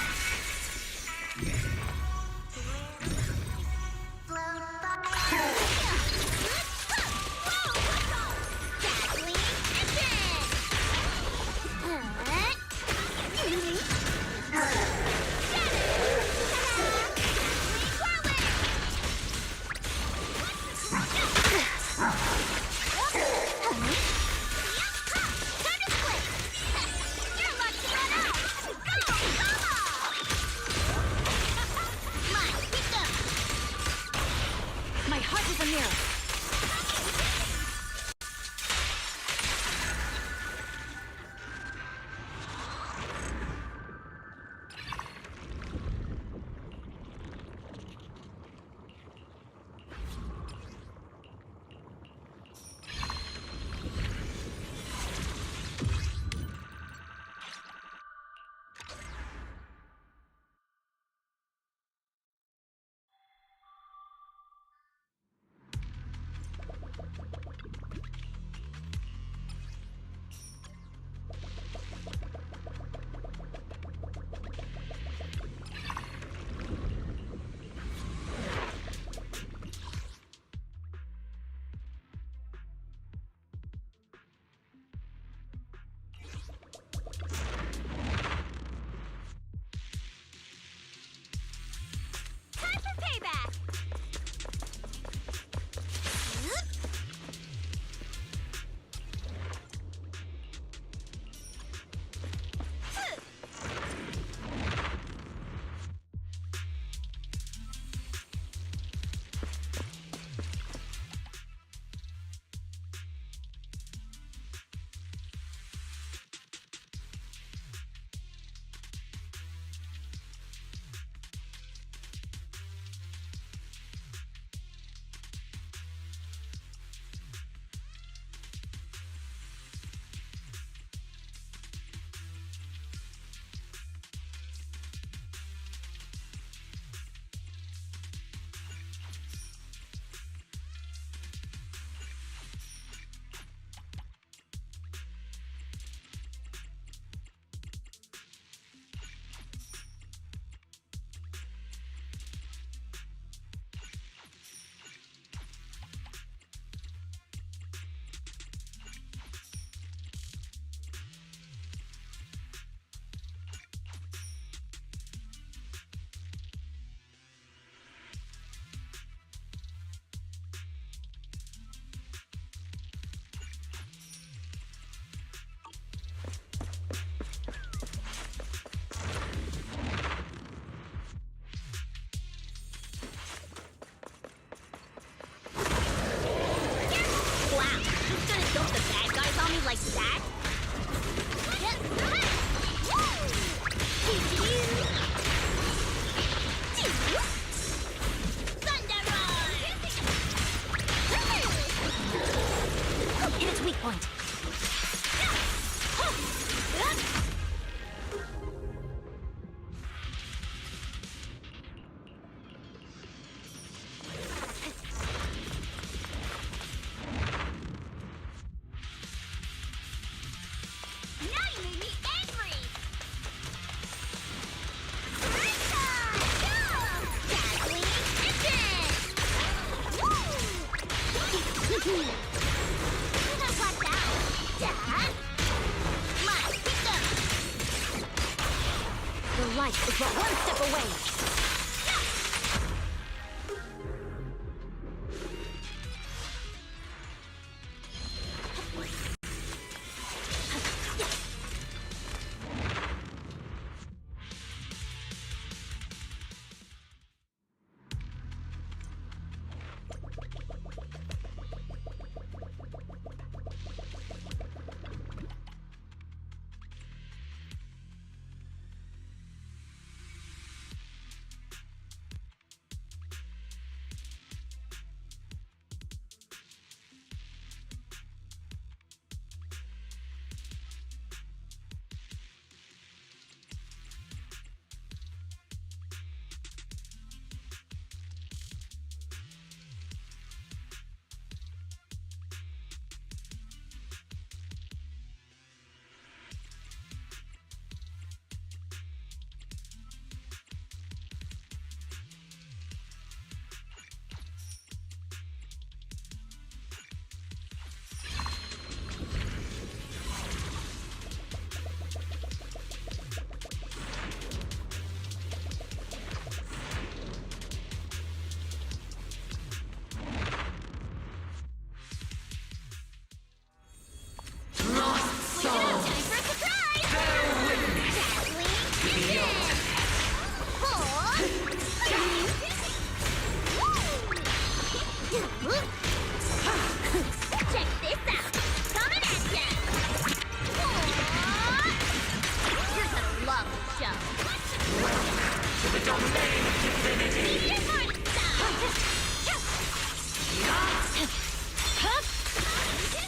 light is but one step away.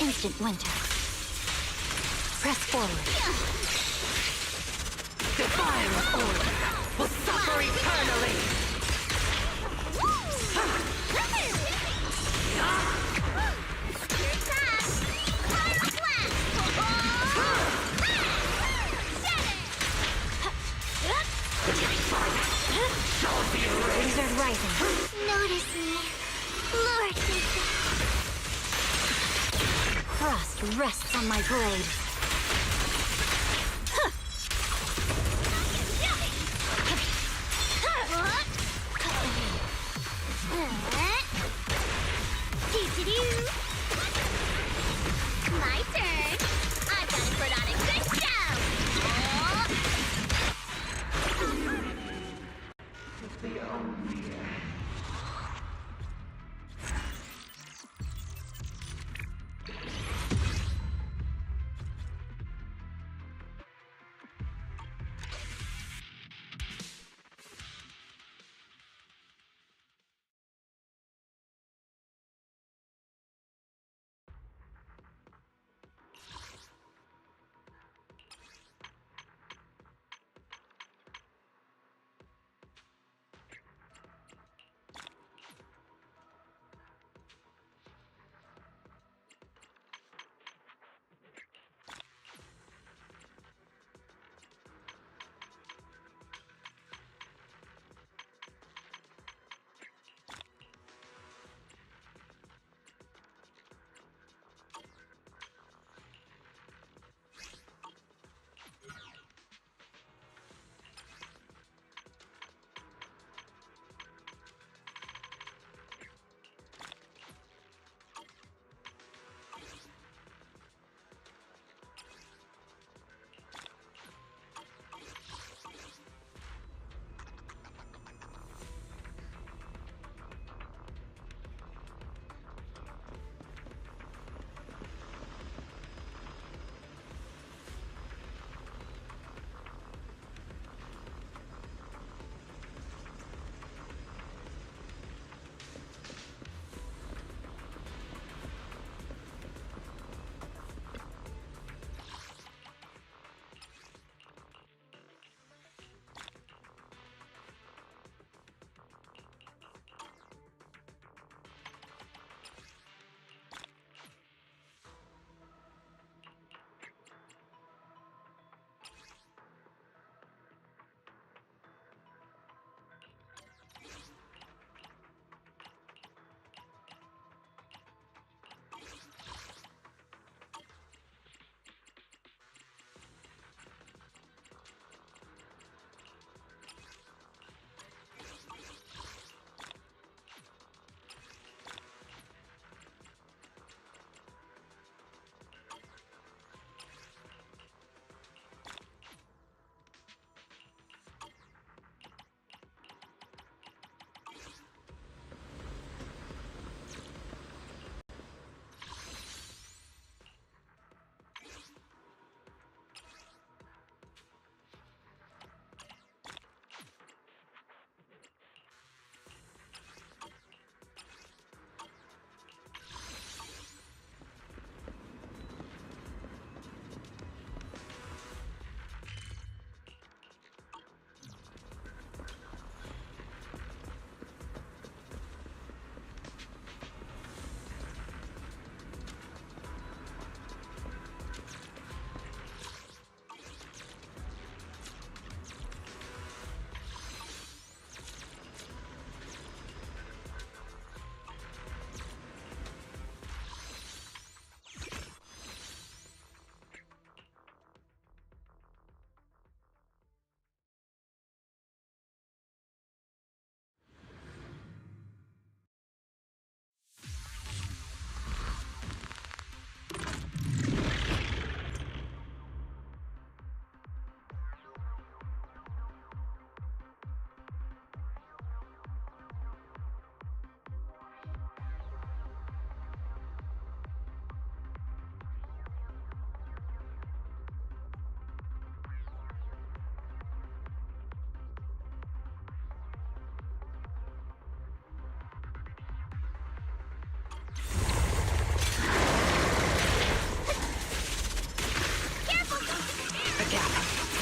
Instant winter. Press forward. Defying order will suffer eternally! Wizard rising. Notice me, Lord Gacha. Frost rests on my blade. My turn. I've got to put on a good show.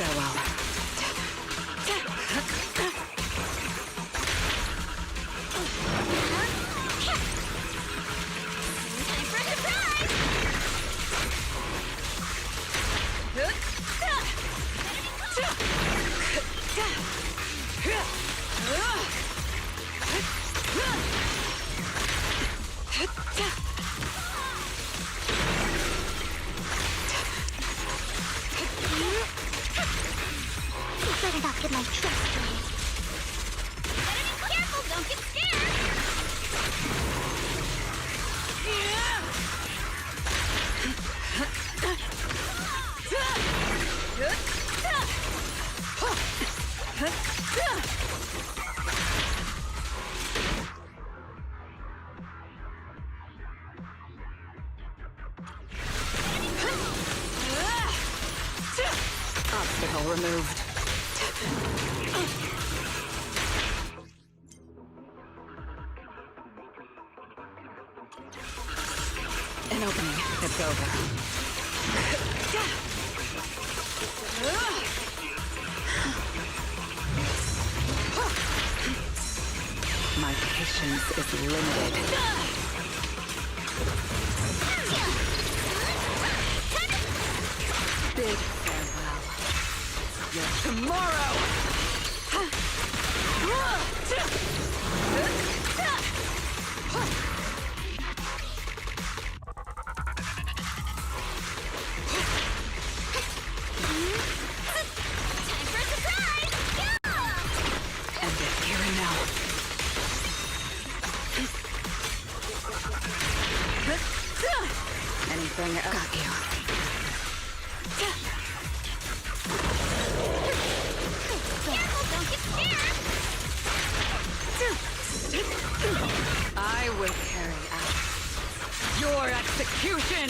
Farewell. Time for a surprise! You better not get my trust away. Better be careful, don't get scared! Obstacle removed. An opening. It's over. My patience is limited. Big farewell. Your tomorrow! Time for a surprise! Yeah! End it here and now. Anything else? Got you. Careful, don't get scared! I will carry out your execution!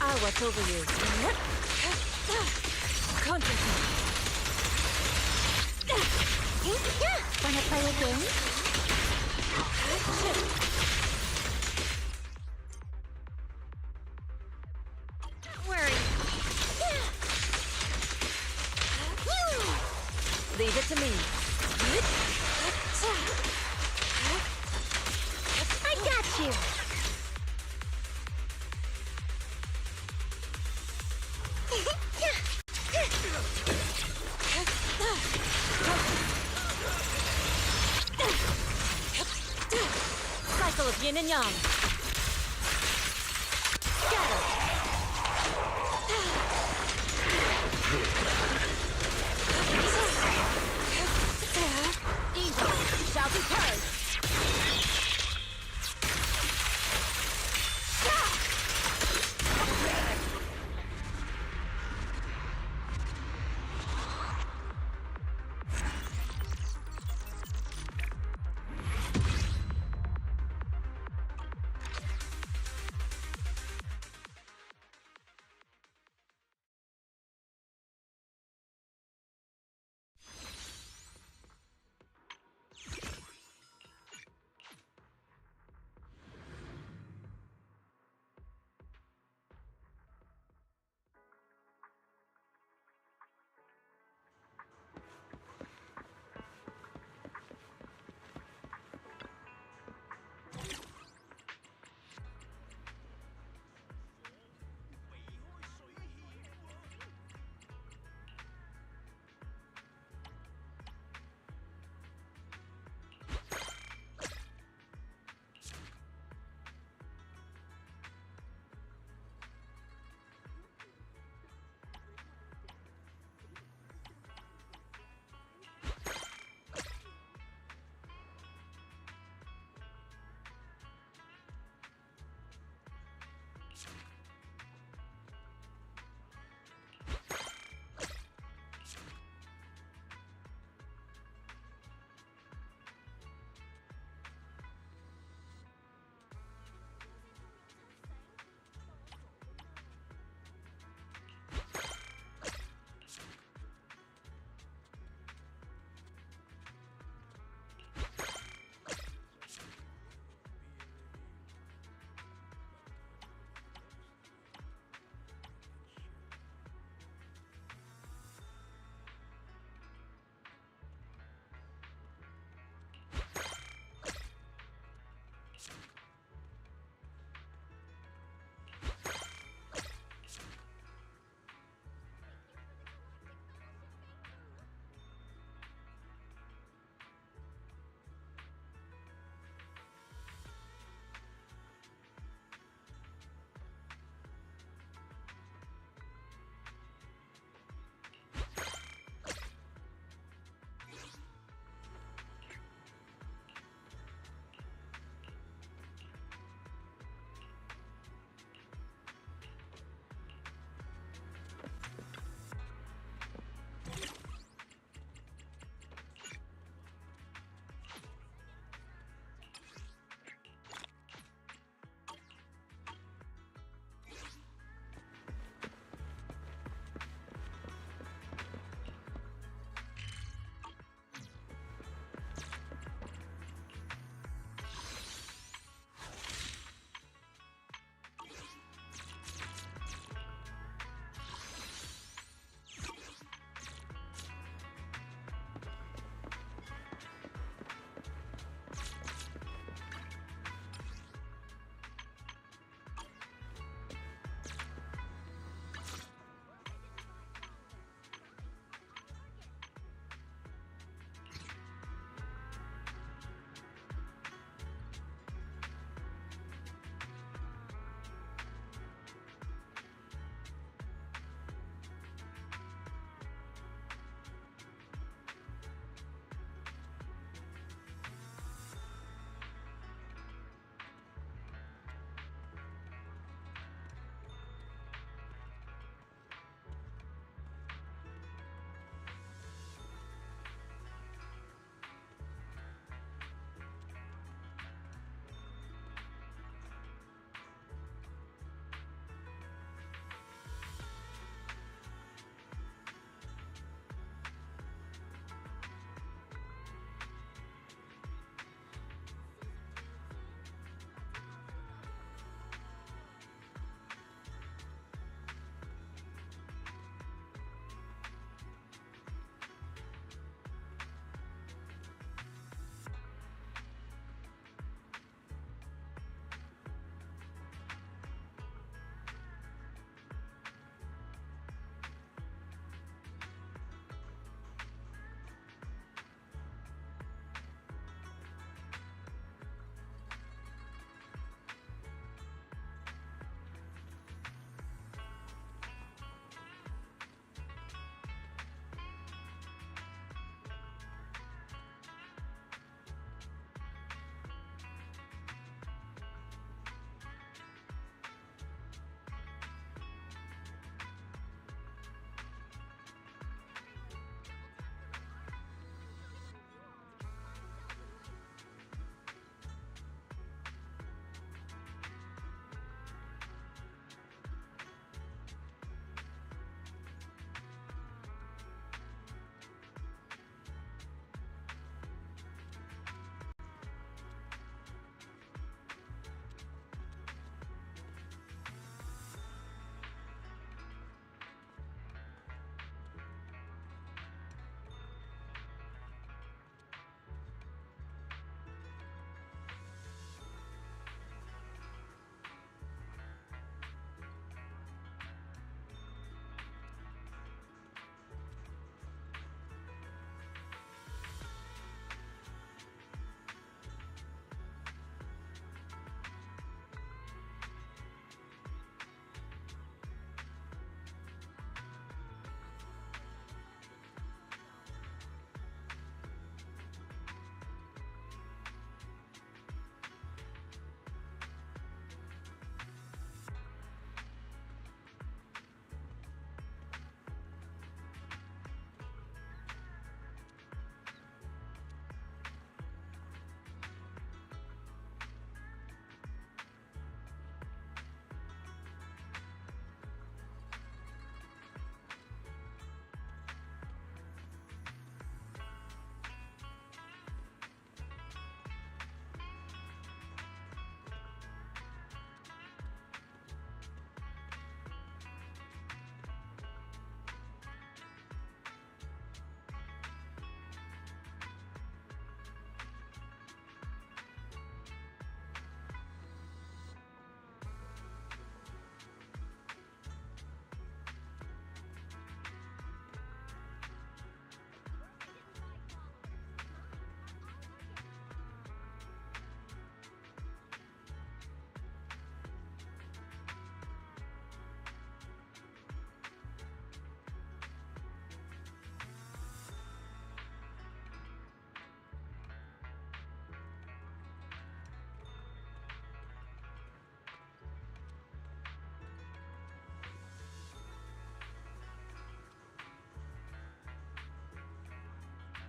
I'll watch over you. Concentrate. Wanna play a game? Don't worry. Leave it to me. I got you. Cycle of yin and yang. Scatter.